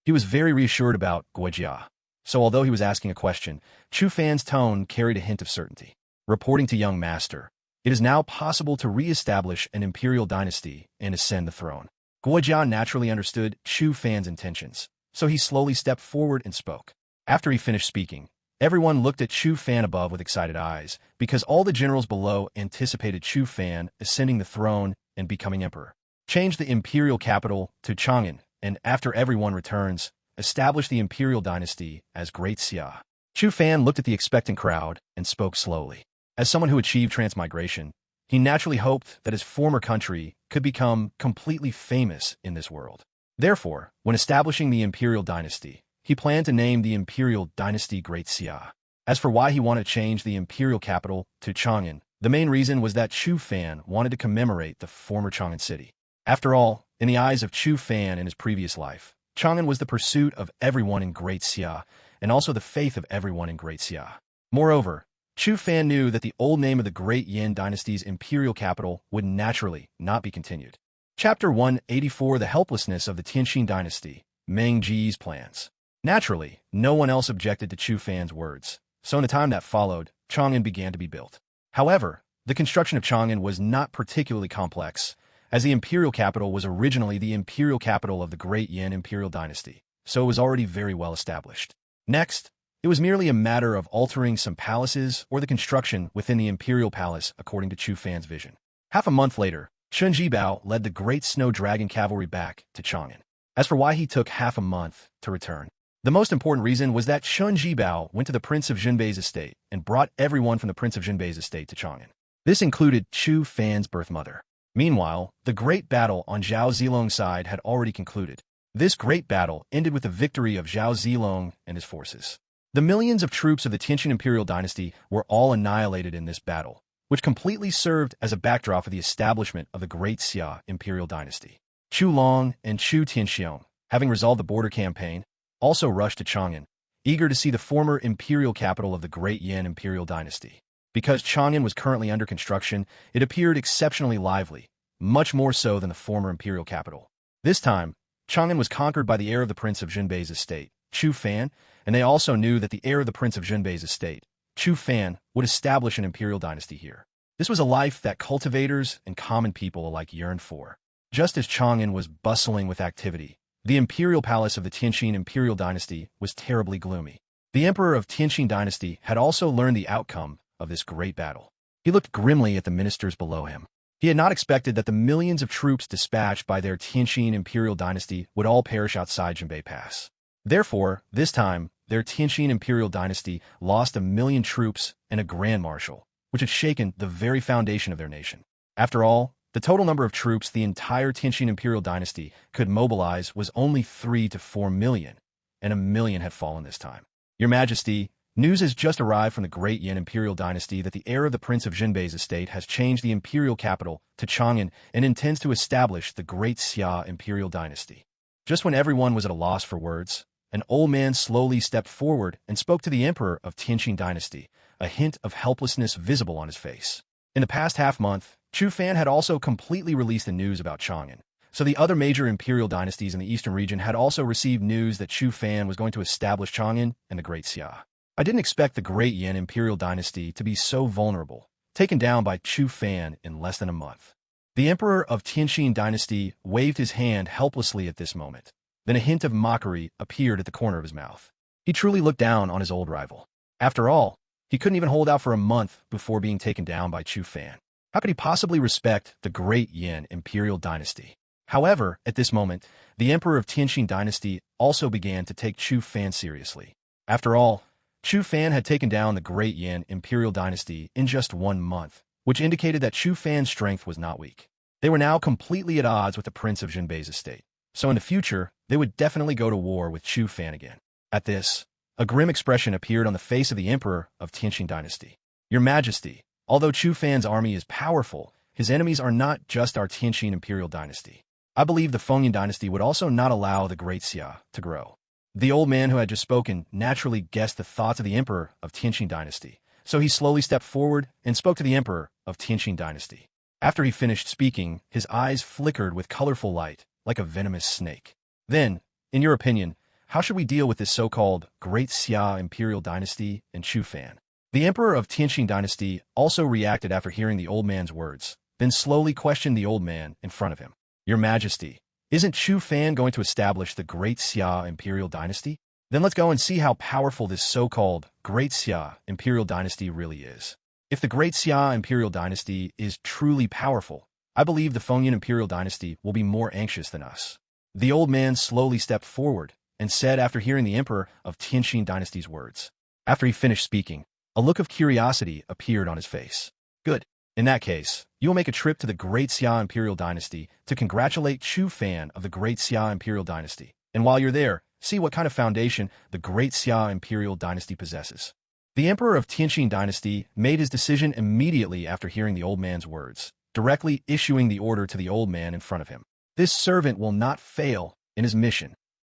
He was very reassured about Guojia. So although he was asking a question, Chu Fan's tone carried a hint of certainty. Reporting to young master, it is now possible to re-establish an imperial dynasty and ascend the throne. Guojia naturally understood Chu Fan's intentions, so he slowly stepped forward and spoke. After he finished speaking, everyone looked at Chu Fan above with excited eyes, because all the generals below anticipated Chu Fan ascending the throne and becoming emperor. Change the imperial capital to Chang'an, and after everyone returns, establish the imperial dynasty as Great Xia. Chu Fan looked at the expectant crowd and spoke slowly. As someone who achieved transmigration, he naturally hoped that his former country could become completely famous in this world. Therefore, when establishing the imperial dynasty, he planned to name the imperial dynasty Great Xia. As for why he wanted to change the imperial capital to Chang'an, the main reason was that Chu Fan wanted to commemorate the former Chang'an city. After all, in the eyes of Chu Fan in his previous life, Chang'an was the pursuit of everyone in Great Xia, and also the faith of everyone in Great Xia. Moreover, Chu Fan knew that the old name of the Great Yin dynasty's imperial capital would naturally not be continued. Chapter 184: The Helplessness of the Tianxin Dynasty, Meng Ji's Plans. Naturally, no one else objected to Chu Fan's words, so in the time that followed, Chang'an began to be built. However, the construction of Chang'an was not particularly complex, as the imperial capital was originally the imperial capital of the Great Yin imperial dynasty, so it was already very well established. Next, it was merely a matter of altering some palaces or the construction within the imperial palace according to Chu Fan's vision. Half a month later, Chun Jibao led the Great Snow Dragon cavalry back to Chang'an. As for why he took half a month to return, the most important reason was that Chun Jibao went to the Prince of Jinbei's estate and brought everyone from the Prince of Jinbei's estate to Chang'an. This included Chu Fan's birth mother. Meanwhile, the great battle on Zhao Zilong's side had already concluded. This great battle ended with the victory of Zhao Zilong and his forces. The millions of troops of the Tianxin imperial dynasty were all annihilated in this battle, which completely served as a backdrop for the establishment of the Great Xia imperial dynasty. Chu Long and Chu Tianxiong, having resolved the border campaign, also rushed to Chang'an, eager to see the former imperial capital of the Great Yin imperial dynasty. Because Chang'an was currently under construction, it appeared exceptionally lively, much more so than the former imperial capital. This time, Chang'an was conquered by the heir of the Prince of Jinbei's estate, Chu Fan, and they also knew that the heir of the Prince of Jinbei's estate, Chu Fan, would establish an imperial dynasty here. This was a life that cultivators and common people alike yearned for. Just as Chang'an was bustling with activity, the imperial palace of the Tianxin imperial dynasty was terribly gloomy. The emperor of Tianxin dynasty had also learned the outcome of this great battle. He looked grimly at the ministers below him. He had not expected that the millions of troops dispatched by their Tianxin imperial dynasty would all perish outside Jinbei Pass. Therefore, this time, their Tianxin imperial dynasty lost 1 million troops and a Grand Marshal, which had shaken the very foundation of their nation. After all, the total number of troops the entire Tianxin imperial dynasty could mobilize was only 3 to 4 million, and 1 million had fallen this time. Your Majesty, news has just arrived from the Great Yin imperial dynasty that the heir of the Prince of Jinbei's estate has changed the imperial capital to Chang'an and intends to establish the Great Xia imperial dynasty. Just when everyone was at a loss for words, an old man slowly stepped forward and spoke to the emperor of Tianxin dynasty, a hint of helplessness visible on his face. In the past half-month, Chu Fan had also completely released the news about Chang'an, so the other major imperial dynasties in the eastern region had also received news that Chu Fan was going to establish Chang'an and the Great Xia. I didn't expect the Great Yin imperial dynasty to be so vulnerable, taken down by Chu Fan in less than a month. The emperor of Tianxin dynasty waved his hand helplessly at this moment. Then a hint of mockery appeared at the corner of his mouth. He truly looked down on his old rival. After all, he couldn't even hold out for a month before being taken down by Chu Fan. How could he possibly respect the Great Yin imperial dynasty? However, at this moment, the emperor of Tianxin dynasty also began to take Chu Fan seriously. After all, Chu Fan had taken down the Great Yin imperial dynasty in just 1 month, which indicated that Chu Fan's strength was not weak. They were now completely at odds with the Prince of Jinbei's estate, so in the future, they would definitely go to war with Chu Fan again. At this, a grim expression appeared on the face of the emperor of Tianxin dynasty. Your Majesty, although Chu Fan's army is powerful, his enemies are not just our Tianxin imperial dynasty. I believe the Fengyan dynasty would also not allow the great Xia to grow. The old man who had just spoken naturally guessed the thoughts of the emperor of Tianqing dynasty, so he slowly stepped forward and spoke to the emperor of Tianqing dynasty. After he finished speaking, his eyes flickered with colorful light, like a venomous snake. Then, in your opinion, how should we deal with this so-called Great Xia Imperial Dynasty and Chu Fan? The emperor of Tianqing dynasty also reacted after hearing the old man's words, then slowly questioned the old man in front of him. Your Majesty, isn't Chu Fan going to establish the Great Xia Imperial Dynasty? Then let's go and see how powerful this so-called Great Xia Imperial Dynasty really is. If the Great Xia Imperial Dynasty is truly powerful, I believe the Fengyan Imperial Dynasty will be more anxious than us. The old man slowly stepped forward and said after hearing the emperor of Tianqing dynasty's words. After he finished speaking, a look of curiosity appeared on his face. Good. In that case, you will make a trip to the Great Xia Imperial Dynasty to congratulate Chu Fan of the Great Xia Imperial Dynasty, and while you're there, see what kind of foundation the Great Xia Imperial Dynasty possesses. The emperor of Tianqing dynasty made his decision immediately after hearing the old man's words, directly issuing the order to the old man in front of him. This servant will not fail in his mission.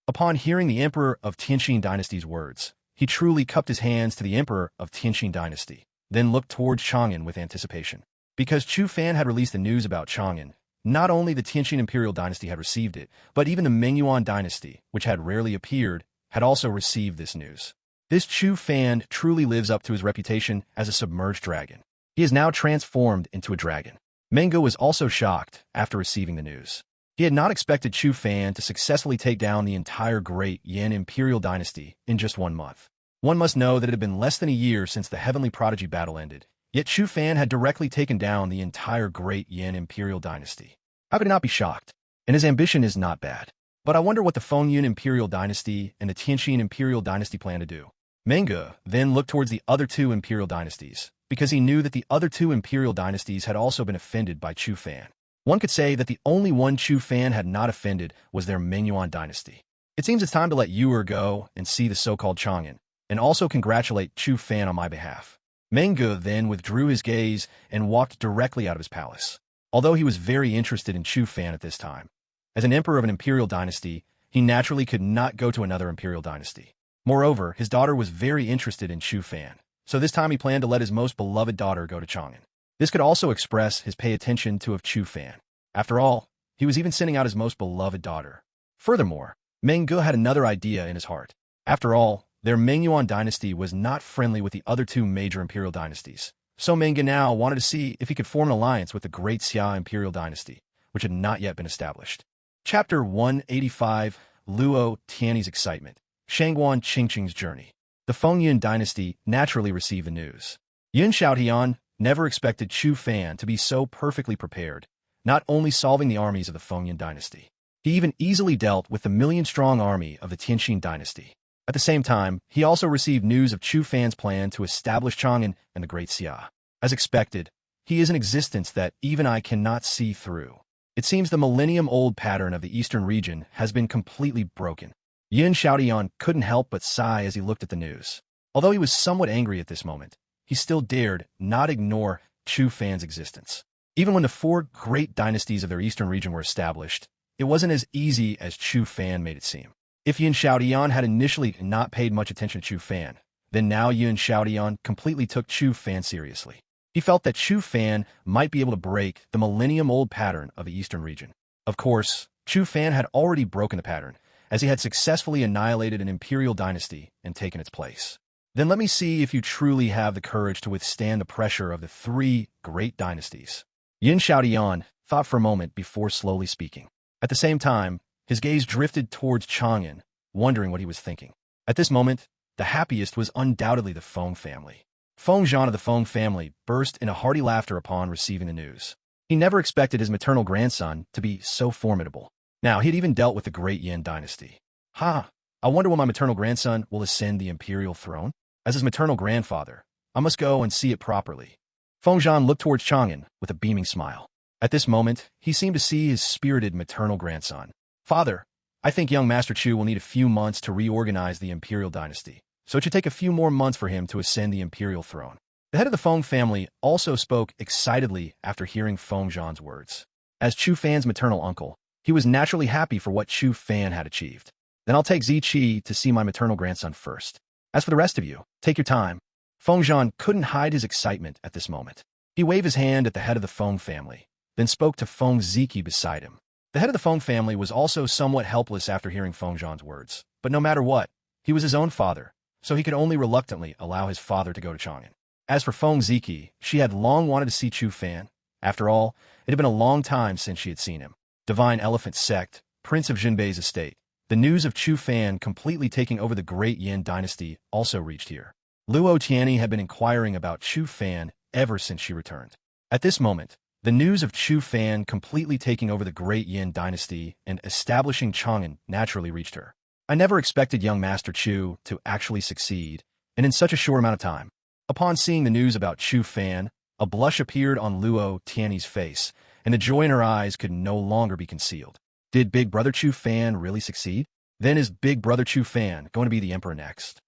Upon hearing the emperor of Tianqing dynasty's words, he truly cupped his hands to the emperor of Tianqing dynasty, then looked towards Chang'an with anticipation. Because Chu Fan had released the news about Chang'an, not only the Tianqing Imperial Dynasty had received it, but even the Mengyuan Dynasty, which had rarely appeared, had also received this news. This Chu Fan truly lives up to his reputation as a submerged dragon. He is now transformed into a dragon. Mengu was also shocked after receiving the news. He had not expected Chu Fan to successfully take down the entire Great Yan Imperial Dynasty in just 1 month. One must know that it had been less than a year since the Heavenly Prodigy battle ended, yet Chu Fan had directly taken down the entire Great Yan Imperial Dynasty. How could he not be shocked? And his ambition is not bad. But I wonder what the Fengyan Imperial Dynasty and the Tianqing Imperial Dynasty plan to do. Mengu then looked towards the other 2 Imperial Dynasties, because he knew that the other 2 Imperial Dynasties had also been offended by Chu Fan. One could say that the only one Chu Fan had not offended was their Mengyuan Dynasty. It seems it's time to let Yuer go and see the so-called Chang'an, and also congratulate Chu Fan on my behalf. Mengu then withdrew his gaze and walked directly out of his palace. Although he was very interested in Chu Fan at this time, as an emperor of an imperial dynasty, he naturally could not go to another imperial dynasty. Moreover, his daughter was very interested in Chu Fan, so this time he planned to let his most beloved daughter go to Chang'an. This could also express his pay attention to Chu Fan. After all, he was even sending out his most beloved daughter. Furthermore, Mengu had another idea in his heart. After all, their Mengyuan dynasty was not friendly with the other 2 major imperial dynasties, so Mengu now wanted to see if he could form an alliance with the Great Xia Imperial Dynasty, which had not yet been established. Chapter 185, Luo Tianyi's Excitement, Shangguan Qingqing's Journey. The Fengyan dynasty naturally received the news. Yun Xiaotian never expected Chu Fan to be so perfectly prepared, not only solving the armies of the Fengyan dynasty. He even easily dealt with the million-strong army of the Tianqing dynasty. At the same time, he also received news of Chu Fan's plan to establish Chang'an and the Great Xia. As expected, he is an existence that even I cannot see through. It seems the millennium-old pattern of the eastern region has been completely broken. Yin Xiaotian couldn't help but sigh as he looked at the news. Although he was somewhat angry at this moment, he still dared not ignore Chu Fan's existence. Even when the 4 great dynasties of their eastern region were established, it wasn't as easy as Chu Fan made it seem. If Yin Xiaotian had initially not paid much attention to Chu Fan, then now Yin Xiaotian completely took Chu Fan seriously. He felt that Chu Fan might be able to break the millennium-old pattern of the eastern region. Of course, Chu Fan had already broken the pattern, as he had successfully annihilated an imperial dynasty and taken its place. Then let me see if you truly have the courage to withstand the pressure of the 3 great dynasties. Yin Xiaotian thought for a moment before slowly speaking. At the same time, his gaze drifted towards Chang'an, wondering what he was thinking. At this moment, the happiest was undoubtedly the Feng family. Feng Zhan of the Feng family burst into hearty laughter upon receiving the news. He never expected his maternal grandson to be so formidable. Now, he had even dealt with the Great Yan dynasty. I wonder when my maternal grandson will ascend the imperial throne? As his maternal grandfather, I must go and see it properly. Feng Zhan looked towards Chang'an with a beaming smile. At this moment, he seemed to see his spirited maternal grandson. Father, I think young Master Chu will need a few months to reorganize the imperial dynasty, so it should take a few more months for him to ascend the imperial throne. The head of the Feng family also spoke excitedly after hearing Feng Zhan's words. As Chu Fan's maternal uncle, He was naturally happy for what Chu Fan had achieved. Then I'll take Ziqi to see my maternal grandson first. As for the rest of you, take your time. Feng Zhan couldn't hide his excitement at this moment. He waved his hand at the head of the Feng family, then spoke to Feng Ziqi beside him. The head of the Feng family was also somewhat helpless after hearing Feng Zhan's words, but no matter what, he was his own father, so he could only reluctantly allow his father to go to Chang'an. As for Feng Ziqi, she had long wanted to see Chu Fan. After all, it had been a long time since she had seen him. Divine Elephant Sect, Prince of Jinbei's estate. The news of Chu Fan completely taking over the Great Yin Dynasty also reached here. Luo Tianyi had been inquiring about Chu Fan ever since she returned. At this moment, the news of Chu Fan completely taking over the Great Yin Dynasty and establishing Chang'an naturally reached her. I never expected young Master Chu to actually succeed, and in such a short amount of time. Upon seeing the news about Chu Fan, a blush appeared on Luo Tianyi's face, and the joy in her eyes could no longer be concealed. Did Big Brother Chu Fan really succeed? Then is Big Brother Chu Fan going to be the emperor next?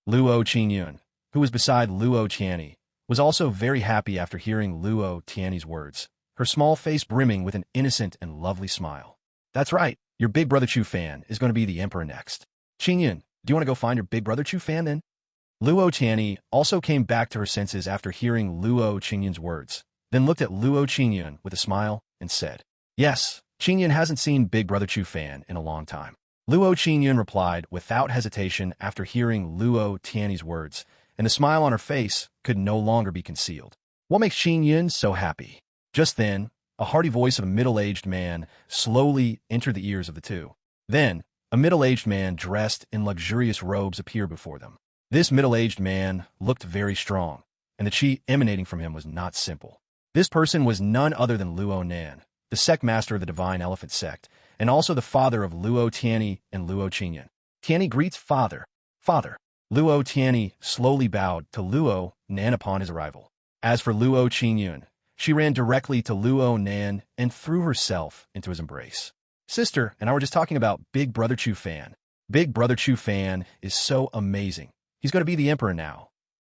Luo Qingyun, who was beside Luo Tianyi, was also very happy after hearing Luo Tianyi's words, her small face brimming with an innocent and lovely smile. That's right, your Big Brother Chu Fan is going to be the emperor next. Qingyun, do you want to go find your Big Brother Chu Fan then? Luo Tianyi also came back to her senses after hearing Luo Qingyun's words, then looked at Luo Qingyun with a smile and said, Yes, Qingyun hasn't seen Big Brother Chu Fan in a long time. Luo Qingyun replied without hesitation after hearing Luo Tianyi's words, and the smile on her face could no longer be concealed. What makes Qingyun so happy? Just then, a hearty voice of a middle-aged man slowly entered the ears of the two. Then, a middle-aged man dressed in luxurious robes appeared before them. This middle-aged man looked very strong, and the qi emanating from him was not simple. This person was none other than Luo Nan, the sect master of the Divine Elephant Sect, and also the father of Luo Tianyi and Luo Qingyun. Tianyi greets father. Father. Luo Tianyi slowly bowed to Luo Nan upon his arrival. As for Luo Qingyun, she ran directly to Luo Nan and threw herself into his embrace. Sister and I were just talking about Big Brother Chu Fan. Big Brother Chu Fan is so amazing. He's going to be the emperor now.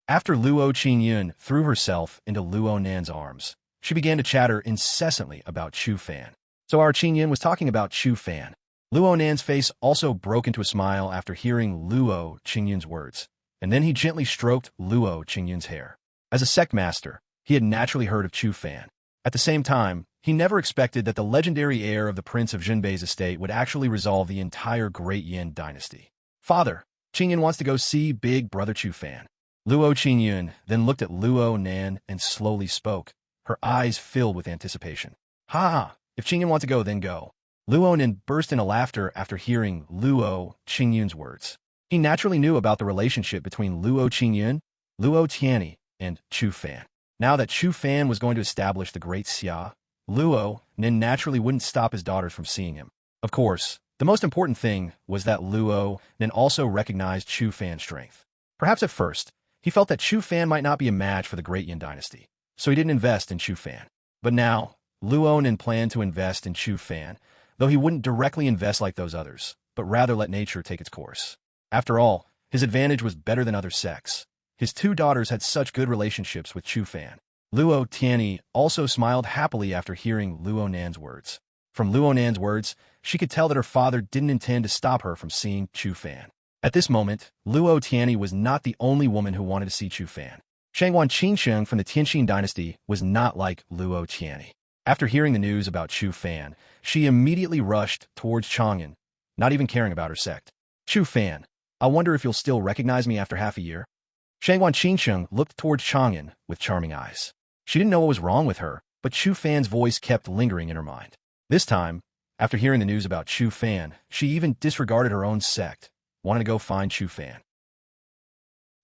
After Luo Qingyun threw herself into Luo Nan's arms, she began to chatter incessantly about Chu Fan. So our Qingyun was talking about Chu Fan. Luo Nan's face also broke into a smile after hearing Luo Qingyun's words, and then he gently stroked Luo Qingyun's hair. As a sect master, he had naturally heard of Chu Fan. At the same time, he never expected that the legendary heir of the Prince of Jinbei's estate would actually resolve the entire Great Yin Dynasty. Father, Qingyun wants to go see Big Brother Chu Fan. Luo Qingyun then looked at Luo Nan and slowly spoke, her eyes filled with anticipation. Ha! If Qingyun wants to go, then go. Luo Nan burst into laughter after hearing Luo Qingyun's words. He naturally knew about the relationship between Luo Qingyun, Luo Tianyi, and Chu Fan. Now that Chu Fan was going to establish the Great Xia, Luo Nan naturally wouldn't stop his daughters from seeing him. Of course, the most important thing was that Luo Nan also recognized Chu Fan's strength. Perhaps at first, he felt that Chu Fan might not be a match for the Great Yin Dynasty, so he didn't invest in Chu Fan. But now, Luo Nan planned to invest in Chu Fan, though he wouldn't directly invest like those others, but rather let nature take its course. After all, his advantage was better than other sects. His two daughters had such good relationships with Chu Fan. Luo Tianyi also smiled happily after hearing Luo Nan's words. From Luo Nan's words, she could tell that her father didn't intend to stop her from seeing Chu Fan. At this moment, Luo Tianyi was not the only woman who wanted to see Chu Fan. Shangwan Qinsheng from the Tianxin dynasty was not like Luo Tianyi. After hearing the news about Chu Fan, she immediately rushed towards Chang'an, not even caring about her sect. Chu Fan, I wonder if you'll still recognize me after half a year? Shangwan Qinsheng looked towards Chang'an with charming eyes. She didn't know what was wrong with her, but Chu Fan's voice kept lingering in her mind. This time, after hearing the news about Chu Fan, she even disregarded her own sect, wanting to go find Chu Fan.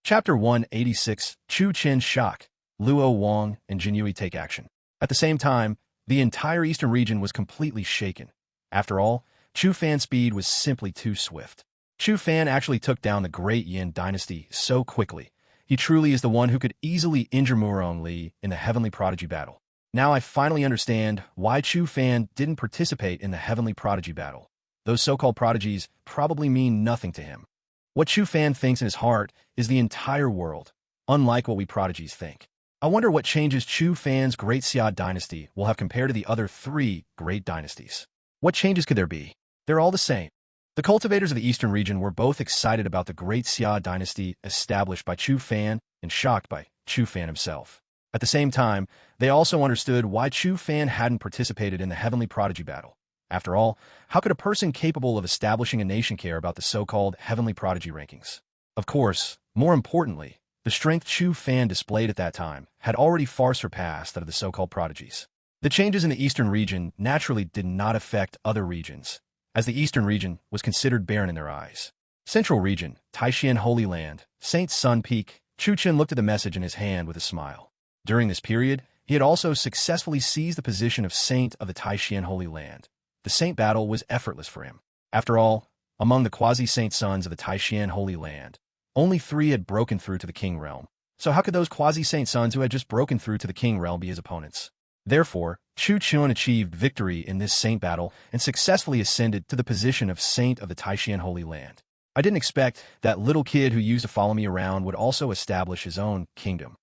Chapter 186, Chu Chen shock, Luo Wang and Jinyui take action. At the same time, the entire eastern region was completely shaken. After all, Chu Fan's speed was simply too swift. Chu Fan actually took down the Great Yin Dynasty so quickly. He truly is the one who could easily injure Murong Li in the Heavenly Prodigy battle. Now I finally understand why Chu Fan didn't participate in the Heavenly Prodigy battle. Those so-called prodigies probably mean nothing to him. What Chu Fan thinks in his heart is the entire world, unlike what we prodigies think. I wonder what changes Chu Fan's Great Xia dynasty will have compared to the other three great dynasties. What changes could there be? They're all the same. The cultivators of the eastern region were both excited about the great Xia dynasty established by Chu Fan and shocked by Chu Fan himself. At the same time, they also understood why Chu Fan hadn't participated in the heavenly prodigy battle. After all, how could a person capable of establishing a nation care about the so-called heavenly prodigy rankings? Of course, more importantly, the strength Chu Fan displayed at that time had already far surpassed that of the so-called prodigies. The changes in the eastern region naturally did not affect other regions, as the eastern region was considered barren in their eyes. Central region, Taishan Holy Land, Saint Sun Peak. Chu Chen looked at the message in his hand with a smile. During this period, he had also successfully seized the position of Saint of the Taishan Holy Land. The Saint battle was effortless for him. After all, among the quasi-Saint sons of the Taishan Holy Land, only 3 had broken through to the King Realm. So how could those quasi-Saint sons who had just broken through to the King Realm be his opponents? Therefore, Chu Chen achieved victory in this Saint battle and successfully ascended to the position of Saint of the Taishan Holy Land. I didn't expect that little kid who used to follow me around would also establish his own kingdom.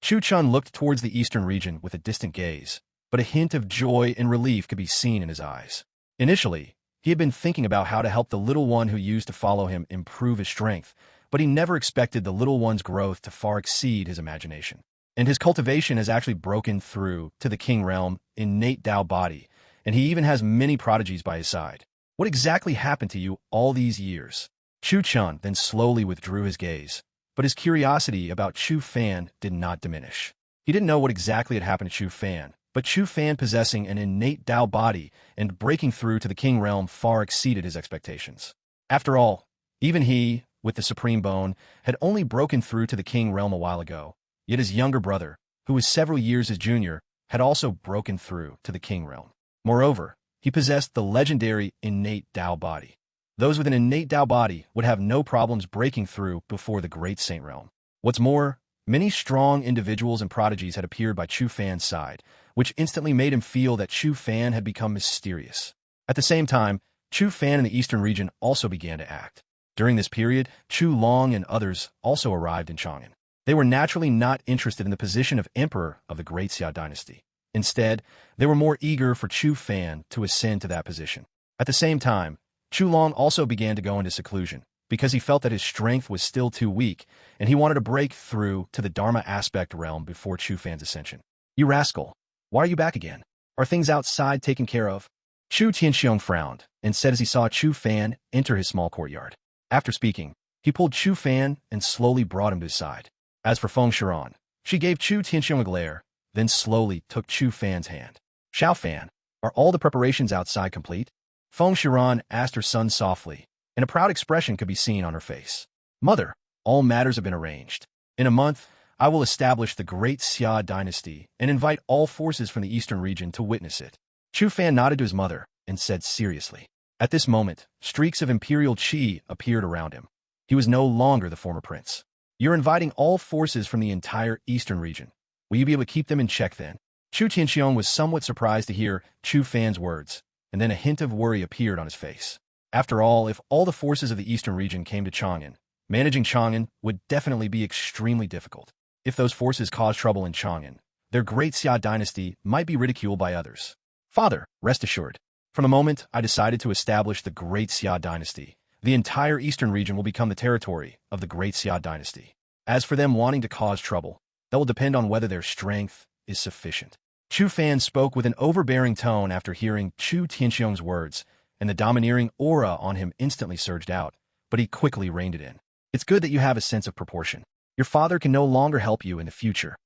Chu Chen looked towards the eastern region with a distant gaze, but a hint of joy and relief could be seen in his eyes. Initially, he had been thinking about how to help the little one who used to follow him improve his strength, but he never expected the little one's growth to far exceed his imagination. And his cultivation has actually broken through to the King Realm, Innate Dao Body, and he even has many prodigies by his side. What exactly happened to you all these years? Chu Chen then slowly withdrew his gaze, but his curiosity about Chu Fan did not diminish. He didn't know what exactly had happened to Chu Fan, but Chu Fan possessing an innate Dao body and breaking through to the King Realm far exceeded his expectations. After all, even he, with the Supreme Bone, had only broken through to the King Realm a while ago, yet his younger brother, who was several years his junior, had also broken through to the King Realm. Moreover, he possessed the legendary innate Dao body. Those with an innate Dao body would have no problems breaking through before the Great Saint Realm. What's more, many strong individuals and prodigies had appeared by Chu Fan's side, which instantly made him feel that Chu Fan had become mysterious. At the same time, Chu Fan in the eastern region also began to act. During this period, Chu Long and others also arrived in Chang'an. They were naturally not interested in the position of emperor of the Great Xia dynasty. Instead, they were more eager for Chu Fan to ascend to that position. At the same time, Chu Long also began to go into seclusion, because he felt that his strength was still too weak, and he wanted to break through to the Dharma aspect realm before Chu Fan's ascension. You rascal, why are you back again? Are things outside taken care of? Chu Tianxiong frowned, and said as he saw Chu Fan enter his small courtyard. After speaking, he pulled Chu Fan and slowly brought him to his side. As for Feng Shiran, she gave Chu Tianxiong a glare, then slowly took Chu Fan's hand. Zhao Fan, are all the preparations outside complete? Feng Shiran asked her son softly, and a proud expression could be seen on her face. Mother, all matters have been arranged. In a month, I will establish the Great Xia dynasty and invite all forces from the eastern region to witness it. Chu Fan nodded to his mother and said seriously. At this moment, streaks of imperial qi appeared around him. He was no longer the former prince. You're inviting all forces from the entire eastern region. Will you be able to keep them in check then? Chu Tianxiong was somewhat surprised to hear Chu Fan's words, and then a hint of worry appeared on his face. After all, if all the forces of the eastern region came to Chang'an, managing Chang'an would definitely be extremely difficult. If those forces caused trouble in Chang'an, their Great Xia dynasty might be ridiculed by others. Father, rest assured. From the moment I decided to establish the Great Xia dynasty, the entire eastern region will become the territory of the Great Xia dynasty. As for them wanting to cause trouble, that will depend on whether their strength is sufficient. Chu Fan spoke with an overbearing tone after hearing Chu Tianxiong's words, and the domineering aura on him instantly surged out, but he quickly reined it in. It's good that you have a sense of proportion. Your father can no longer help you in the future.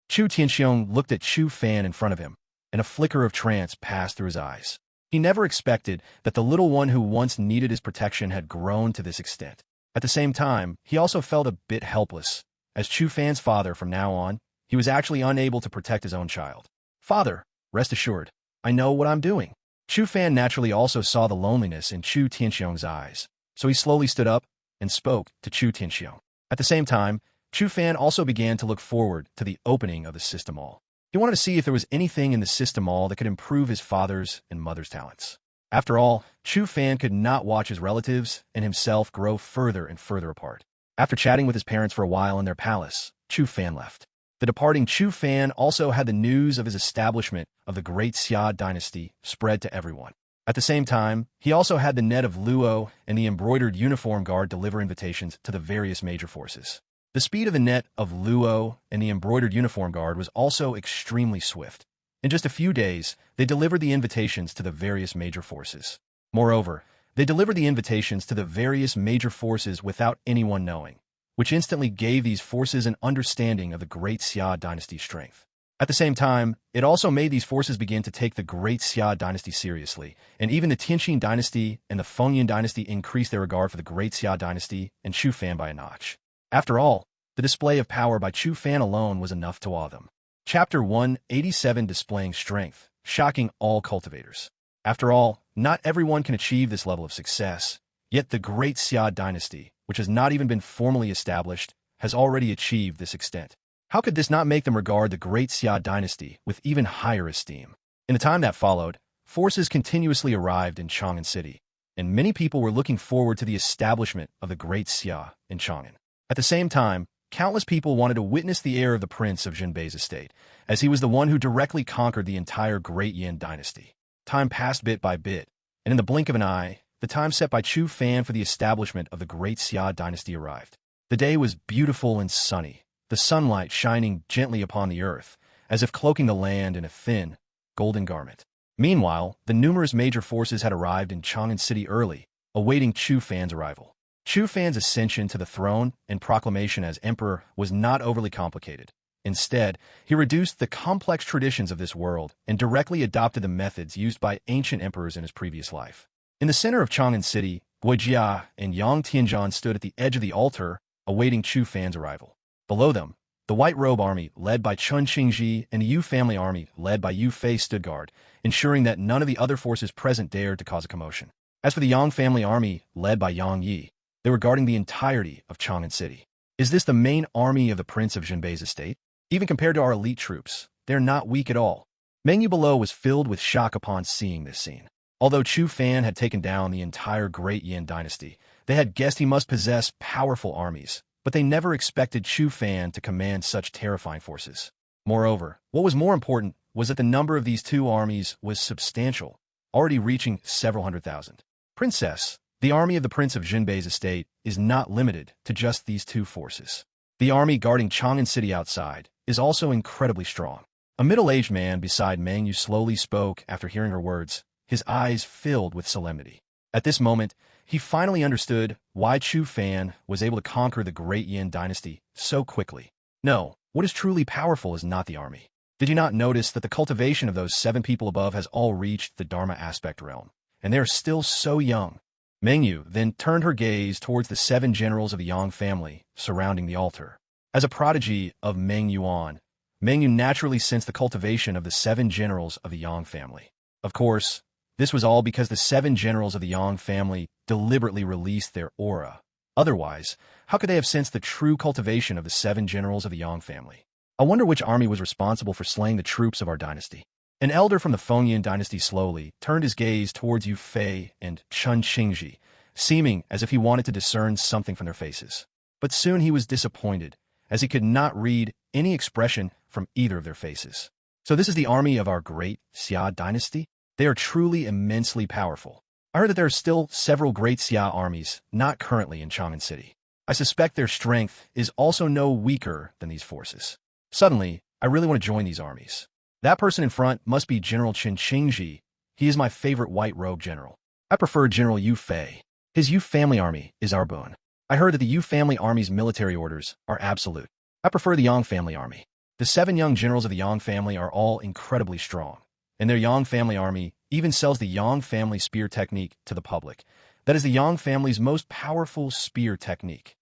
Chu Tianxiong looked at Chu Fan in front of him, and a flicker of trance passed through his eyes. He never expected that the little one who once needed his protection had grown to this extent. At the same time, he also felt a bit helpless. As Chu Fan's father from now on, he was actually unable to protect his own child. Father, rest assured, I know what I'm doing. Chu Fan naturally also saw the loneliness in Chu Tianxiong's eyes, so he slowly stood up and spoke to Chu Tianxiong. At the same time, Chu Fan also began to look forward to the opening of the system mall. He wanted to see if there was anything in the system mall that could improve his father's and mother's talents. After all, Chu Fan could not watch his relatives and himself grow further and further apart. After chatting with his parents for a while in their palace, Chu Fan left. The departing Chu Fan also had the news of his establishment of the Great Xia dynasty spread to everyone. At the same time, he also had the net of Luo and the embroidered uniform guard deliver invitations to the various major forces. The speed of the net of Luo and the embroidered uniform guard was also extremely swift. In just a few days, they delivered the invitations to the various major forces. Moreover, they delivered the invitations to the various major forces without anyone knowing, which instantly gave these forces an understanding of the Great Xia dynasty's strength. At the same time, it also made these forces begin to take the Great Xia dynasty seriously, and even the Tianqing dynasty and the Fengyan dynasty increased their regard for the Great Xia dynasty and Chu Fan by a notch. After all, the display of power by Chu Fan alone was enough to awe them. Chapter 187 Displaying Strength, shocking all cultivators. After all, not everyone can achieve this level of success, yet the Great Xia dynasty, which has not even been formally established, has already achieved this extent. How could this not make them regard the Great Xia dynasty with even higher esteem? In the time that followed, forces continuously arrived in Chang'an City, and many people were looking forward to the establishment of the Great Xia in Chang'an. At the same time, countless people wanted to witness the heir of the prince of Jinbei's estate, as he was the one who directly conquered the entire Great Yan dynasty. Time passed bit by bit, and in the blink of an eye, the time set by Chu Fan for the establishment of the Great Xia dynasty arrived. The day was beautiful and sunny, the sunlight shining gently upon the earth, as if cloaking the land in a thin, golden garment. Meanwhile, the numerous major forces had arrived in Chang'an City early, awaiting Chu Fan's arrival. Chu Fan's ascension to the throne and proclamation as emperor was not overly complicated. Instead, he reduced the complex traditions of this world and directly adopted the methods used by ancient emperors in his previous life. In the center of Chang'an City, Guojia and Yang Tianzhan stood at the edge of the altar, awaiting Chu Fan's arrival. Below them, the White Robe Army, led by Chun Qingji, and the Yu Family Army, led by Yu Fei, stood guard, ensuring that none of the other forces present dared to cause a commotion. As for the Yang Family Army, led by Yang Yi, they were guarding the entirety of Chang'an City. Is this the main army of the Prince of Jinbei's estate? Even compared to our elite troops, they're not weak at all. Mengyu below was filled with shock upon seeing this scene. Although Chu Fan had taken down the entire Great Yan dynasty, they had guessed he must possess powerful armies, but they never expected Chu Fan to command such terrifying forces. Moreover, what was more important was that the number of these two armies was substantial, already reaching several hundred thousand. Princess, the army of the Prince of Jinbei's estate is not limited to just these two forces. The army guarding Chang'an City outside is also incredibly strong. A middle-aged man beside Meng Yu slowly spoke after hearing her words, his eyes filled with solemnity. At this moment, he finally understood why Chu Fan was able to conquer the Great Yan dynasty so quickly. No, what is truly powerful is not the army. Did you not notice that the cultivation of those 7 people above has all reached the Dharma aspect realm, and they are still so young? Meng Yu then turned her gaze towards the 7 generals of the Yang family surrounding the altar. As a prodigy of Meng Yuan, Meng Yu naturally sensed the cultivation of the 7 generals of the Yang family. Of course, this was all because the 7 generals of the Yang family deliberately released their aura. Otherwise, how could they have sensed the true cultivation of the 7 generals of the Yang family? I wonder which army was responsible for slaying the troops of our dynasty. An elder from the Fengyan dynasty slowly turned his gaze towards Yu Fei and Chun Qingji, seeming as if he wanted to discern something from their faces. But soon he was disappointed, as he could not read any expression from either of their faces. So this is the army of our Great Xia dynasty? They are truly immensely powerful. I heard that there are still several Great Xia armies not currently in Chang'an City. I suspect their strength is also no weaker than these forces. Suddenly, I really want to join these armies. That person in front must be General Chun Qingji. He is my favorite white robe general. I prefer General Yu Fei. His Yu family army is our boon. I heard that the Yu family army's military orders are absolute. I prefer the Yang family army. The 7 young generals of the Yang family are all incredibly strong, and their Yang family army even sells the Yang family spear technique to the public. That is the Yang family's most powerful spear technique.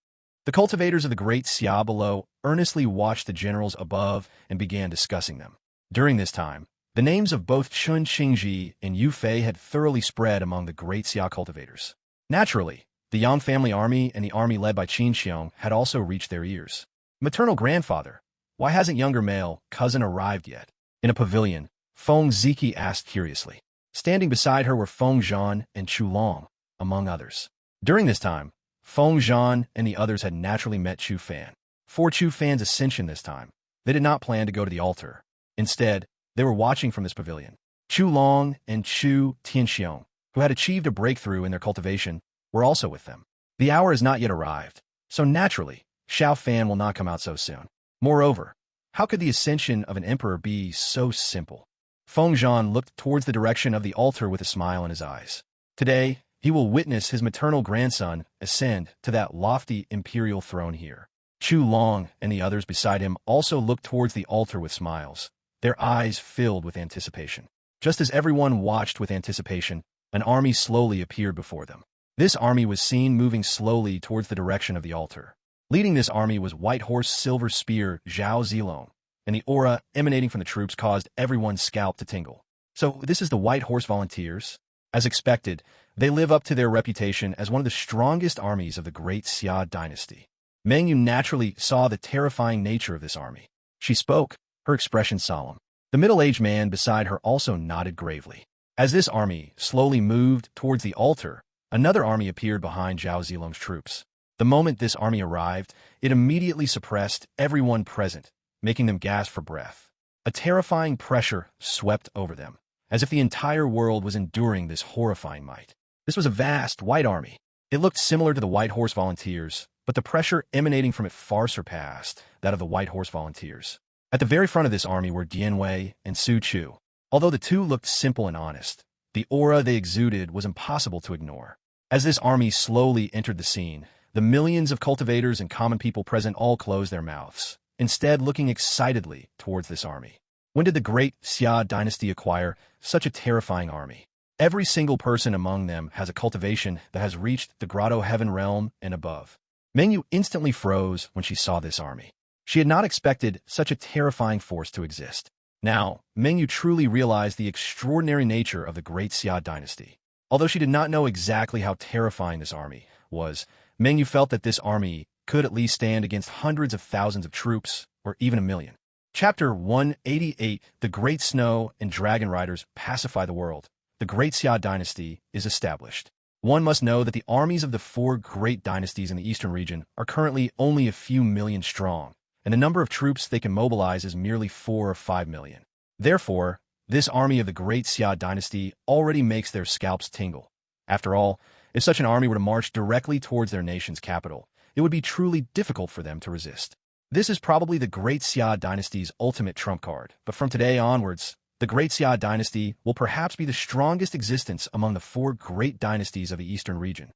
The cultivators of the Great Xia below earnestly watched the generals above and began discussing them. During this time, the names of both Chun Qingji and Yu Fei had thoroughly spread among the Great Xia cultivators. Naturally, the Yang family army and the army led by Qin Xiong had also reached their ears. Maternal grandfather, why hasn't younger male cousin arrived yet? In a pavilion, Feng Ziki asked curiously. Standing beside her were Feng Zhan and Chu Long, among others. During this time, Feng Zhan and the others had naturally met Chu Fan. For Chu Fan's ascension this time, they did not plan to go to the altar. Instead, they were watching from this pavilion. Chu Long and Chu Tianxiong who had achieved a breakthrough in their cultivation, were also with them. The hour has not yet arrived, so naturally, Chu Fan will not come out so soon. Moreover, how could the ascension of an emperor be so simple? Feng Zhan looked towards the direction of the altar with a smile in his eyes. Today, he will witness his maternal grandson ascend to that lofty imperial throne here. Chu Long and the others beside him also looked towards the altar with smiles, their eyes filled with anticipation. Just as everyone watched with anticipation, an army slowly appeared before them. This army was seen moving slowly towards the direction of the altar. Leading this army was White Horse Silver Spear Zhao Zilong, and the aura emanating from the troops caused everyone's scalp to tingle. So this is the White Horse Volunteers? As expected, they live up to their reputation as one of the strongest armies of the Great Xia Dynasty. Meng Yu naturally saw the terrifying nature of this army. She spoke, her expression solemn. The middle-aged man beside her also nodded gravely. As this army slowly moved towards the altar, another army appeared behind Zhao Zilong's troops. The moment this army arrived, it immediately suppressed everyone present, making them gasp for breath. A terrifying pressure swept over them, as if the entire world was enduring this horrifying might. This was a vast, white army. It looked similar to the White Horse Volunteers, but the pressure emanating from it far surpassed that of the White Horse Volunteers. At the very front of this army were Dian Wei and Su Chu. Although the two looked simple and honest, the aura they exuded was impossible to ignore. As this army slowly entered the scene, the millions of cultivators and common people present all closed their mouths, instead looking excitedly towards this army. When did the Great Xia Dynasty acquire such a terrifying army? Every single person among them has a cultivation that has reached the Grotto Heaven realm and above. Meng Yu instantly froze when she saw this army. She had not expected such a terrifying force to exist. Now, Meng Yu truly realized the extraordinary nature of the Great Xia Dynasty. Although she did not know exactly how terrifying this army was, Meng Yu felt that this army could at least stand against hundreds of thousands of troops, or even 1,000,000. Chapter 188, The Great Snow and Dragon Riders Pacify the World. The Great Xia Dynasty is established. One must know that the armies of the 4 great dynasties in the eastern region are currently only a few million strong, and the number of troops they can mobilize is merely 4 or 5 million. Therefore, this army of the Great Xia Dynasty already makes their scalps tingle. After all, if such an army were to march directly towards their nation's capital, it would be truly difficult for them to resist. This is probably the Great Xia Dynasty's ultimate trump card, but from today onwards, the Great Xia Dynasty will perhaps be the strongest existence among the 4 great dynasties of the eastern region.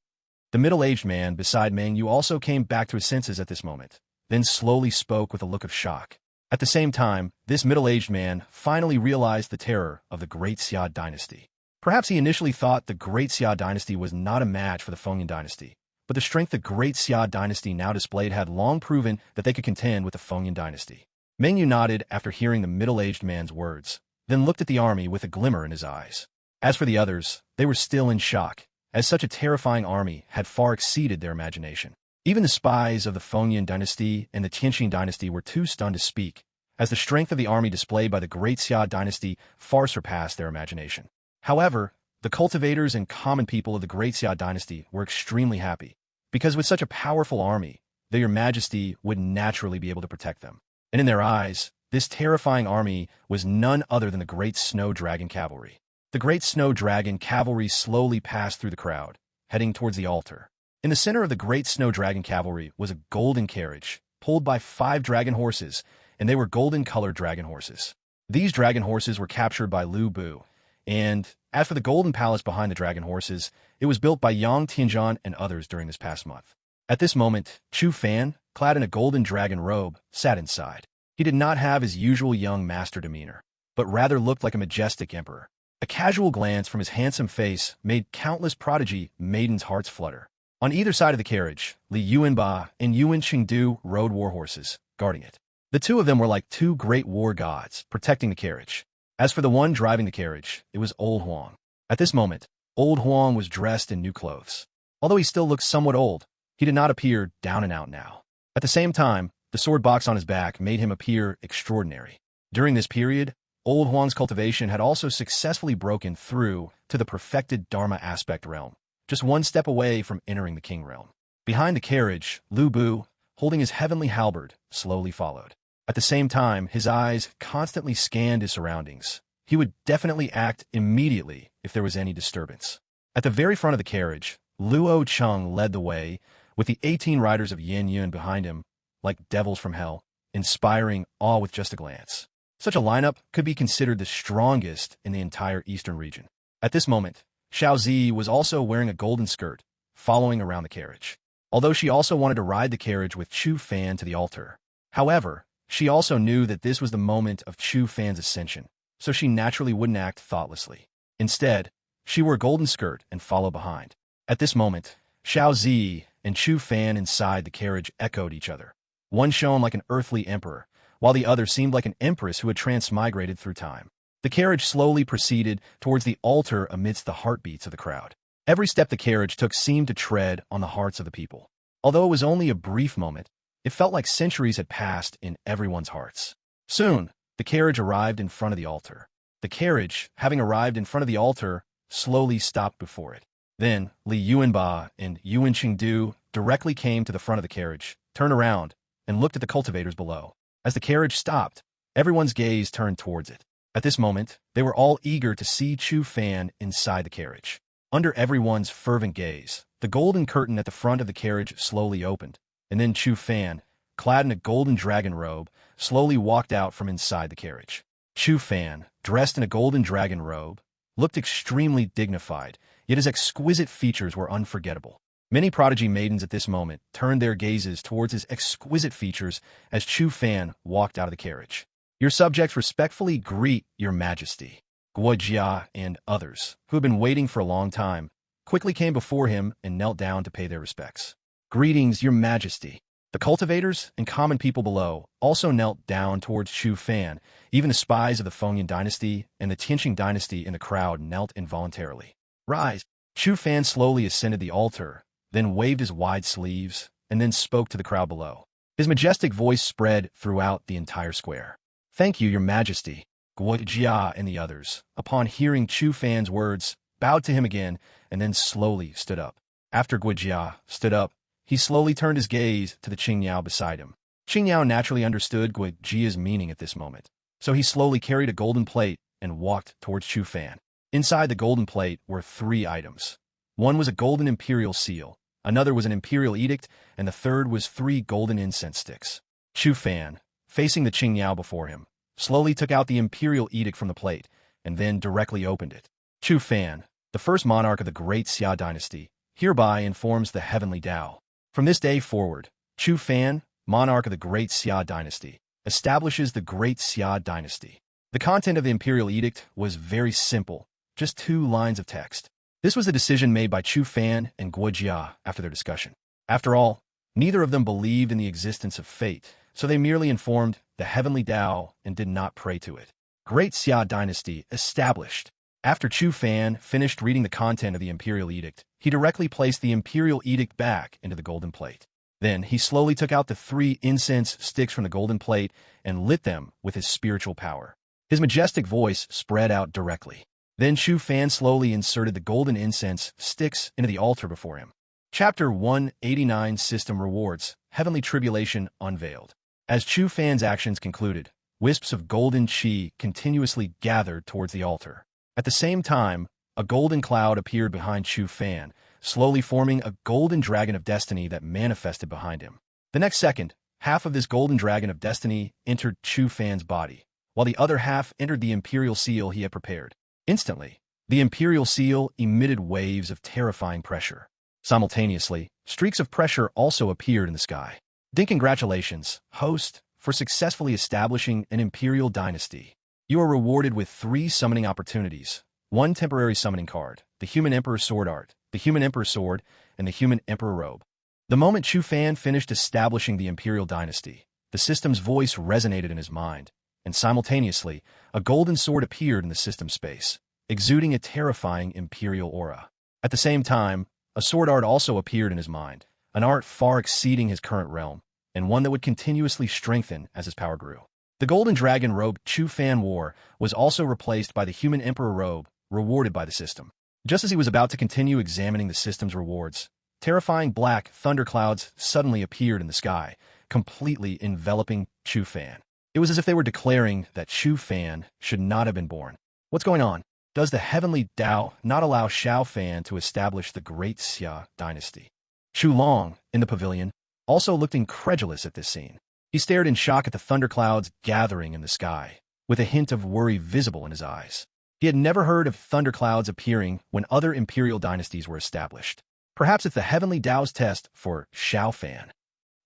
The middle-aged man beside Meng Yu also came back to his senses at this moment, then slowly spoke with a look of shock. At the same time, this middle-aged man finally realized the terror of the Great Xia Dynasty. Perhaps he initially thought the Great Xia Dynasty was not a match for the Fengyan Dynasty, but the strength the Great Xia Dynasty now displayed had long proven that they could contend with the Fengyan Dynasty. Meng Yu nodded after hearing the middle-aged man's words, then looked at the army with a glimmer in his eyes. As for the others, they were still in shock, as such a terrifying army had far exceeded their imagination. Even the spies of the Fengyan Dynasty and the Tianqing Dynasty were too stunned to speak, as the strength of the army displayed by the Great Xia Dynasty far surpassed their imagination. However, the cultivators and common people of the Great Xia Dynasty were extremely happy, because with such a powerful army, their majesty would naturally be able to protect them. And in their eyes, this terrifying army was none other than the Great Snow Dragon Cavalry. The Great Snow Dragon Cavalry slowly passed through the crowd, heading towards the altar. In the center of the Great Snow Dragon Cavalry was a golden carriage, pulled by 5 dragon horses, and they were golden-colored dragon horses. These dragon horses were captured by Lu Bu, and as for the golden palace behind the dragon horses, it was built by Yang Tianzhan and others during this past month. At this moment, Chu Fan, clad in a golden dragon robe, sat inside. He did not have his usual young master demeanor, but rather looked like a majestic emperor. A casual glance from his handsome face made countless prodigy maidens' hearts flutter. On either side of the carriage, Li Yuanba and Yuan Qingdu rode war horses, guarding it. The two of them were like 2 great war gods, protecting the carriage. As for the one driving the carriage, it was Old Huang. At this moment, Old Huang was dressed in new clothes. Although he still looked somewhat old, he did not appear down and out now. At the same time, the sword box on his back made him appear extraordinary. During this period, Old Huang's cultivation had also successfully broken through to the perfected Dharma aspect realm, just 1 step away from entering the king realm. Behind the carriage, Lu Bu, holding his heavenly halberd, slowly followed. At the same time, his eyes constantly scanned his surroundings. He would definitely act immediately if there was any disturbance. At the very front of the carriage, Luo Cheng led the way, with the 18 riders of Yin Yun behind him, like devils from hell, inspiring awe with just a glance. Such a lineup could be considered the strongest in the entire eastern region. At this moment, Xiaozi was also wearing a golden skirt, following around the carriage. Although she also wanted to ride the carriage with Chu Fan to the altar. However, she also knew that this was the moment of Chu Fan's ascension, so she naturally wouldn't act thoughtlessly. Instead, she wore a golden skirt and followed behind. At this moment, Xiaozi and Chu Fan inside the carriage echoed each other. One shone like an earthly emperor, while the other seemed like an empress who had transmigrated through time. The carriage slowly proceeded towards the altar amidst the heartbeats of the crowd. Every step the carriage took seemed to tread on the hearts of the people. Although it was only a brief moment, it felt like centuries had passed in everyone's hearts. Soon, the carriage arrived in front of the altar. The carriage, having arrived in front of the altar, slowly stopped before it. Then, Li Yuanba and Yuan Qingdu directly came to the front of the carriage, turned around, and looked at the cultivators below. As the carriage stopped, everyone's gaze turned towards it. At this moment, they were all eager to see Chu Fan inside the carriage. Under everyone's fervent gaze, the golden curtain at the front of the carriage slowly opened, and then Chu Fan, clad in a golden dragon robe, slowly walked out from inside the carriage. Chu Fan, dressed in a golden dragon robe, looked extremely dignified, yet his exquisite features were unforgettable. Many prodigy maidens at this moment turned their gazes towards his exquisite features as Chu Fan walked out of the carriage. Your subjects respectfully greet your majesty. Guojia and others, who had been waiting for a long time, quickly came before him and knelt down to pay their respects. Greetings, your majesty. The cultivators and common people below also knelt down towards Chu Fan. Even the spies of the Fengyan dynasty and the Tianqing dynasty in the crowd knelt involuntarily. Rise. Chu Fan slowly ascended the altar, then waved his wide sleeves, and then spoke to the crowd below. His majestic voice spread throughout the entire square. Thank you, your majesty. Guojia and the others, upon hearing Chu Fan's words, bowed to him again, and then slowly stood up. After Guojia stood up, he slowly turned his gaze to the Qingyao beside him. Qingyao naturally understood Guojia's meaning at this moment, so he slowly carried a golden plate and walked towards Chu Fan. Inside the golden plate were 3 items. One was a golden imperial seal, another was an imperial edict, and the third was 3 golden incense sticks. Chu Fan, facing the Qingyao before him, slowly took out the imperial edict from the plate, and then directly opened it. Chu Fan, the first monarch of the Great Xia dynasty, hereby informs the Heavenly Dao. From this day forward, Chu Fan, monarch of the Great Xia dynasty, establishes the Great Xia dynasty. The content of the imperial edict was very simple, just 2 lines of text. This was a decision made by Chu Fan and Guojia after their discussion. After all, neither of them believed in the existence of fate, so they merely informed the Heavenly Dao and did not pray to it. Great Xia dynasty established. After Chu Fan finished reading the content of the imperial edict, he directly placed the imperial edict back into the golden plate. Then he slowly took out the 3 incense sticks from the golden plate and lit them with his spiritual power. His majestic voice spread out directly. Then Chu Fan slowly inserted the golden incense sticks into the altar before him. Chapter 189 System Rewards, Heavenly Tribulation Unveiled. As Chu Fan's actions concluded, wisps of golden qi continuously gathered towards the altar. At the same time, a golden cloud appeared behind Chu Fan, slowly forming a golden dragon of destiny that manifested behind him. The next second, half of this golden dragon of destiny entered Chu Fan's body, while the other half entered the imperial seal he had prepared. Instantly, the imperial seal emitted waves of terrifying pressure. Simultaneously, streaks of pressure also appeared in the sky. Congratulations, host, for successfully establishing an imperial dynasty. You are rewarded with 3 summoning opportunities, 1 temporary summoning card, the Human Emperor Sword Art, the Human Emperor Sword, and the Human Emperor Robe. The moment Chu Fan finished establishing the imperial dynasty, the system's voice resonated in his mind, and simultaneously, a golden sword appeared in the system space, exuding a terrifying imperial aura. At the same time, a sword art also appeared in his mind, an art far exceeding his current realm, and one that would continuously strengthen as his power grew. The golden dragon robe Chu Fan wore was also replaced by the Human Emperor robe, rewarded by the system. Just as he was about to continue examining the system's rewards, terrifying black thunderclouds suddenly appeared in the sky, completely enveloping Chu Fan. It was as if they were declaring that Chu Fan should not have been born. What's going on? Does the heavenly Dao not allow Zhao Fan to establish the Great Xia dynasty? Chu Long, in the pavilion, also looked incredulous at this scene. He stared in shock at the thunderclouds gathering in the sky, with a hint of worry visible in his eyes. He had never heard of thunderclouds appearing when other imperial dynasties were established. Perhaps it's the heavenly Dao's test for Zhao Fan.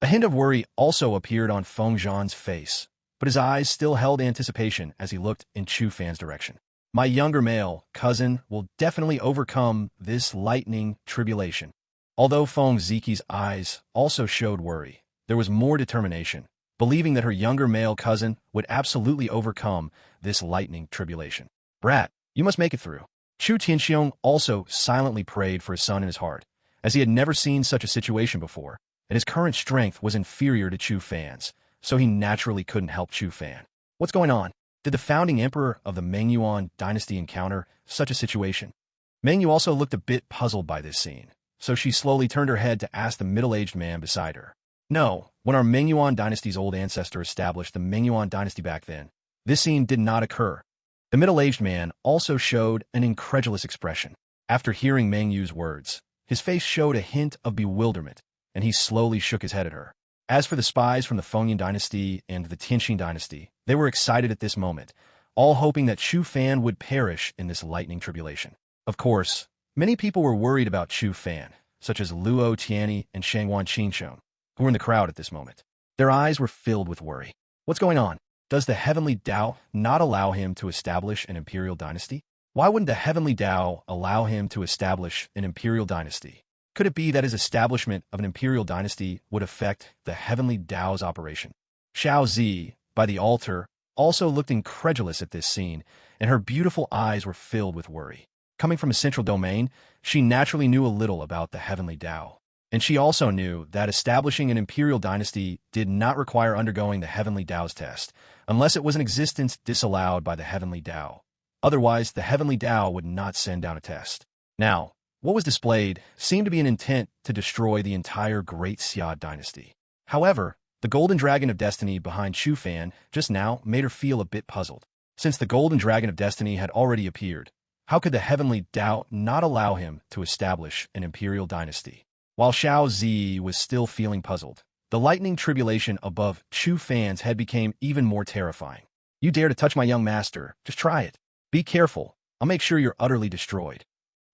A hint of worry also appeared on Feng Zhan's face, but his eyes still held anticipation as he looked in Chu Fan's direction. My younger male cousin will definitely overcome this lightning tribulation. Although Feng Ziqi's eyes also showed worry, there was more determination, believing that her younger male cousin would absolutely overcome this lightning tribulation. Brat, you must make it through. Chu Tianxiong also silently prayed for his son in his heart, as he had never seen such a situation before, and his current strength was inferior to Chu Fan's, so he naturally couldn't help Chu Fan. What's going on? Did the founding emperor of the Mengyuan dynasty encounter such a situation? Mengyu also looked a bit puzzled by this scene, so she slowly turned her head to ask the middle-aged man beside her. No, when our Mengyuan dynasty's old ancestor established the Mengyuan dynasty back then, this scene did not occur. The middle-aged man also showed an incredulous expression. After hearing Mengyu's words, his face showed a hint of bewilderment, and he slowly shook his head at her. As for the spies from the Fengyan dynasty and the Tianxin dynasty, they were excited at this moment, all hoping that Chu Fan would perish in this lightning tribulation. Of course, many people were worried about Chu Fan, such as Luo Tianyi and Shangwan Qinsheng, who were in the crowd at this moment. Their eyes were filled with worry. What's going on? Does the heavenly Dao not allow him to establish an imperial dynasty? Why wouldn't the heavenly Dao allow him to establish an imperial dynasty? Could it be that his establishment of an imperial dynasty would affect the heavenly Dao's operation? Xiao Zi, by the altar, also looked incredulous at this scene, and her beautiful eyes were filled with worry. Coming from a central domain, she naturally knew a little about the heavenly Dao. And she also knew that establishing an imperial dynasty did not require undergoing the heavenly Dao's test, unless it was an existence disallowed by the heavenly Dao. Otherwise, the heavenly Dao would not send down a test. Now, what was displayed seemed to be an intent to destroy the entire Great Xia dynasty. However, the Golden Dragon of Destiny behind Chu Fan just now made her feel a bit puzzled. Since the Golden Dragon of Destiny had already appeared, how could the heavenly Dao not allow him to establish an imperial dynasty? While Xiao Zi was still feeling puzzled, the lightning tribulation above Chu Fan's head became even more terrifying. You dare to touch my young master, just try it. Be careful, I'll make sure you're utterly destroyed.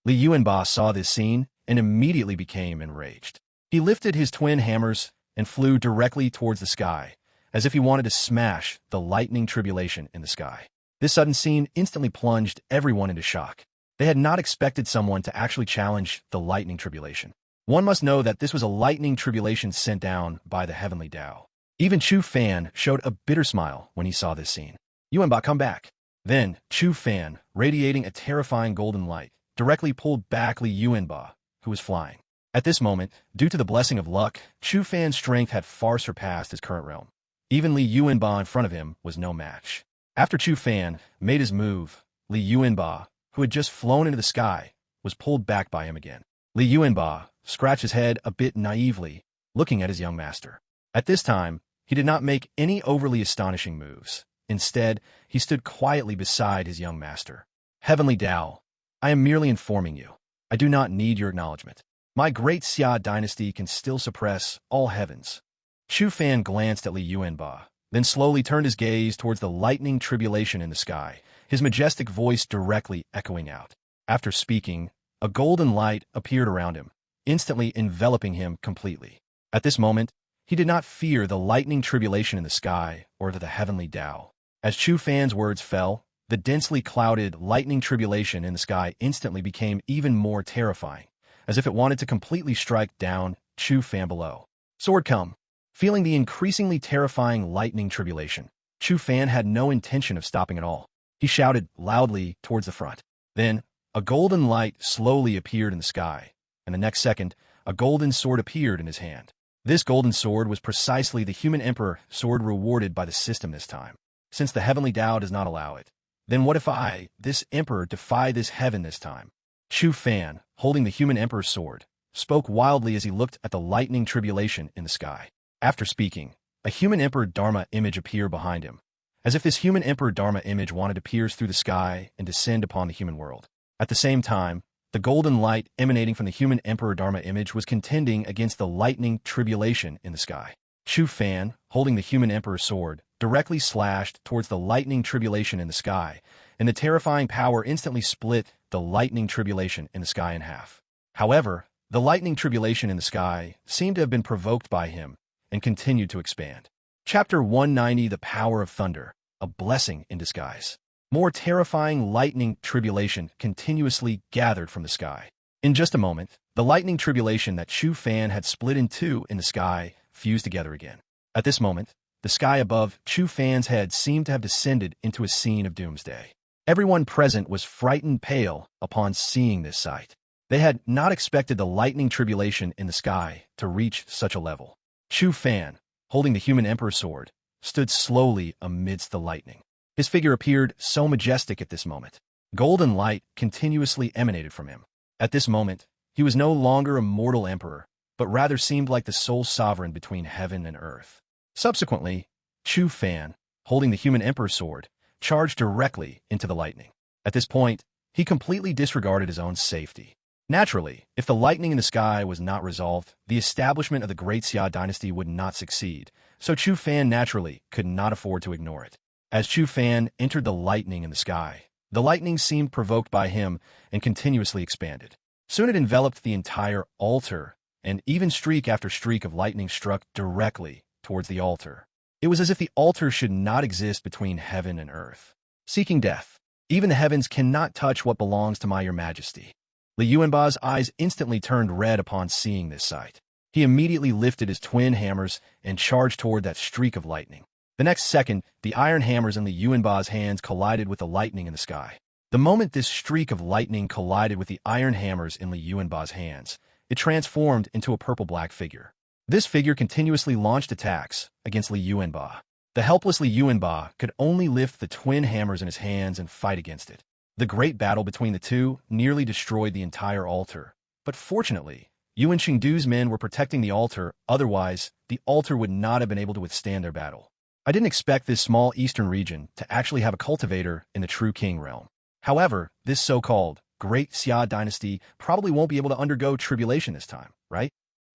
Li Yuanba saw this scene and immediately became enraged. He lifted his twin hammers and flew directly towards the sky, as if he wanted to smash the lightning tribulation in the sky. This sudden scene instantly plunged everyone into shock. They had not expected someone to actually challenge the lightning tribulation. One must know that this was a lightning tribulation sent down by the heavenly Dao. Even Chu Fan showed a bitter smile when he saw this scene. Yuanba, come back. Then, Chu Fan, radiating a terrifying golden light, directly pulled back Li Yuanba, who was flying. At this moment, due to the blessing of luck, Chu Fan's strength had far surpassed his current realm. Even Li Yuanba in front of him was no match. After Chu Fan made his move, Li Yuanba, who had just flown into the sky, was pulled back by him again. Li Yuanba scratched his head a bit naively, looking at his young master. At this time, he did not make any overly astonishing moves. Instead, he stood quietly beside his young master. Heavenly Dao, I am merely informing you. I do not need your acknowledgement. My Great Xia dynasty can still suppress all heavens. Chu Fan glanced at Li Yuanba, then slowly turned his gaze towards the lightning tribulation in the sky, his majestic voice directly echoing out. After speaking, a golden light appeared around him, instantly enveloping him completely. At this moment, he did not fear the lightning tribulation in the sky or the heavenly Dao. As Chu Fan's words fell, the densely clouded lightning tribulation in the sky instantly became even more terrifying, as if it wanted to completely strike down Chu Fan below. Sword come! Feeling the increasingly terrifying lightning tribulation, Chu Fan had no intention of stopping at all. He shouted loudly towards the front. Then, a golden light slowly appeared in the sky, and the next second, a golden sword appeared in his hand. This golden sword was precisely the human emperor sword rewarded by the system this time. Since the heavenly Dao does not allow it, then what if I, this emperor, defy this heaven this time? Chu Fan, holding the human emperor's sword, spoke wildly as he looked at the lightning tribulation in the sky. After speaking, a human emperor Dharma image appeared behind him, as if this human Emperor Dharma image wanted to pierce through the sky and descend upon the human world. At the same time, the golden light emanating from the human Emperor Dharma image was contending against the lightning tribulation in the sky. Chu Fan, holding the human Emperor's sword, directly slashed towards the lightning tribulation in the sky, and the terrifying power instantly split the lightning tribulation in the sky in half. However, the lightning tribulation in the sky seemed to have been provoked by him and continued to expand. Chapter 190, The Power of Thunder, a blessing in disguise. More terrifying lightning tribulation continuously gathered from the sky. In just a moment, the lightning tribulation that Chu Fan had split in two in the sky fused together again. At this moment, the sky above Chu Fan's head seemed to have descended into a scene of doomsday. Everyone present was frightened pale upon seeing this sight. They had not expected the lightning tribulation in the sky to reach such a level. Chu Fan, holding the human Emperor's sword, stood slowly amidst the lightning. His figure appeared so majestic at this moment. Golden light continuously emanated from him. At this moment, he was no longer a mortal emperor, but rather seemed like the sole sovereign between heaven and earth. Subsequently, Chu Fan, holding the human Emperor's sword, charged directly into the lightning. At this point, he completely disregarded his own safety. Naturally, if the lightning in the sky was not resolved, the establishment of the Great Xia dynasty would not succeed, so Chu Fan naturally could not afford to ignore it. As Chu Fan entered the lightning in the sky, the lightning seemed provoked by him and continuously expanded. Soon it enveloped the entire altar, and even streak after streak of lightning struck directly towards the altar. It was as if the altar should not exist between heaven and earth. Seeking death. Even the heavens cannot touch what belongs to your majesty. Li Yuanba's eyes instantly turned red upon seeing this sight. He immediately lifted his twin hammers and charged toward that streak of lightning. The next second, the iron hammers in Li Yuanba's hands collided with the lightning in the sky. The moment this streak of lightning collided with the iron hammers in Li Yuanba's hands, it transformed into a purple-black figure. This figure continuously launched attacks against Li Yuanba. The helpless Li Yuanba could only lift the twin hammers in his hands and fight against it. The great battle between the two nearly destroyed the entire altar. But fortunately, Yuan Qingdu's men were protecting the altar, otherwise, the altar would not have been able to withstand their battle. I didn't expect this small eastern region to actually have a cultivator in the true king realm. However, this so-called Great Xia dynasty probably won't be able to undergo tribulation this time, right?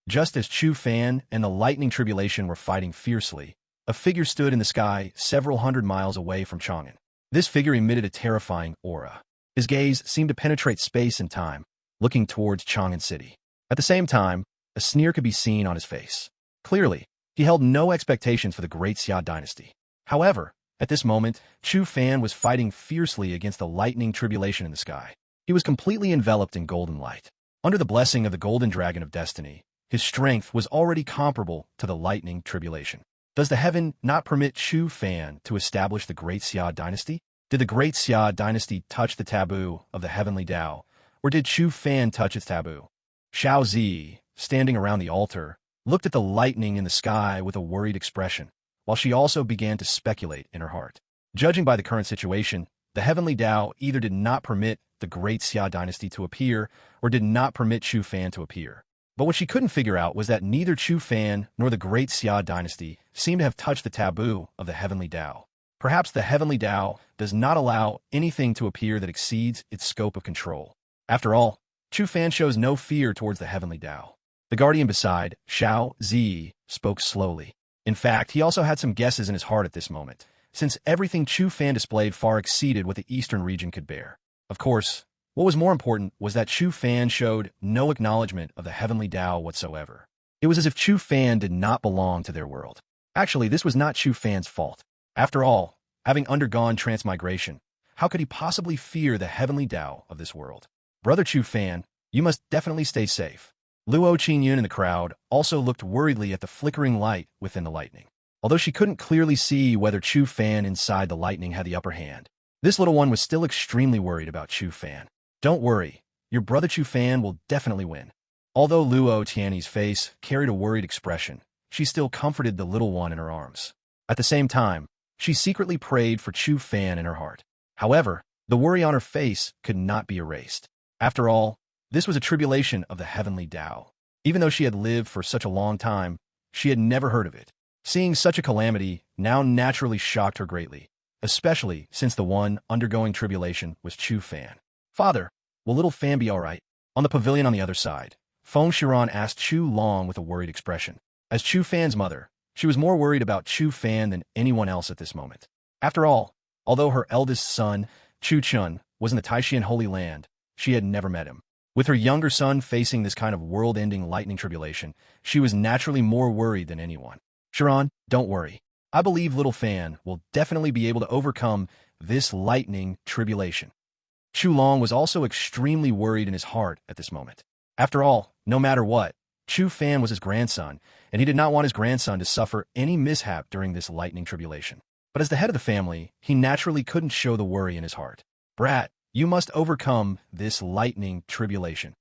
Just as Chu Fan and the lightning tribulation were fighting fiercely, a figure stood in the sky several hundred miles away from Chang'an. This figure emitted a terrifying aura. His gaze seemed to penetrate space and time, looking towards Chang'an City. At the same time, a sneer could be seen on his face. Clearly, he held no expectations for the Great Xia dynasty. However, at this moment, Chu Fan was fighting fiercely against the lightning tribulation in the sky. He was completely enveloped in golden light. Under the blessing of the Golden Dragon of Destiny, his strength was already comparable to the lightning tribulation. Does the heaven not permit Chu Fan to establish the Great Xia dynasty? Did the Great Xia dynasty touch the taboo of the heavenly Tao, or did Chu Fan touch its taboo? Xiao Zi, standing around the altar, looked at the lightning in the sky with a worried expression, while she also began to speculate in her heart. Judging by the current situation, the heavenly Tao either did not permit the Great Xia dynasty to appear or did not permit Chu Fan to appear. But what she couldn't figure out was that neither Chu Fan nor the Great Xia dynasty seemed to have touched the taboo of the heavenly Tao. Perhaps the heavenly Tao does not allow anything to appear that exceeds its scope of control. After all, Chu Fan shows no fear towards the heavenly Tao. The guardian beside, Xiao Zi, spoke slowly. In fact, he also had some guesses in his heart at this moment, since everything Chu Fan displayed far exceeded what the eastern region could bear. Of course, what was more important was that Chu Fan showed no acknowledgement of the heavenly Tao whatsoever. It was as if Chu Fan did not belong to their world. Actually, this was not Chu Fan's fault. After all, having undergone transmigration, how could he possibly fear the heavenly Tao of this world? Brother Chu Fan, you must definitely stay safe. Luo Qingyun in the crowd also looked worriedly at the flickering light within the lightning. Although she couldn't clearly see whether Chu Fan inside the lightning had the upper hand, this little one was still extremely worried about Chu Fan. Don't worry, your brother Chu Fan will definitely win. Although Luo Tiany's face carried a worried expression, she still comforted the little one in her arms. At the same time, she secretly prayed for Chu Fan in her heart. However, the worry on her face could not be erased. After all, this was a tribulation of the heavenly Tao. Even though she had lived for such a long time, she had never heard of it. Seeing such a calamity now naturally shocked her greatly. especially since the one undergoing tribulation was Chu Fan. "Father, will little Fan be all right?" On the pavilion on the other side, Feng Shiran asked Chu Long with a worried expression. As Chu Fan's mother, she was more worried about Chu Fan than anyone else at this moment. After all, although her eldest son, Chu Chun, was in the Taishan Holy Land, she had never met him. With her younger son facing this kind of world-ending lightning tribulation, she was naturally more worried than anyone. "Shiran, don't worry. I believe little Fan will definitely be able to overcome this lightning tribulation." Chu Long was also extremely worried in his heart at this moment. After all, no matter what, Chu Fan was his grandson, and he did not want his grandson to suffer any mishap during this lightning tribulation. But as the head of the family, he naturally couldn't show the worry in his heart. "Brat, you must overcome this lightning tribulation."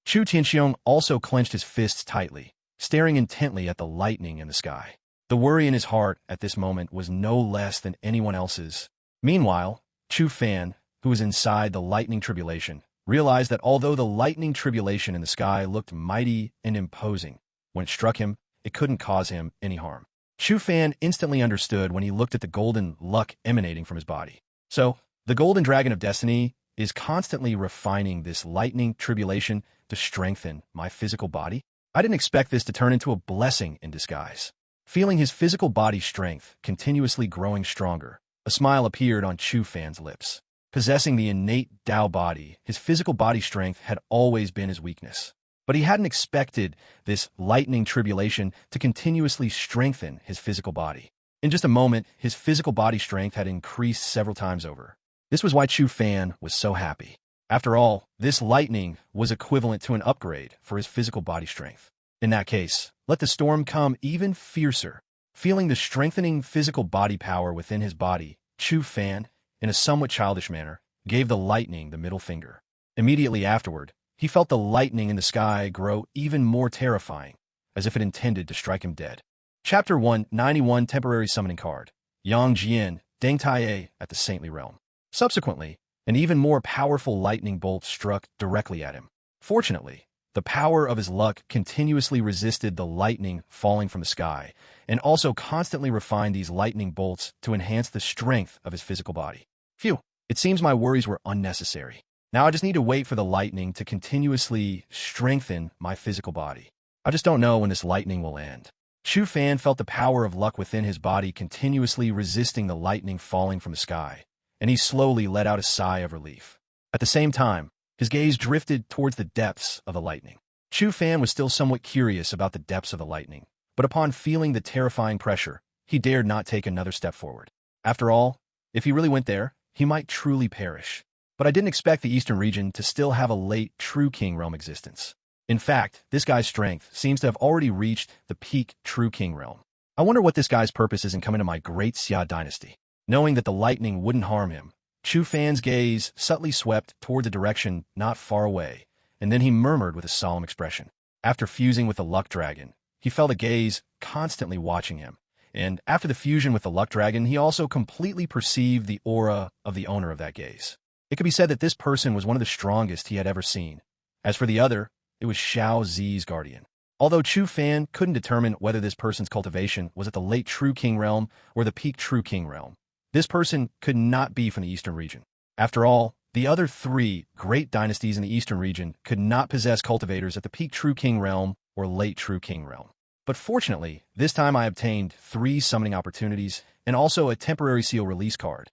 Chu Tianxiong also clenched his fists tightly, staring intently at the lightning in the sky. The worry in his heart at this moment was no less than anyone else's. Meanwhile, Chu Fan, who was inside the lightning tribulation, realized that although the lightning tribulation in the sky looked mighty and imposing, when it struck him, it couldn't cause him any harm. Chu Fan instantly understood when he looked at the golden luck emanating from his body. So, the golden dragon of destiny is constantly refining this lightning tribulation to strengthen my physical body? I didn't expect this to turn into a blessing in disguise. Feeling his physical body strength continuously growing stronger, a smile appeared on Chu Fan's lips. Possessing the innate Dao Body, his physical body strength had always been his weakness. But he hadn't expected this lightning tribulation to continuously strengthen his physical body. In just a moment, his physical body strength had increased several times over. This was why Chu Fan was so happy. After all, this lightning was equivalent to an upgrade for his physical body strength. In that case, let the storm come even fiercer. Feeling the strengthening physical body power within his body, Chu Fan, in a somewhat childish manner, gave the lightning the middle finger. Immediately afterward, he felt the lightning in the sky grow even more terrifying, as if it intended to strike him dead. Chapter 191 Temporary Summoning Card, Yang Jian, Deng Taiye at the Saintly Realm. Subsequently, an even more powerful lightning bolt struck directly at him. Fortunately, the power of his luck continuously resisted the lightning falling from the sky, and also constantly refined these lightning bolts to enhance the strength of his physical body. Phew, it seems my worries were unnecessary. Now I just need to wait for the lightning to continuously strengthen my physical body. I just don't know when this lightning will end. Chu Fan felt the power of luck within his body continuously resisting the lightning falling from the sky, and he slowly let out a sigh of relief. At the same time, his gaze drifted towards the depths of the lightning. Chu Fan was still somewhat curious about the depths of the lightning, but upon feeling the terrifying pressure, he dared not take another step forward. After all, if he really went there, he might truly perish. But I didn't expect the Eastern region to still have a late True King Realm existence. In fact, this guy's strength seems to have already reached the peak True King Realm. I wonder what this guy's purpose is in coming to my great Xia dynasty. Knowing that the lightning wouldn't harm him, Chu Fan's gaze subtly swept toward the direction not far away, and then he murmured with a solemn expression. After fusing with the Luck Dragon, he felt a gaze constantly watching him, and after the fusion with the Luck Dragon, he also completely perceived the aura of the owner of that gaze. It could be said that this person was one of the strongest he had ever seen. As for the other, it was Xiao Zi's guardian. Although Chu Fan couldn't determine whether this person's cultivation was at the late True King Realm or the peak True King Realm, this person could not be from the Eastern region. After all, the other three great dynasties in the Eastern region could not possess cultivators at the peak True King Realm or late True King Realm. But fortunately, this time I obtained 3 summoning opportunities and also a temporary seal release card.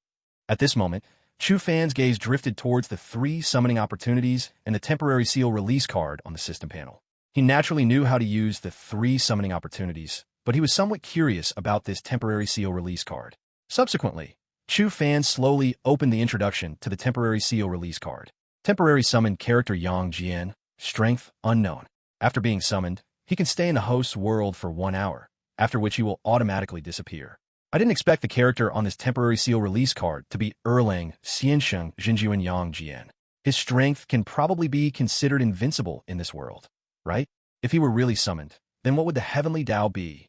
At this moment, Chu Fan's gaze drifted towards the 3 summoning opportunities and the temporary seal release card on the system panel. He naturally knew how to use the 3 summoning opportunities, but he was somewhat curious about this temporary seal release card. Subsequently, Chu Fan slowly opened the introduction to the temporary seal release card. Temporary summoned character Yang Jian, strength unknown. After being summoned, he can stay in the host's world for 1 hour, after which he will automatically disappear. I didn't expect the character on this temporary seal release card to be Erlang Xiansheng Jinjuan Yang Jian. His strength can probably be considered invincible in this world, right? If he were really summoned, then what would the heavenly Dao be?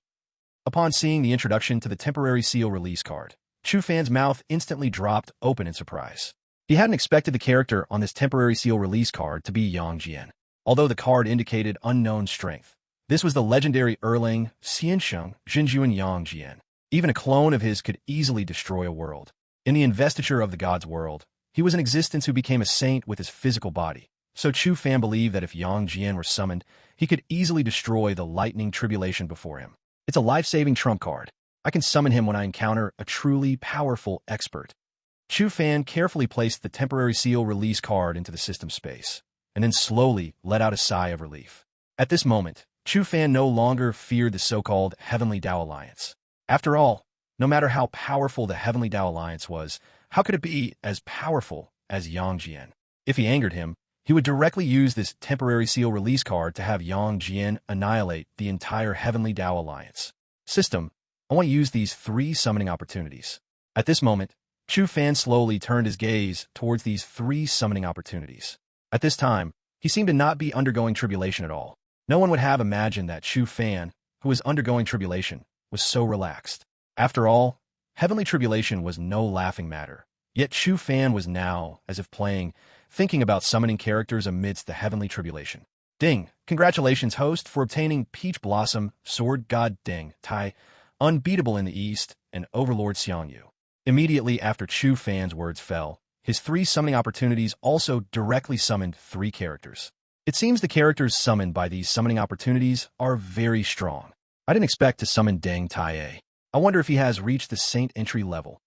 Upon seeing the introduction to the temporary seal release card, Chu Fan's mouth instantly dropped open in surprise. He hadn't expected the character on this temporary seal release card to be Yang Jian. Although the card indicated unknown strength, this was the legendary Erlang Xiansheng Jinjuan Yang Jian. Even a clone of his could easily destroy a world. In the investiture of the god's world, he was an existence who became a saint with his physical body. So Chu Fan believed that if Yang Jian were summoned, he could easily destroy the lightning tribulation before him. It's a life-saving trump card. I can summon him when I encounter a truly powerful expert. Chu Fan carefully placed the temporary seal release card into the system space, and then slowly let out a sigh of relief. At this moment, Chu Fan no longer feared the so-called Heavenly Dao Alliance. After all, no matter how powerful the Heavenly Dao Alliance was, how could it be as powerful as Yang Jian? If he angered him, he would directly use this temporary seal release card to have Yang Jian annihilate the entire Heavenly Dao Alliance. System, I want to use these 3 summoning opportunities. At this moment, Chu Fan slowly turned his gaze towards these 3 summoning opportunities. At this time, he seemed to not be undergoing tribulation at all. No one would have imagined that Chu Fan, who was undergoing tribulation, was so relaxed. After all, heavenly tribulation was no laughing matter. Yet Chu Fan was now, as if playing, thinking about summoning characters amidst the heavenly tribulation. Ding! Congratulations, host, for obtaining Peach Blossom, Sword God Ding, Tai, Unbeatable in the East, and Overlord Xiangyu. Immediately after Chu Fan's words fell, his 3 summoning opportunities also directly summoned 3 characters. It seems the characters summoned by these summoning opportunities are very strong. I didn't expect to summon Deng Tai. I wonder if he has reached the Saint entry level.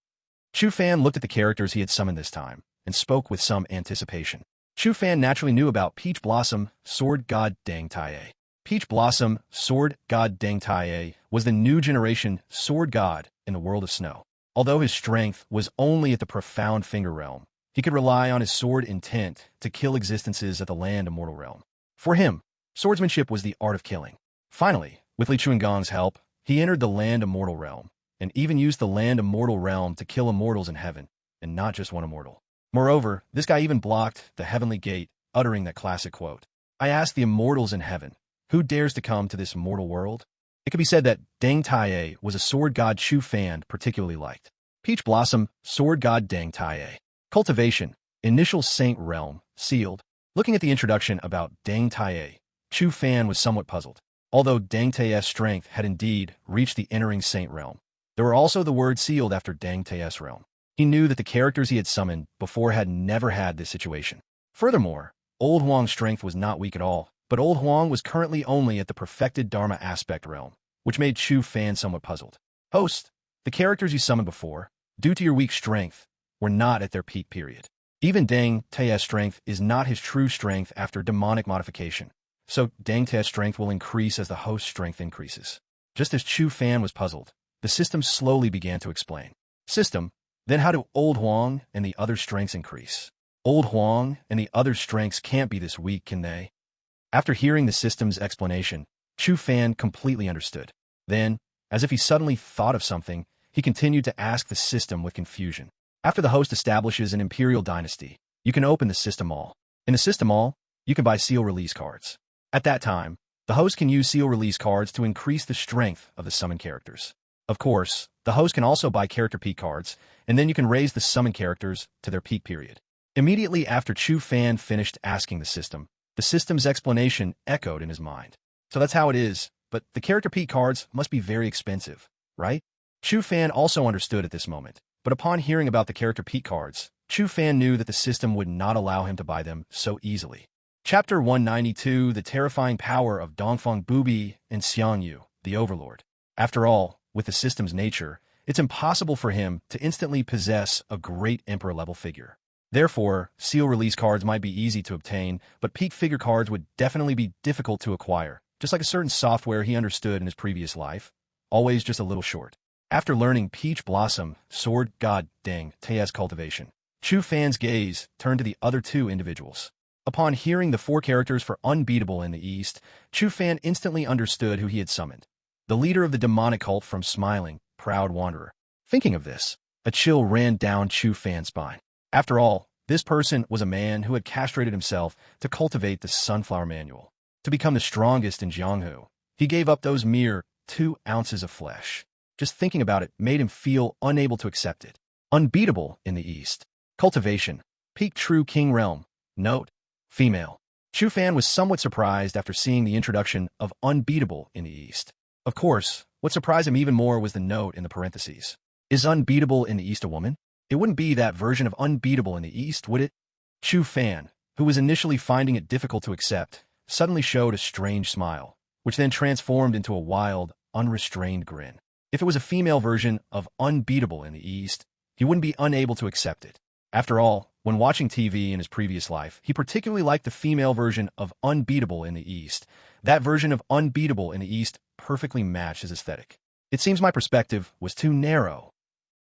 Chu Fan looked at the characters he had summoned this time, and spoke with some anticipation. Chu Fan naturally knew about Peach Blossom, Sword God Deng Tai. Peach Blossom, Sword God Deng Tai was the new generation Sword God in the world of snow. Although his strength was only at the profound finger realm, he could rely on his sword intent to kill existences at the land immortal realm. For him, swordsmanship was the art of killing. Finally, with Li Chuangong's help, he entered the land immortal realm, and even used the land immortal realm to kill immortals in heaven, and not just one immortal. Moreover, this guy even blocked the heavenly gate, uttering that classic quote, "I ask the immortals in heaven, who dares to come to this mortal world?" It could be said that Deng Tai was a sword god Chu Fan particularly liked. Peach Blossom, Sword God Deng Tai. Cultivation, Initial Saint Realm, Sealed. Looking at the introduction about Deng Tai, Chu Fan was somewhat puzzled. Although Deng Tai's strength had indeed reached the entering Saint Realm, there were also the words sealed after Deng Tai's realm. He knew that the characters he had summoned before had never had this situation. Furthermore, Old Huang's strength was not weak at all, but Old Huang was currently only at the perfected Dharma aspect realm, which made Chu Fan somewhat puzzled. Host, the characters you summoned before, due to your weak strength, were not at their peak period. Even Deng Tai's strength is not his true strength after demonic modification, so Deng Tai's strength will increase as the host's strength increases. Just as Chu Fan was puzzled, the system slowly began to explain. System, then how do Old Huang and the other strengths increase? Old Huang and the other strengths can't be this weak, can they? After hearing the system's explanation, Chu Fan completely understood. Then, as if he suddenly thought of something, he continued to ask the system with confusion. After the host establishes an imperial dynasty, you can open the system mall. In the system mall, you can buy seal release cards. At that time, the host can use seal release cards to increase the strength of the summoned characters. Of course, the host can also buy character peak cards, and then you can raise the summoned characters to their peak period. Immediately after Chu Fan finished asking the system's explanation echoed in his mind. So that's how it is, but the character peak cards must be very expensive, right? Chu Fan also understood at this moment, but upon hearing about the character peak cards, Chu Fan knew that the system would not allow him to buy them so easily. Chapter 192, The Terrifying Power of Dongfeng Bubi and Xiangyu, the Overlord. After all, with the system's nature, it's impossible for him to instantly possess a great emperor-level figure. Therefore, seal release cards might be easy to obtain, but peak figure cards would definitely be difficult to acquire, just like a certain software he understood in his previous life, always just a little short. After learning Peach Blossom, Sword God Deng Tai's cultivation, Chu Fan's gaze turned to the other 2 individuals. Upon hearing the 4 characters for Unbeatable in the East, Chu Fan instantly understood who he had summoned. The leader of the demonic cult from Smiling, Proud Wanderer. Thinking of this, a chill ran down Chu Fan's spine. After all, this person was a man who had castrated himself to cultivate the Sunflower Manual. To become the strongest in Jianghu, he gave up those mere 2 ounces of flesh. Just thinking about it made him feel unable to accept it. Unbeatable in the East. Cultivation. Peak True King Realm. Note. Female. Chu Fan was somewhat surprised after seeing the introduction of Unbeatable in the East. Of course, what surprised him even more was the note in the parentheses. Is Unbeatable in the East a woman? It wouldn't be that version of unbeatable in the East, would it? Chu Fan, who was initially finding it difficult to accept, suddenly showed a strange smile, which then transformed into a wild, unrestrained grin. If it was a female version of unbeatable in the East, he wouldn't be unable to accept it. After all, when watching TV in his previous life, he particularly liked the female version of unbeatable in the East. That version of unbeatable in the East perfectly matched his aesthetic. It seems my perspective was too narrow.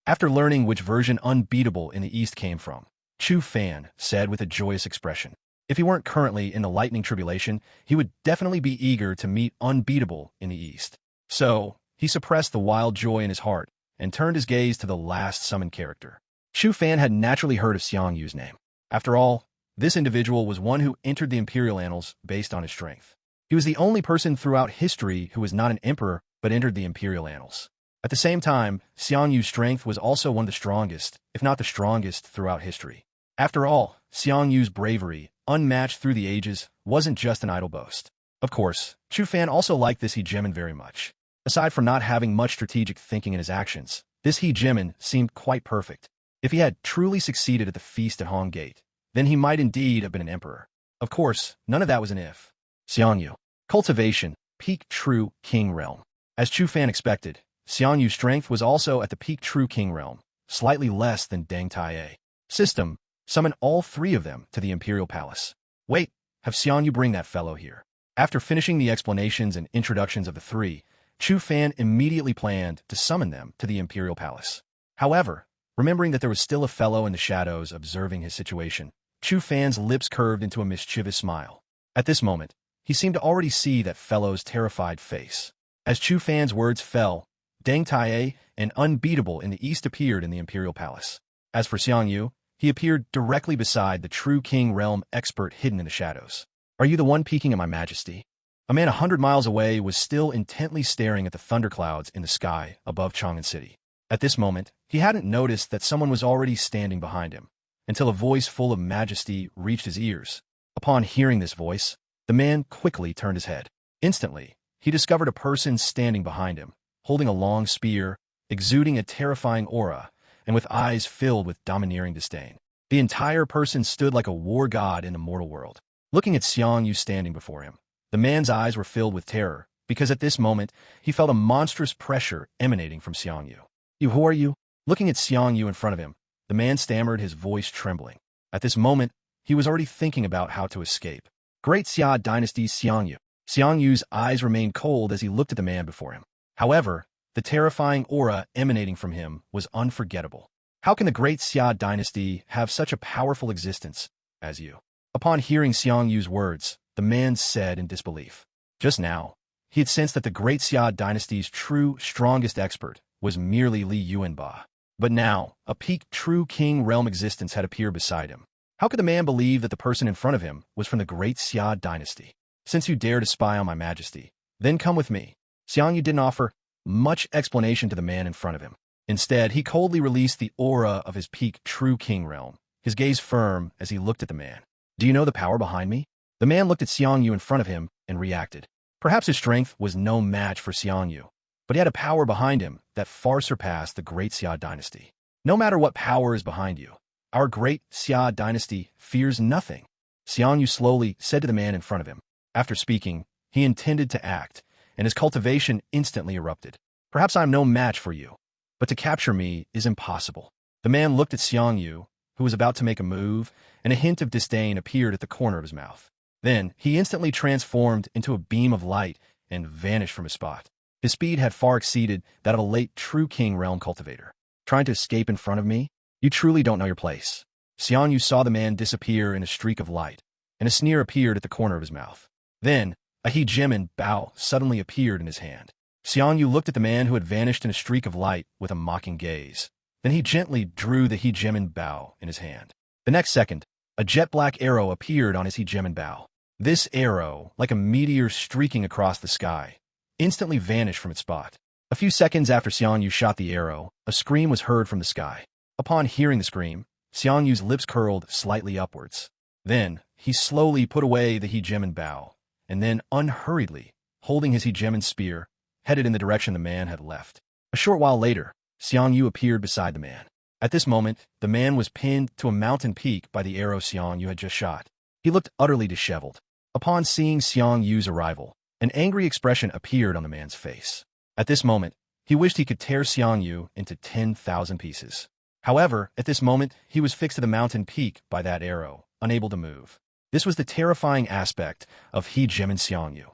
After learning which version unbeatable in the East came from, Chu Fan said with a joyous expression, if he weren't currently in the lightning tribulation, he would definitely be eager to meet unbeatable in the East. So, he suppressed the wild joy in his heart and turned his gaze to the last summoned character. Chu Fan had naturally heard of Xiang Yu's name. After all, this individual was one who entered the imperial annals based on his strength. He was the only person throughout history who was not an emperor but entered the imperial annals. At the same time, Xiang Yu's strength was also one of the strongest, if not the strongest, throughout history. After all, Xiang Yu's bravery, unmatched through the ages, wasn't just an idle boast. Of course, Chu Fan also liked this hegemon very much. Aside from not having much strategic thinking in his actions, this hegemon seemed quite perfect. If he had truly succeeded at the feast at Hong Gate, then he might indeed have been an emperor. Of course, none of that was an if. Xiang Yu. Cultivation. Peak True King Realm. As Chu Fan expected, Xiang Yu's strength was also at the peak True King Realm, slightly less than Deng Taiye. System. Summon all three of them to the Imperial Palace. Wait, have Xiang Yu bring that fellow here. After finishing the explanations and introductions of the three, Chu Fan immediately planned to summon them to the Imperial Palace. However, remembering that there was still a fellow in the shadows observing his situation, Chu Fan's lips curved into a mischievous smile. At this moment, he seemed to already see that fellow's terrified face. As Chu Fan's words fell, Deng Taiye, an unbeatable in the East, appeared in the Imperial Palace. As for Xiang Yu, he appeared directly beside the true King Realm expert hidden in the shadows. Are you the one peeking at my majesty? A man 100 miles away was still intently staring at the thunderclouds in the sky above Chang'an City. At this moment, he hadn't noticed that someone was already standing behind him, until a voice full of majesty reached his ears. Upon hearing this voice, the man quickly turned his head. Instantly, he discovered a person standing behind him, holding a long spear, exuding a terrifying aura, and with eyes filled with domineering disdain. The entire person stood like a war god in the mortal world. Looking at Xiang Yu standing before him, the man's eyes were filled with terror, because at this moment, he felt a monstrous pressure emanating from Xiang Yu. Who are you? Looking at Xiang Yu in front of him, the man stammered, his voice trembling. At this moment, he was already thinking about how to escape. Great Xia Dynasty's Xiang Yu. Xiang Yu's eyes remained cold as he looked at the man before him. However, the terrifying aura emanating from him was unforgettable. How can the Great Xia Dynasty have such a powerful existence as you? Upon hearing Xiang Yu's words, the man said in disbelief. Just now, he had sensed that the Great Xia Dynasty's true, strongest expert was merely Li Yuanba. But now, a peak true King Realm existence had appeared beside him. How could the man believe that the person in front of him was from the Great Xia Dynasty? Since you dare to spy on my majesty, then come with me. Xiang Yu didn't offer much explanation to the man in front of him. Instead, he coldly released the aura of his peak true King Realm, his gaze firm as he looked at the man. Do you know the power behind me? The man looked at Xiang Yu in front of him and reacted. Perhaps his strength was no match for Xiang Yu, but he had a power behind him that far surpassed the Great Xia Dynasty. No matter what power is behind you, our Great Xia Dynasty fears nothing. Xiang Yu slowly said to the man in front of him. After speaking, he intended to act, and his cultivation instantly erupted. Perhaps I am no match for you, but to capture me is impossible. The man looked at Xiang Yu, who was about to make a move, and a hint of disdain appeared at the corner of his mouth. Then, he instantly transformed into a beam of light and vanished from his spot. His speed had far exceeded that of a late true King Realm cultivator. Trying to escape in front of me? You truly don't know your place. Xiang Yu saw the man disappear in a streak of light, and a sneer appeared at the corner of his mouth. Then, a hegemon bao suddenly appeared in his hand. Xiang Yu looked at the man who had vanished in a streak of light with a mocking gaze. Then he gently drew the hegemon bao in his hand. The next second, a jet-black arrow appeared on his hegemon bao. This arrow, like a meteor streaking across the sky, instantly vanished from its spot. A few seconds after Xiang Yu shot the arrow, a scream was heard from the sky. Upon hearing the scream, Xiang Yu's lips curled slightly upwards. Then, he slowly put away the hegemon bao, and then unhurriedly, holding his hegemon spear, headed in the direction the man had left. A short while later, Xiang Yu appeared beside the man. At this moment, the man was pinned to a mountain peak by the arrow Xiang Yu had just shot. He looked utterly disheveled. Upon seeing Xiang Yu's arrival, an angry expression appeared on the man's face. At this moment, he wished he could tear Xiang Yu into 10,000 pieces. However, at this moment, he was fixed to the mountain peak by that arrow, unable to move. This was the terrifying aspect of He Jimin Xiang Yu.